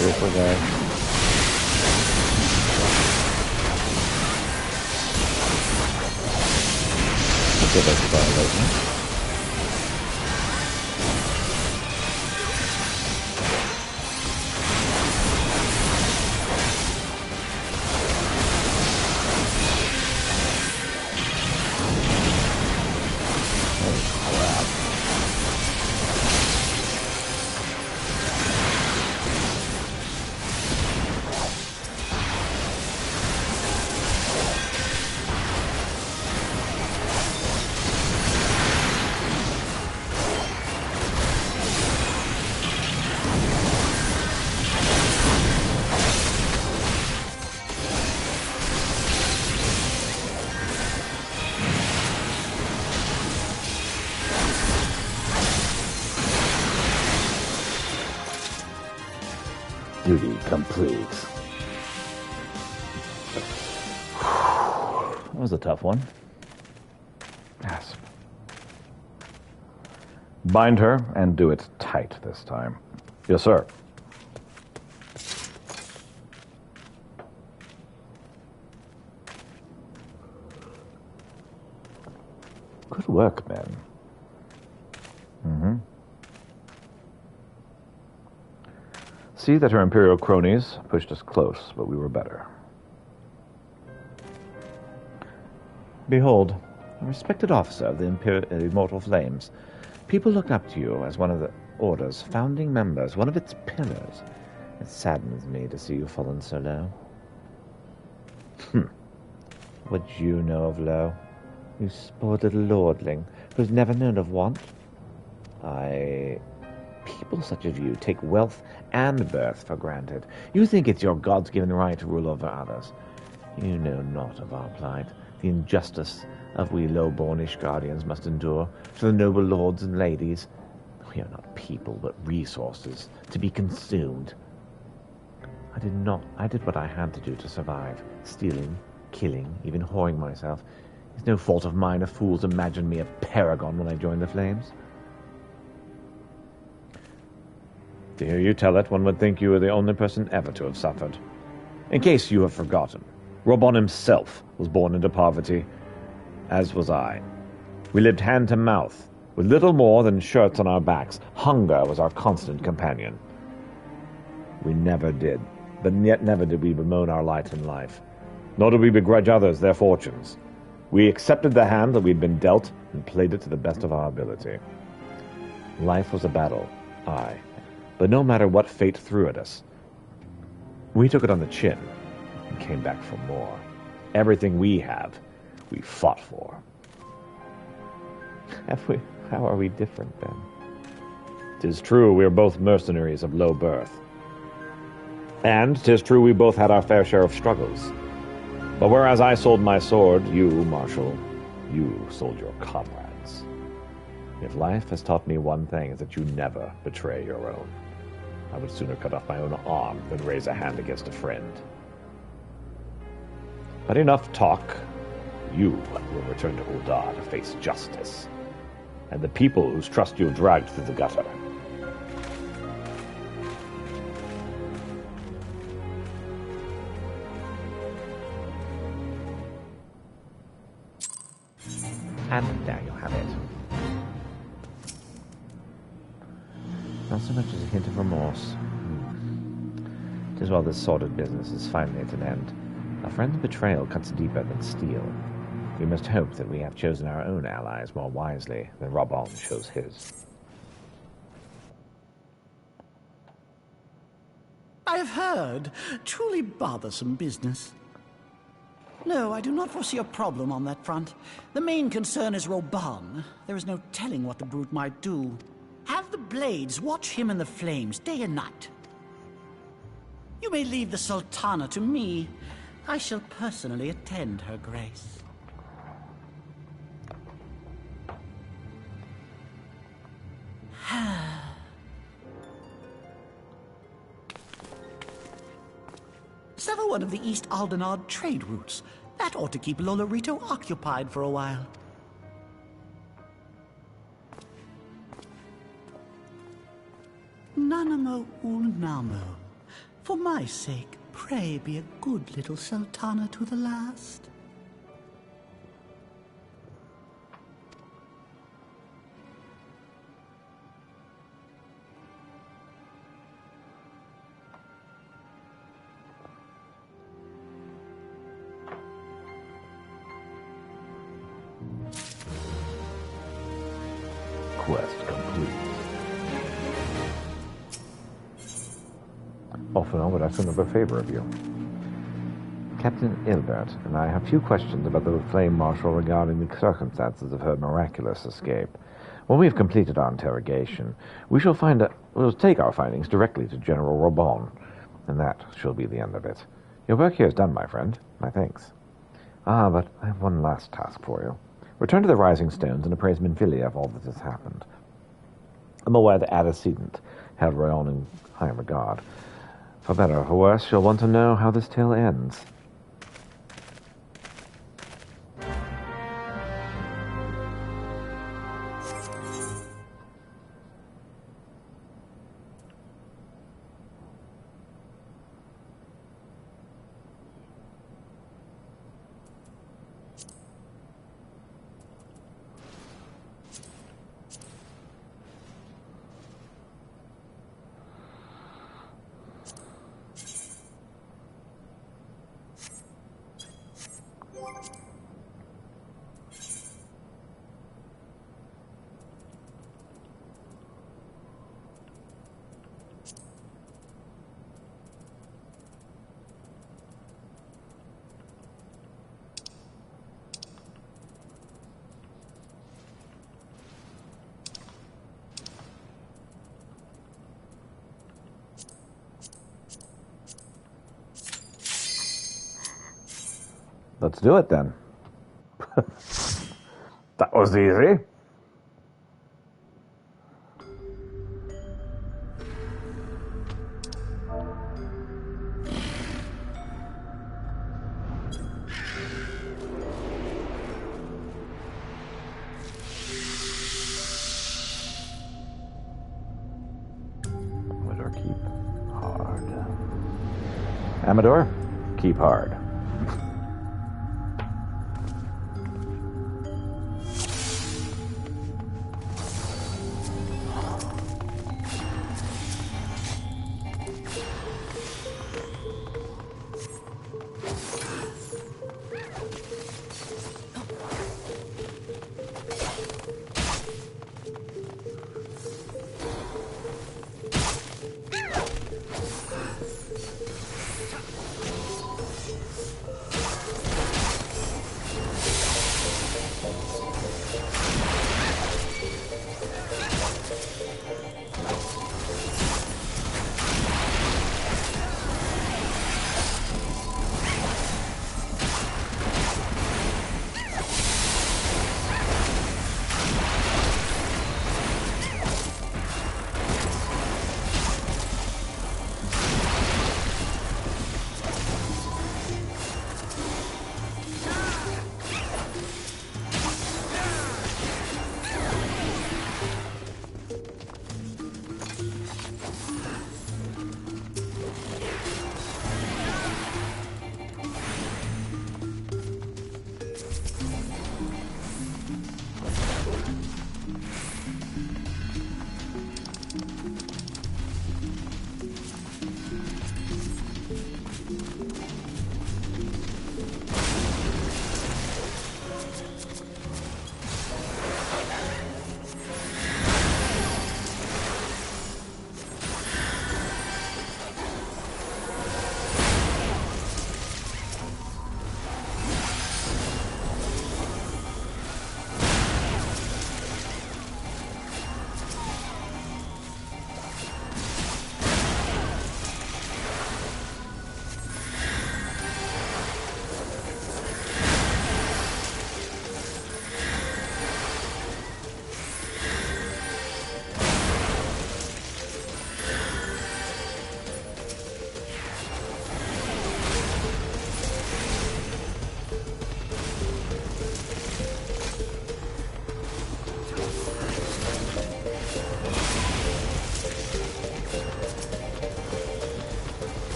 Seriously, guys. Let's get that spot lightning. Duty complete. That was a tough one. Yes. Bind her and do it tight this time. Yes, sir. Good work, men. See that her Imperial cronies pushed us close, but we were better. Behold, a respected officer of the Immortal Flames. People look up to you as one of the Order's founding members, one of its pillars. It saddens me to see you fallen so low. What do you know of low? You spoiled little lordling who's never known of want? People such as you take wealth and birth for granted. You think it's your God's given right to rule over others. You know not of our plight, the injustice of we low-bornish guardians must endure to the noble lords and ladies. We are not people, but resources to be consumed. I did what I had to do to survive. Stealing, killing, even whoring myself. It's no fault of mine if fools imagined me a paragon when I joined the Flames. To hear you tell it, one would think you were the only person ever to have suffered. In case you have forgotten, Robon himself was born into poverty, as was I. We lived hand to mouth, with little more than shirts on our backs. Hunger was our constant companion. We never did, but yet never did we bemoan our light in life, nor did we begrudge others their fortunes. We accepted the hand that we'd been dealt and played it to the best of our ability. Life was a battle, aye, but no matter what fate threw at us, we took it on the chin and came back for more. Everything we have, we fought for. How are we different, then? 'Tis true we are both mercenaries of low birth. And 'tis true we both had our fair share of struggles. But whereas I sold my sword, you, Marshal, you sold your comrades. If life has taught me one thing, it's that you never betray your own. I would sooner cut off my own arm than raise a hand against a friend. But enough talk. You will return to Uldar to face justice, and the people whose trust you have dragged through the gutter. And there you have it. Not so much as a hint of remorse. 'Tis well this sordid business is finally at an end. A friend's betrayal cuts deeper than steel. We must hope that we have chosen our own allies more wisely than Robon chose his. I have heard. Truly bothersome business. No, I do not foresee a problem on that front. The main concern is Robon. There is no telling what the brute might do. Have the Blades watch him in the flames day and night. You may leave the Sultana to me. I shall personally attend her grace. Sever one of the East Aldenard trade routes. That ought to keep Lolorito occupied for a while. Nanamo Ulnamo. For my sake, pray be a good little Sultana to the last. Quest complete. Often would I ask another favor of you. Captain Ilbert and I have few questions about the Flame Marshal regarding the circumstances of her miraculous escape. When we have completed our interrogation, we'll take our findings directly to General Robon, and that shall be the end of it. Your work here is done, my friend. My thanks. But I have one last task for you. Return to the Rising Stones and appraise Minfilia of all that has happened. I'm aware the antecedent held Rayon in high regard, For better or for worse, you'll want to know how this tale ends. Let's do it then. That was easy. Amador, keep hard. Amador, keep hard.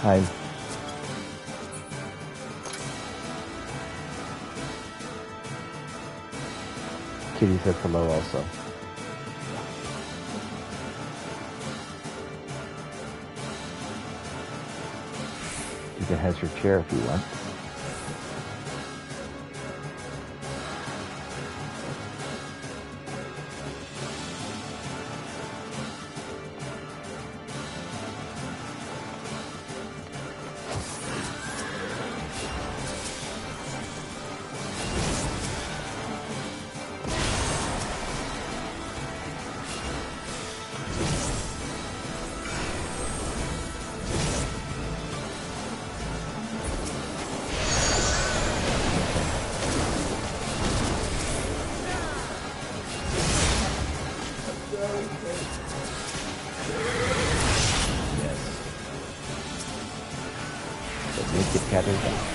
Hi. Kitty said hello also. You can have your chair if you want. Kit Kat is back.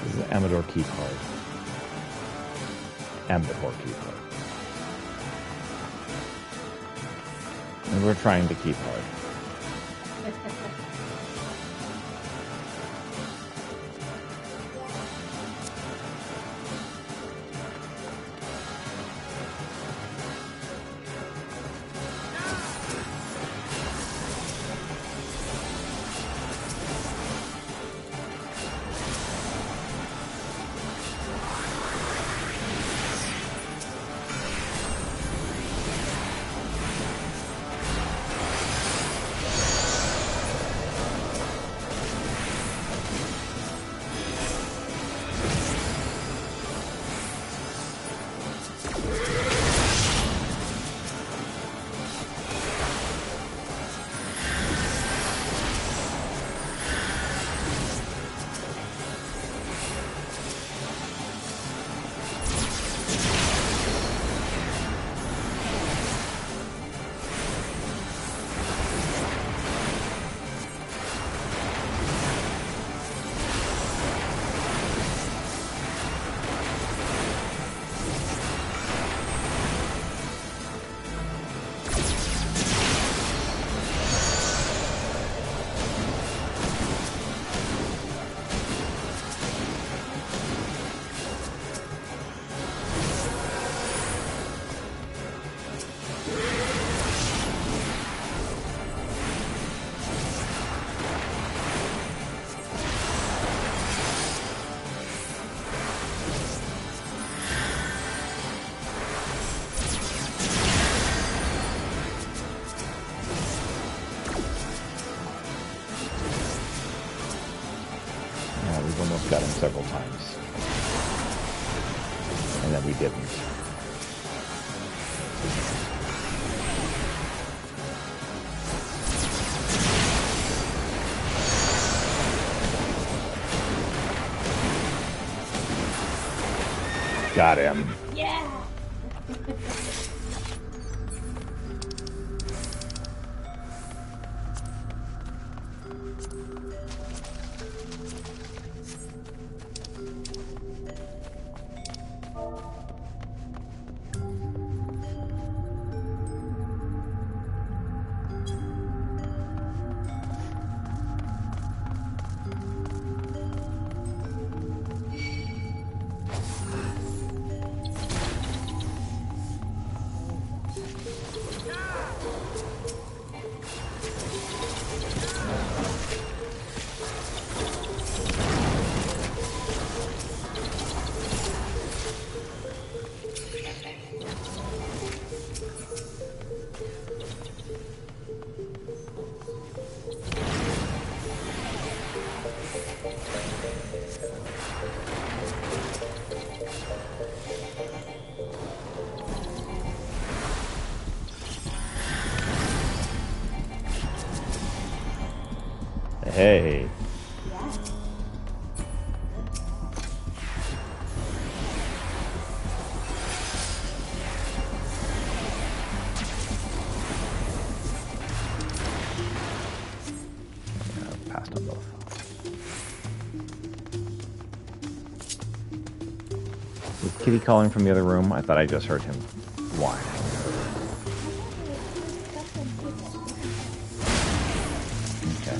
This is the Amador key card. Amador key card. And we're trying to keep hard. We've almost got him several times. And then we didn't. Got him. Yeah. Hey. Passed on both. Was Kitty calling from the other room? I thought I just heard him whining. Okay.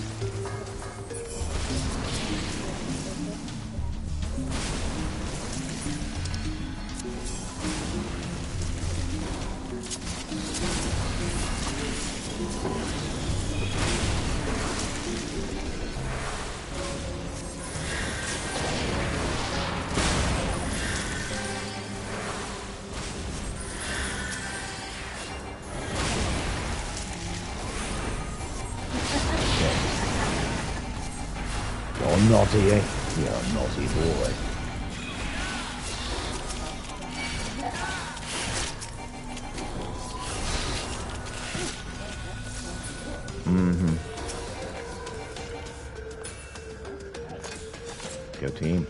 You're naughty, eh? You're a naughty boy. Mm-hmm. Go team.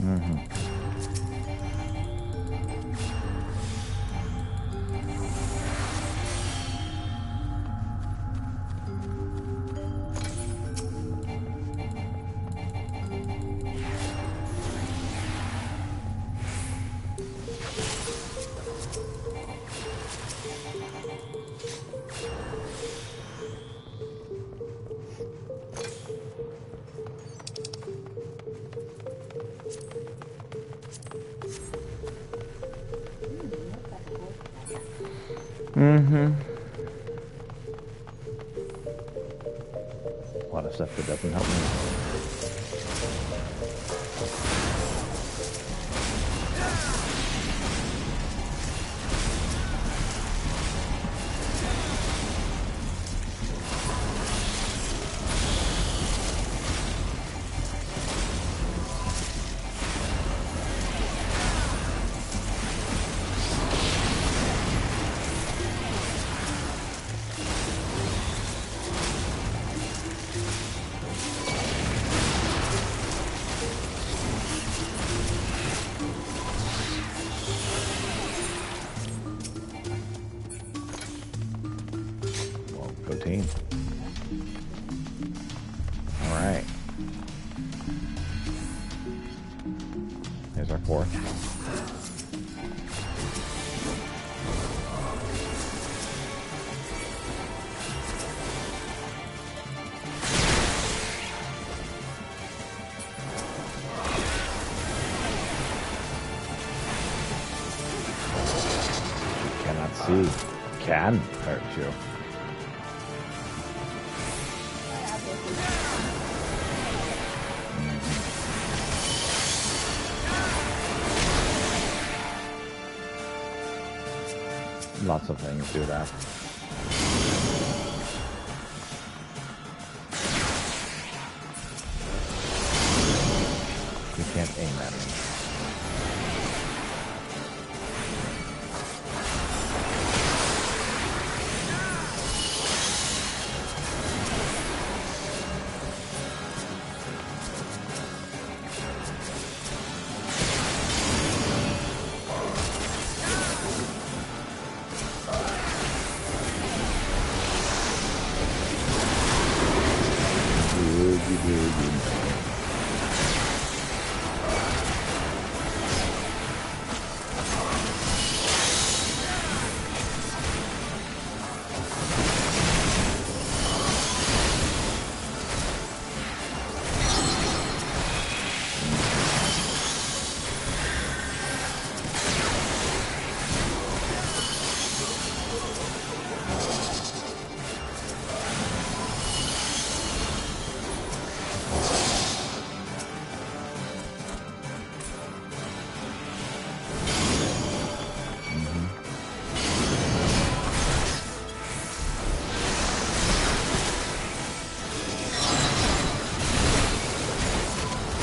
Mm-hmm. Mm-hmm. A lot of stuff that doesn't help me. Go team. All right. There's our fourth. You cannot see. Can hurt you. Lots of things do that. You can't aim at me.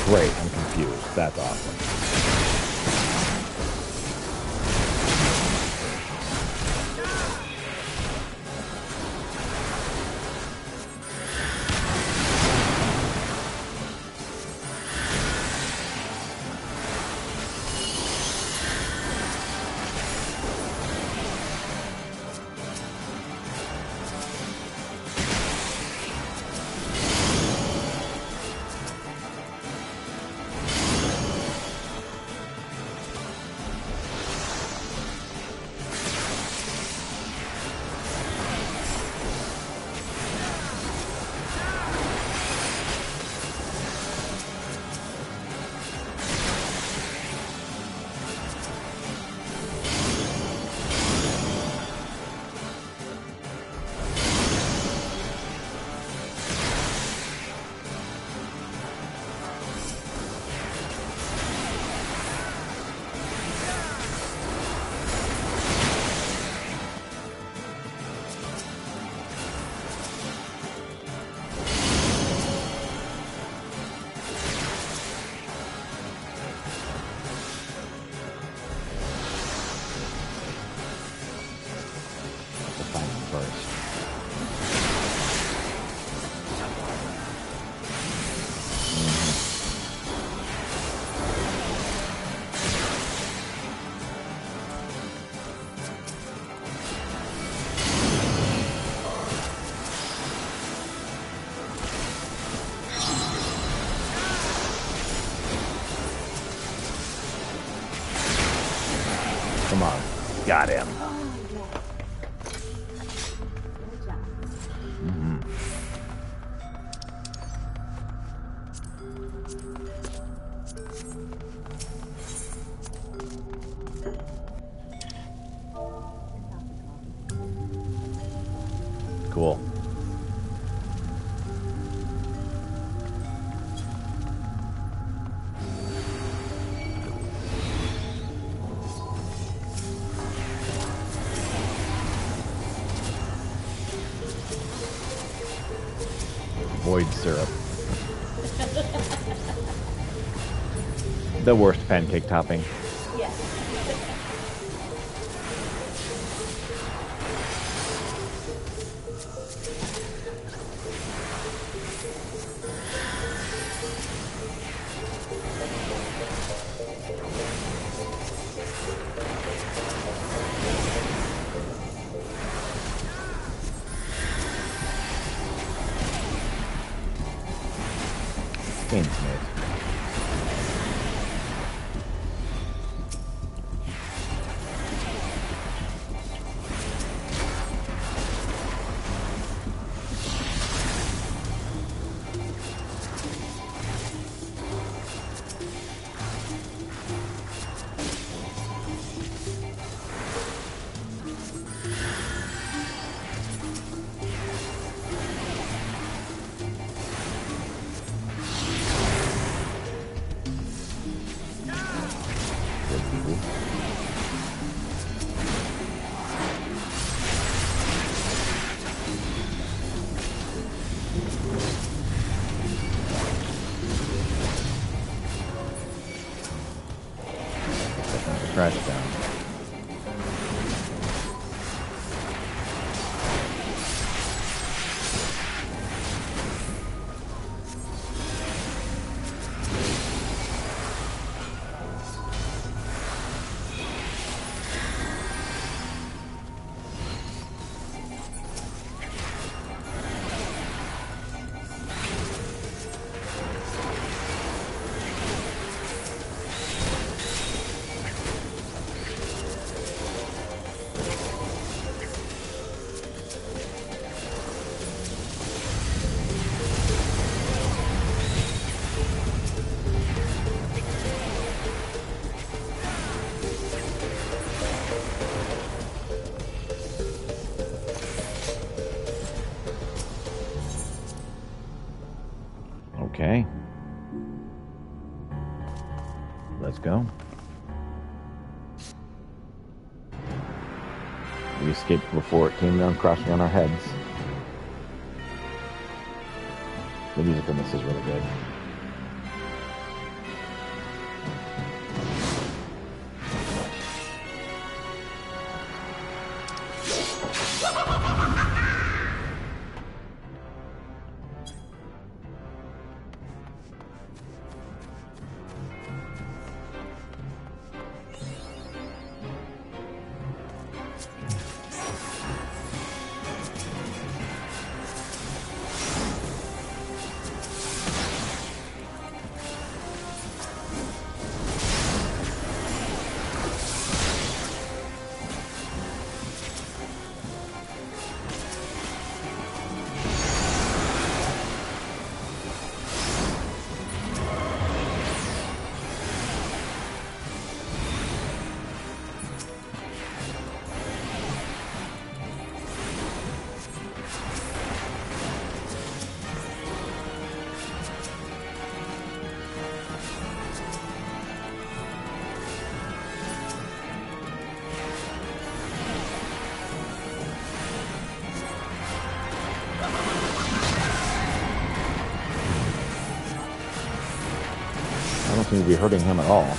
Great, I'm confused. That's awesome. Come on. Got him. Cool. Void syrup. The worst pancake topping. Yes. Crash down. Okay. Let's go. We escaped before it came down crashing on our heads. The music on this is really good. seem to be hurting him at all.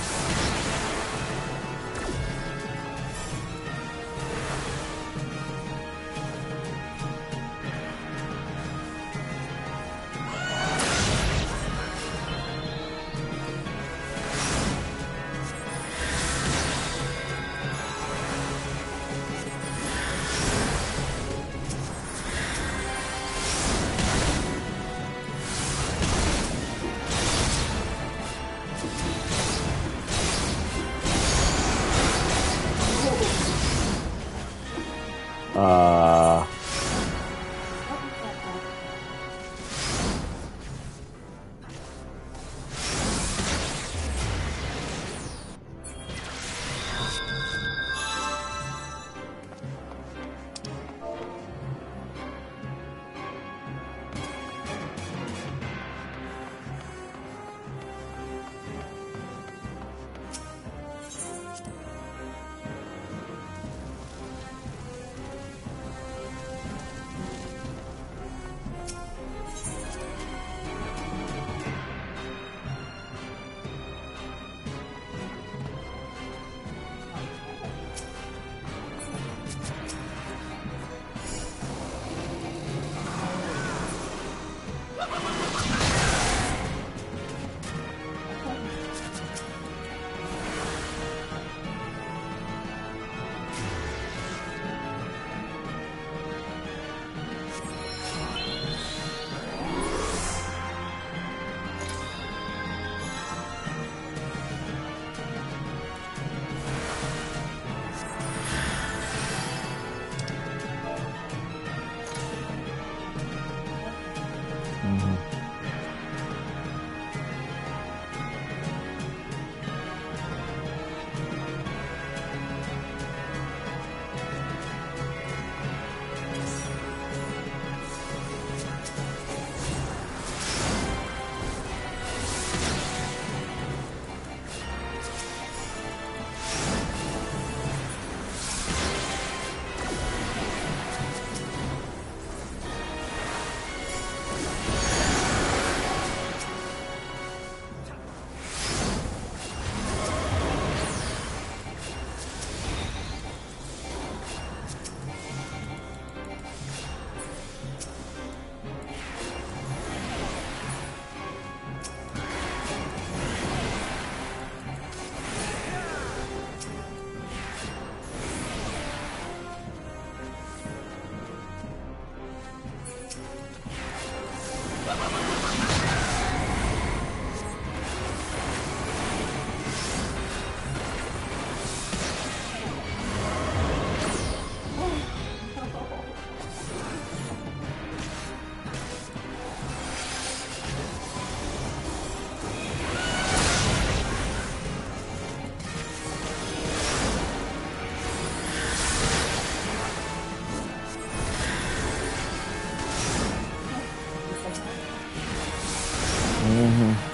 Mm-hmm.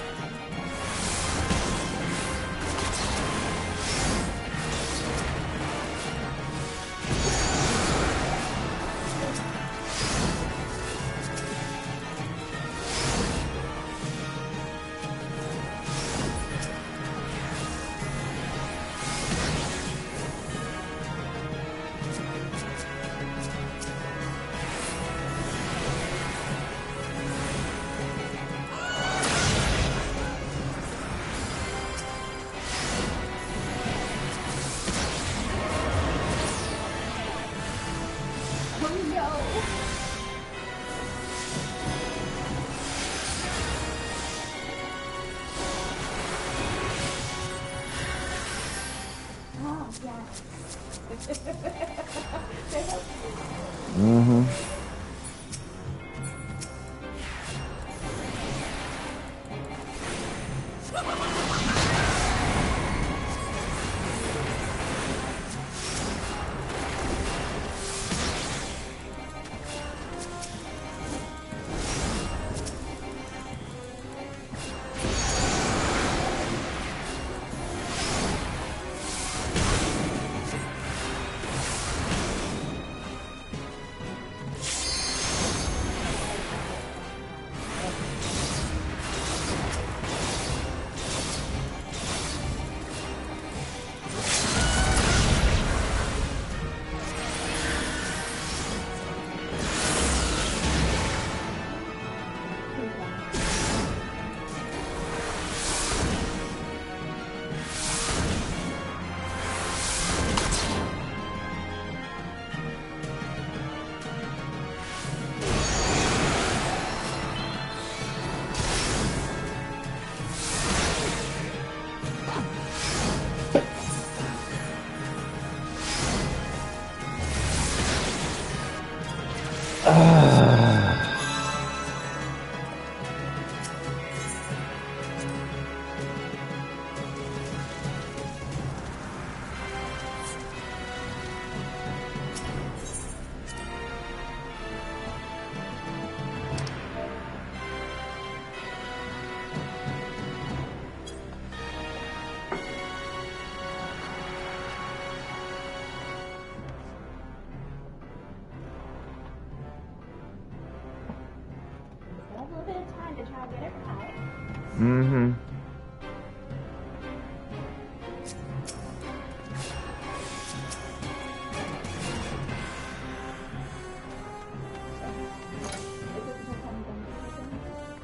Mm-hmm.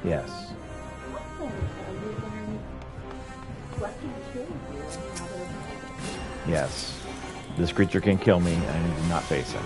Yes. Yes. This creature can kill me, and I need to not face him.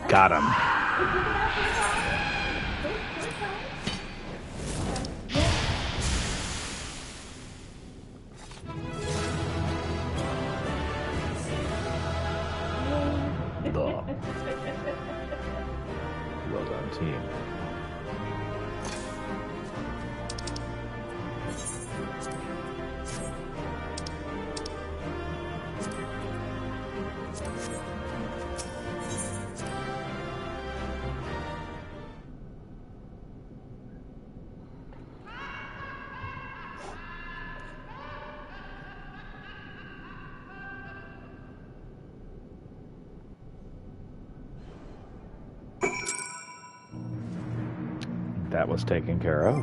Got him. Well done, team. That was taken care of.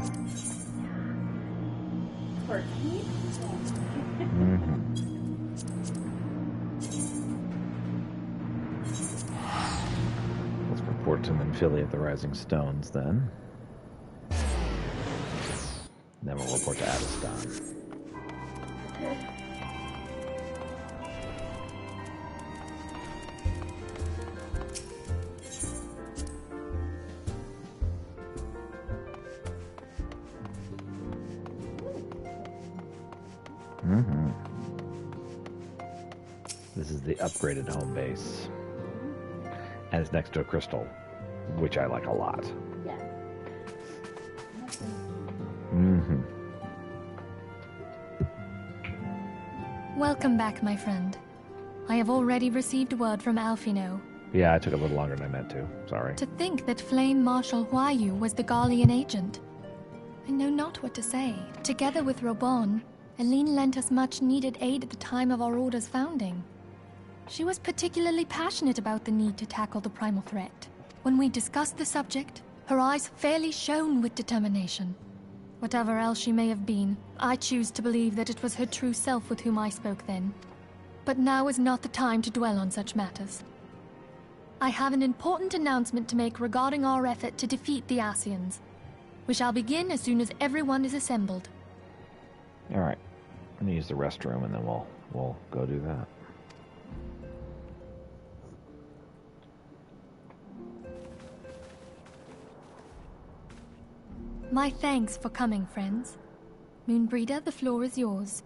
Let's report to Menphili at the Rising Stones then. Then we'll report to Adestan. Mm-hmm. This is the upgraded home base. And it's next to a crystal, which I like a lot. Yeah. Mm-hmm. Welcome back, my friend. I have already received word from Alfino. Yeah, it took a little longer than I meant to. Sorry. To think that Flame Marshal Huayu was the Garlean agent. I know not what to say. Together with Robon, Aline lent us much needed aid at the time of our order's founding. She was particularly passionate about the need to tackle the primal threat. When we discussed the subject, her eyes fairly shone with determination. Whatever else she may have been, I choose to believe that it was her true self with whom I spoke then. But now is not the time to dwell on such matters. I have an important announcement to make regarding our effort to defeat the Asians. We shall begin as soon as everyone is assembled. All right. I'm gonna use the restroom, and then we'll go do that. My thanks for coming, friends. Moonbreeder, the floor is yours.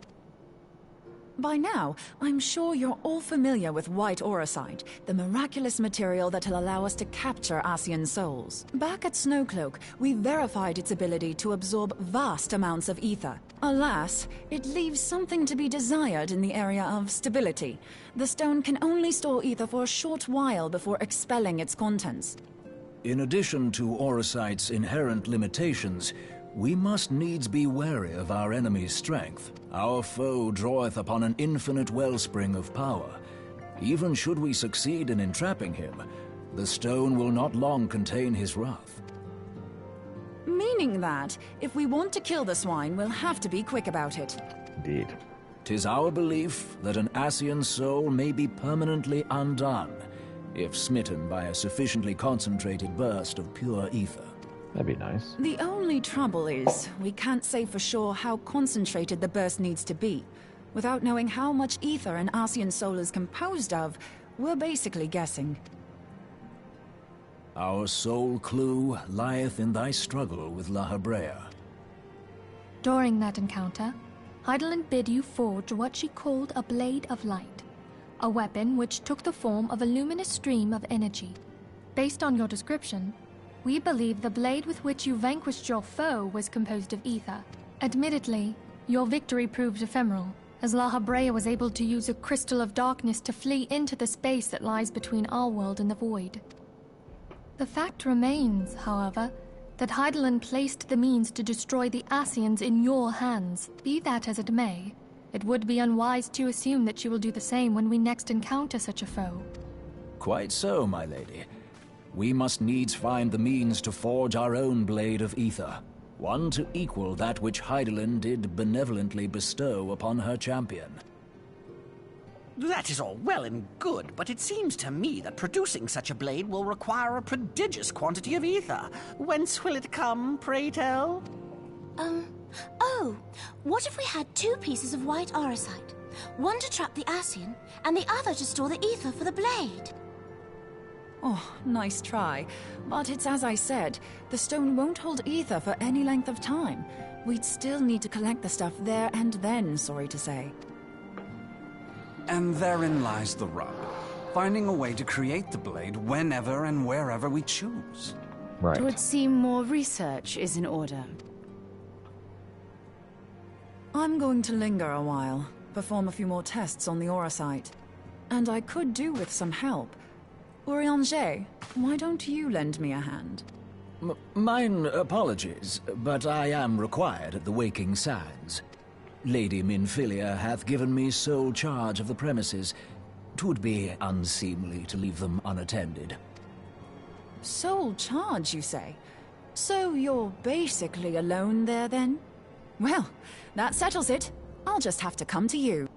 By now, I'm sure you're all familiar with white auracite, the miraculous material that will allow us to capture Asian souls. Back at Snowcloak, we verified its ability to absorb vast amounts of ether. Alas, it leaves something to be desired in the area of stability. The stone can only store ether for a short while before expelling its contents. In addition to auracite's inherent limitations, we must needs be wary of our enemy's strength. Our foe draweth upon an infinite wellspring of power. Even should we succeed in entrapping him, the stone will not long contain his wrath. Meaning that, if we want to kill the swine, we'll have to be quick about it. Indeed. 'Tis our belief that an Asian soul may be permanently undone, if smitten by a sufficiently concentrated burst of pure ether. That'd be nice. The only trouble is, we can't say for sure how concentrated the burst needs to be. Without knowing how much ether an Asian soul is composed of, we're basically guessing. Our sole clue lieth in thy struggle with La Hebrea. During that encounter, Heidelin bid you forge what she called a Blade of Light, a weapon which took the form of a luminous stream of energy. Based on your description, we believe the blade with which you vanquished your foe was composed of ether. Admittedly, your victory proved ephemeral, as La Hebrea was able to use a crystal of darkness to flee into the space that lies between our world and the void. The fact remains, however, that Heidelin placed the means to destroy the Asians in your hands. Be that as it may, it would be unwise to assume that she will do the same when we next encounter such a foe. Quite so, my lady. We must needs find the means to forge our own blade of ether, one to equal that which Heidelin did benevolently bestow upon her champion. That is all well and good, but it seems to me that producing such a blade will require a prodigious quantity of ether. Whence will it come, pray tell? Oh, what if we had two pieces of white auracite? One to trap the Asian, and the other to store the ether for the blade. Oh, nice try. But it's as I said, the stone won't hold ether for any length of time. We'd still need to collect the stuff there and then, sorry to say. And therein lies the rub. Finding a way to create the blade whenever and wherever we choose. Right. It would seem more research is in order. I'm going to linger a while, perform a few more tests on the auracite. And I could do with some help. Urianger, why don't you lend me a hand? Mine apologies, but I am required at the Waking Sands. Lady Minfilia hath given me sole charge of the premises. 'Twould be unseemly to leave them unattended. Sole charge, you say? So you're basically alone there, then? Well, that settles it. I'll just have to come to you.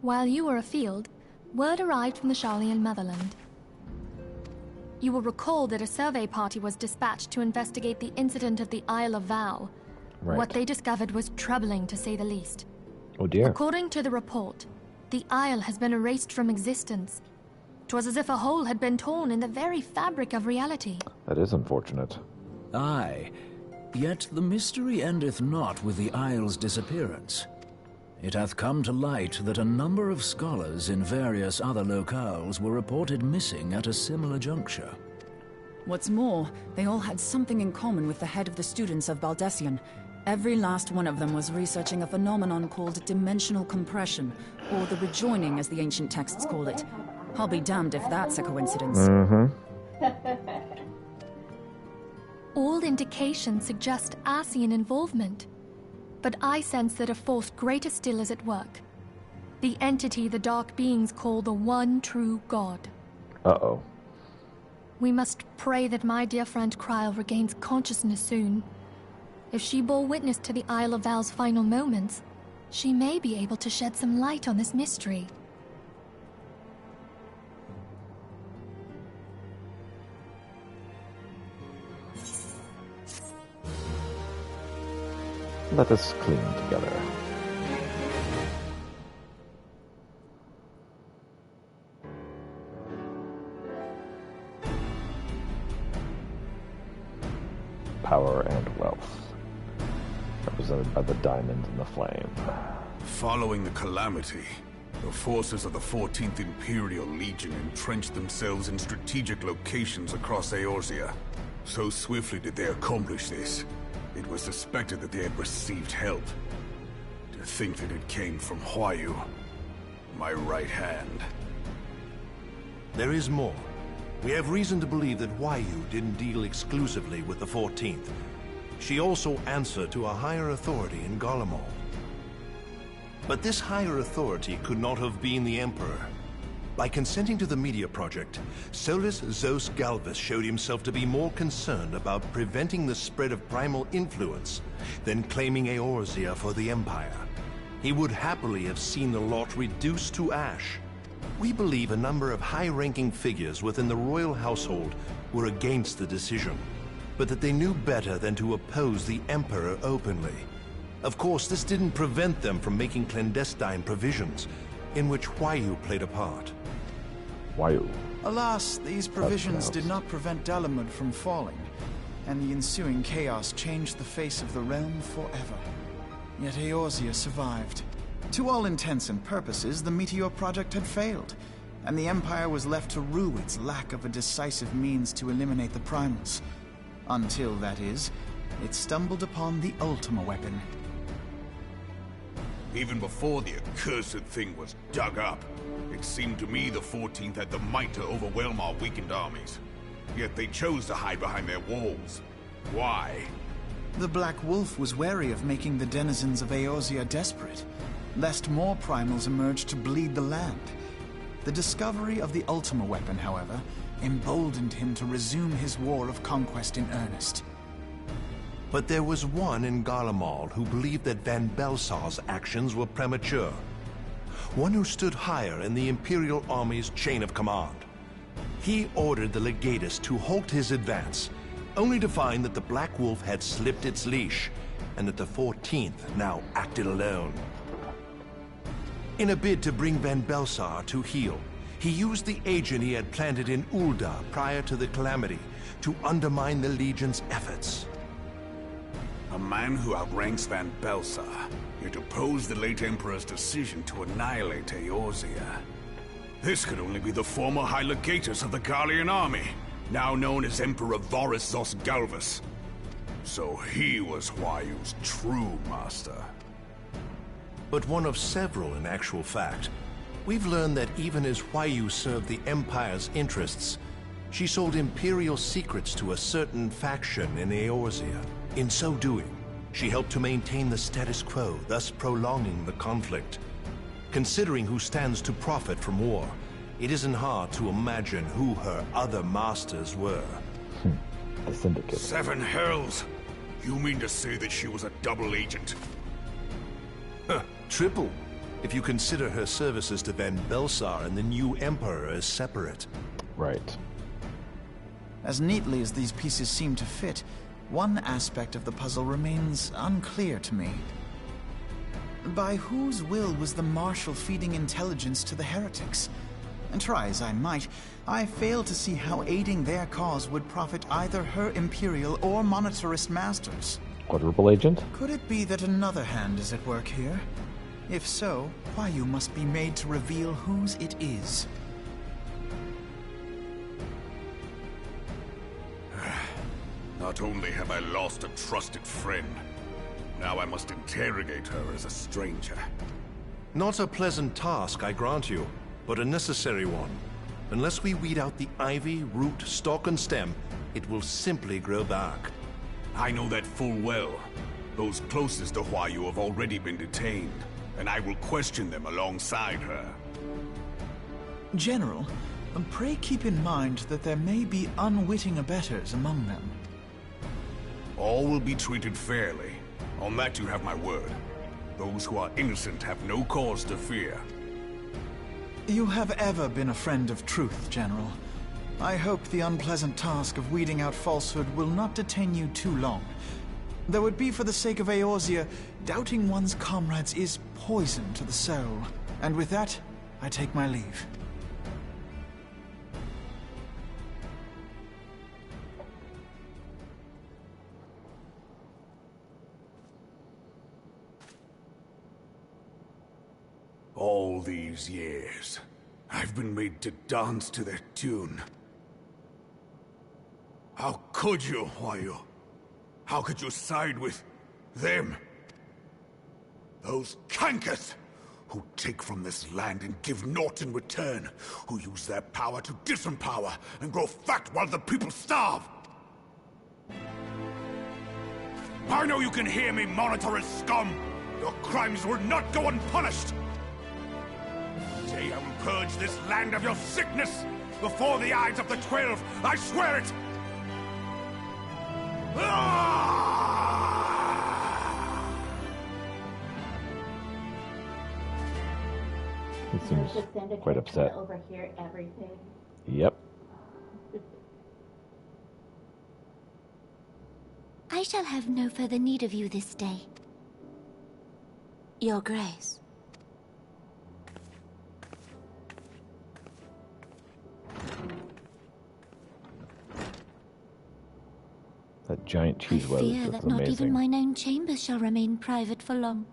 While you were afield, word arrived from the Charlian motherland. You will recall that a survey party was dispatched to investigate the incident of the Isle of Vow. Right. What they discovered was troubling, to say the least. Oh dear. According to the report, the Isle has been erased from existence, 'Twas as if a hole had been torn in the very fabric of reality. That is unfortunate. Aye, yet the mystery endeth not with the Isle's disappearance. It hath come to light that a number of scholars in various other locales were reported missing at a similar juncture. What's more, they all had something in common with the head of the students of Baldessian. Every last one of them was researching a phenomenon called dimensional compression, or the rejoining as the ancient texts call it. I'll be damned if that's a coincidence. All indications suggest Asian involvement, but I sense that a force greater still is at work. The entity the Dark Beings call the One True God. Uh-oh. We must pray that my dear friend Kryl regains consciousness soon. If she bore witness to the Isle of Val's final moments, she may be able to shed some light on this mystery. Let us clean together. Power and wealth, represented by the diamond and the flame. Following the calamity, the forces of the 14th Imperial Legion entrenched themselves in strategic locations across Eorzea. So swiftly did they accomplish this, it was suspected that they had received help. To think that it came from Huayu, my right hand. There is more. We have reason to believe that Huayu didn't deal exclusively with the 14th. She also answered to a higher authority in Garlemald. But this higher authority could not have been the Emperor. By consenting to the Media Project, Solus Zos Galvus showed himself to be more concerned about preventing the spread of primal influence than claiming Eorzea for the Empire. He would happily have seen the lot reduced to ash. We believe a number of high-ranking figures within the royal household were against the decision, but that they knew better than to oppose the Emperor openly. Of course, this didn't prevent them from making clandestine provisions, in which Huayu played a part. Huayu. Alas, these provisions did not prevent Dalamud from falling, and the ensuing chaos changed the face of the realm forever. Yet Eorzea survived. To all intents and purposes, the Meteor Project had failed, and the Empire was left to rue its lack of a decisive means to eliminate the primals. Until, that is, it stumbled upon the Ultima weapon. Even before the accursed thing was dug up, it seemed to me the 14th had the might to overwhelm our weakened armies. Yet they chose to hide behind their walls. Why? The Black Wolf was wary of making the denizens of Eorzea desperate, lest more primals emerge to bleed the land. The discovery of the Ultima weapon, however, emboldened him to resume his war of conquest in earnest. But there was one in Garlemald who believed that Van Belsar's actions were premature. One who stood higher in the Imperial Army's chain of command. He ordered the Legatus to halt his advance, only to find that the Black Wolf had slipped its leash, and that the 14th now acted alone. In a bid to bring Van Belsar to heel, he used the agent he had planted in Ul'dah prior to the calamity to undermine the Legion's efforts. A man who outranks Van Belsar, yet opposed the late Emperor's decision to annihilate Eorzea. This could only be the former High Legatus of the Garlean army, now known as Emperor Voris Zos Galvus. So he was Huayu's true master. But one of several in actual fact. We've learned that even as Huayu served the Empire's interests, she sold Imperial secrets to a certain faction in Eorzea. In so doing, she helped to maintain the status quo, thus prolonging the conflict. Considering who stands to profit from war, it isn't hard to imagine who her other masters were. The Syndicate. 7 hells! You mean to say that she was a double agent? Triple, if you consider her services to Van Belsar and the new Emperor as separate. Right. As neatly as these pieces seem to fit, one aspect of the puzzle remains unclear to me. By whose will was the Marshal feeding intelligence to the heretics? And try as I might, I fail to see how aiding their cause would profit either her Imperial or monetarist masters. Quadruple agent? Could it be that another hand is at work here? If so, Huayu must be made to reveal whose it is. Not only have I lost a trusted friend, now I must interrogate her as a stranger. Not a pleasant task, I grant you, but a necessary one. Unless we weed out the ivy, root, stalk, and stem, it will simply grow back. I know that full well. Those closest to Huayu have already been detained, and I will question them alongside her. General, pray keep in mind that there may be unwitting abettors among them. All will be treated fairly. On that you have my word. Those who are innocent have no cause to fear. You have ever been a friend of truth, General. I hope the unpleasant task of weeding out falsehood will not detain you too long. Though it be for the sake of Eorzea, doubting one's comrades is poison to the soul. And with that, I take my leave. All these years, I've been made to dance to their tune. How could you, Huayu? How could you side with them? Those cankers who take from this land and give naught in return, who use their power to disempower and grow fat while the people starve. I know you can hear me, monetarist scum! Your crimes will not go unpunished! Today I will purge this land of your sickness! Before the eyes of the 12, I swear it! He seems quite upset. Overhear everything. Yep. I shall have no further need of you this day. Your Grace. That giant cheese wedge Fear looks that not amazing. even mine own chambers shall remain private for long.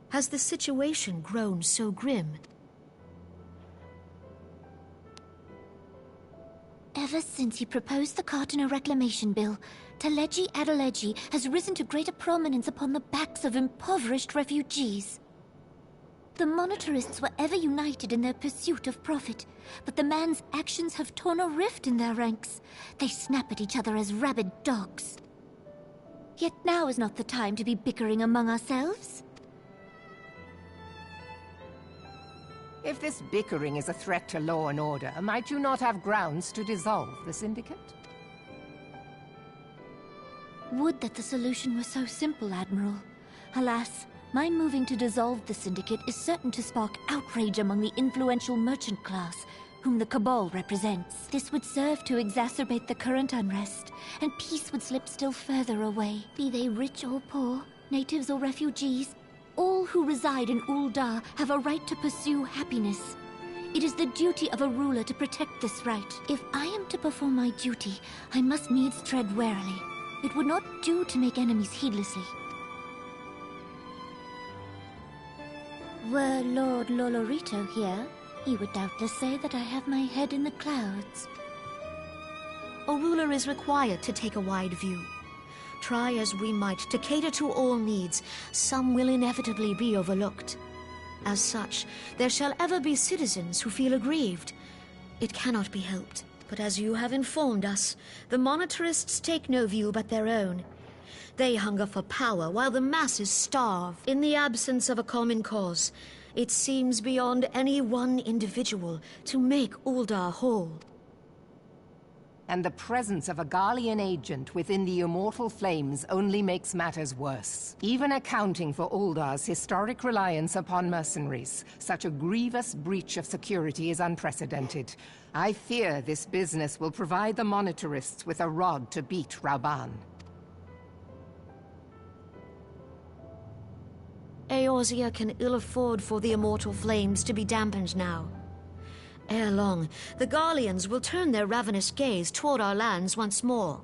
Has the situation grown so grim? Ever since he proposed the Cartiner Reclamation Bill, Teleji Adeleji has risen to greater prominence upon the backs of impoverished refugees. The monetarists were ever united in their pursuit of profit, but the man's actions have torn a rift in their ranks. They snap at each other as rabid dogs. Yet now is not the time to be bickering among ourselves. If this bickering is a threat to law and order, might you not have grounds to dissolve the Syndicate? Would that the solution were so simple, Admiral. Alas, my moving to dissolve the Syndicate is certain to spark outrage among the influential merchant class, whom the Cabal represents. This would serve to exacerbate the current unrest, and peace would slip still further away. Be they rich or poor, natives or refugees, all who reside in Ul'dah have a right to pursue happiness. It is the duty of a ruler to protect this right. If I am to perform my duty, I must needs tread warily. It would not do to make enemies heedlessly. Were Lord Lolorito here, he would doubtless say that I have my head in the clouds. A ruler is required to take a wide view. Try as we might to cater to all needs, some will inevitably be overlooked. As such, there shall ever be citizens who feel aggrieved. It cannot be helped, but as you have informed us, the monetarists take no view but their own. They hunger for power while the masses starve. In the absence of a common cause, it seems beyond any one individual to make Ul'dah whole. And the presence of a Garlean agent within the Immortal Flames only makes matters worse. Even accounting for Ul'dah's historic reliance upon mercenaries, such a grievous breach of security is unprecedented. I fear this business will provide the monetarists with a rod to beat Rauban. Eorzea can ill afford for the immortal flames to be dampened now. Ere long, the Garleans will turn their ravenous gaze toward our lands once more.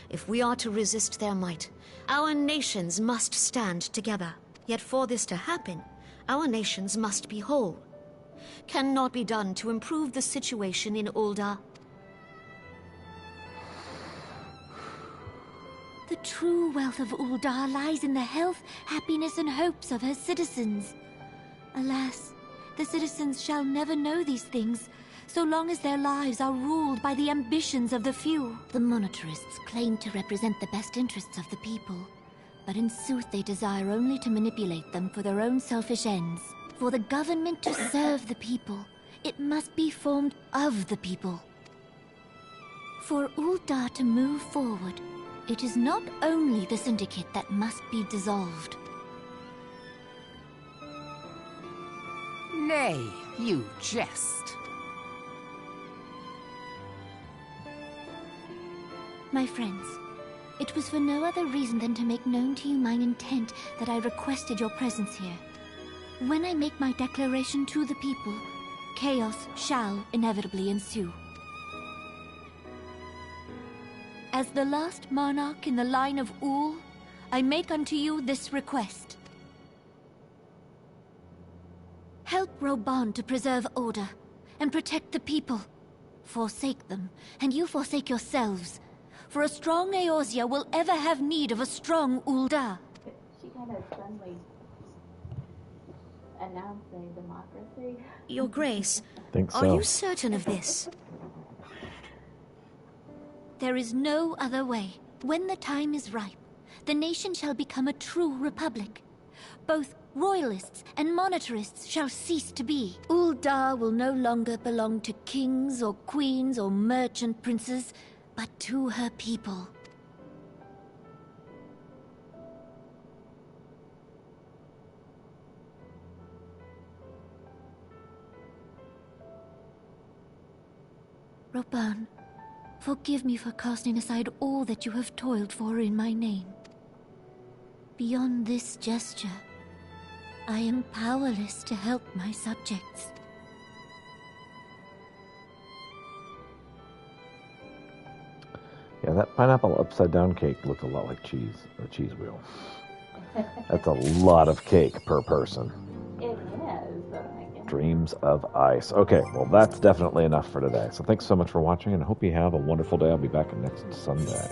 If we are to resist their might, our nations must stand together. Yet for this to happen, our nations must be whole. Cannot be done to improve the situation in Ul'dah. The true wealth of Ul'dah lies in the health, happiness, and hopes of her citizens. Alas, the citizens shall never know these things, so long as their lives are ruled by the ambitions of the few. The monetarists claim to represent the best interests of the people, but in sooth they desire only to manipulate them for their own selfish ends. For the government to serve the people, it must be formed of the people. For Ul'dah to move forward, it is not only the Syndicate that must be dissolved. Nay, you jest. My friends, it was for no other reason than to make known to you mine intent that I requested your presence here. When I make my declaration to the people, chaos shall inevitably ensue. As the last monarch in the line of Ul, I make unto you this request. Help Roban to preserve order, and protect the people. Forsake them, and you forsake yourselves. For a strong Eorzea will ever have need of a strong Ul'dah. She kind of suddenly announcing democracy. Your Grace, Think so. are you certain of this? There is no other way. When the time is ripe, the nation shall become a true republic. Both royalists and monetarists shall cease to be. Ul'dah will no longer belong to kings or queens or merchant princes, but to her people. Roban, forgive me for casting aside all that you have toiled for in my name. Beyond this gesture, I am powerless to help my subjects. Yeah, that pineapple upside-down cake looked a lot like cheese, or cheese wheel. That's a lot of cake per person. It is. I guess. Dreams of Ice. Okay, well, that's definitely enough for today. So thanks so much for watching, and I hope you have a wonderful day. I'll be back next Sunday.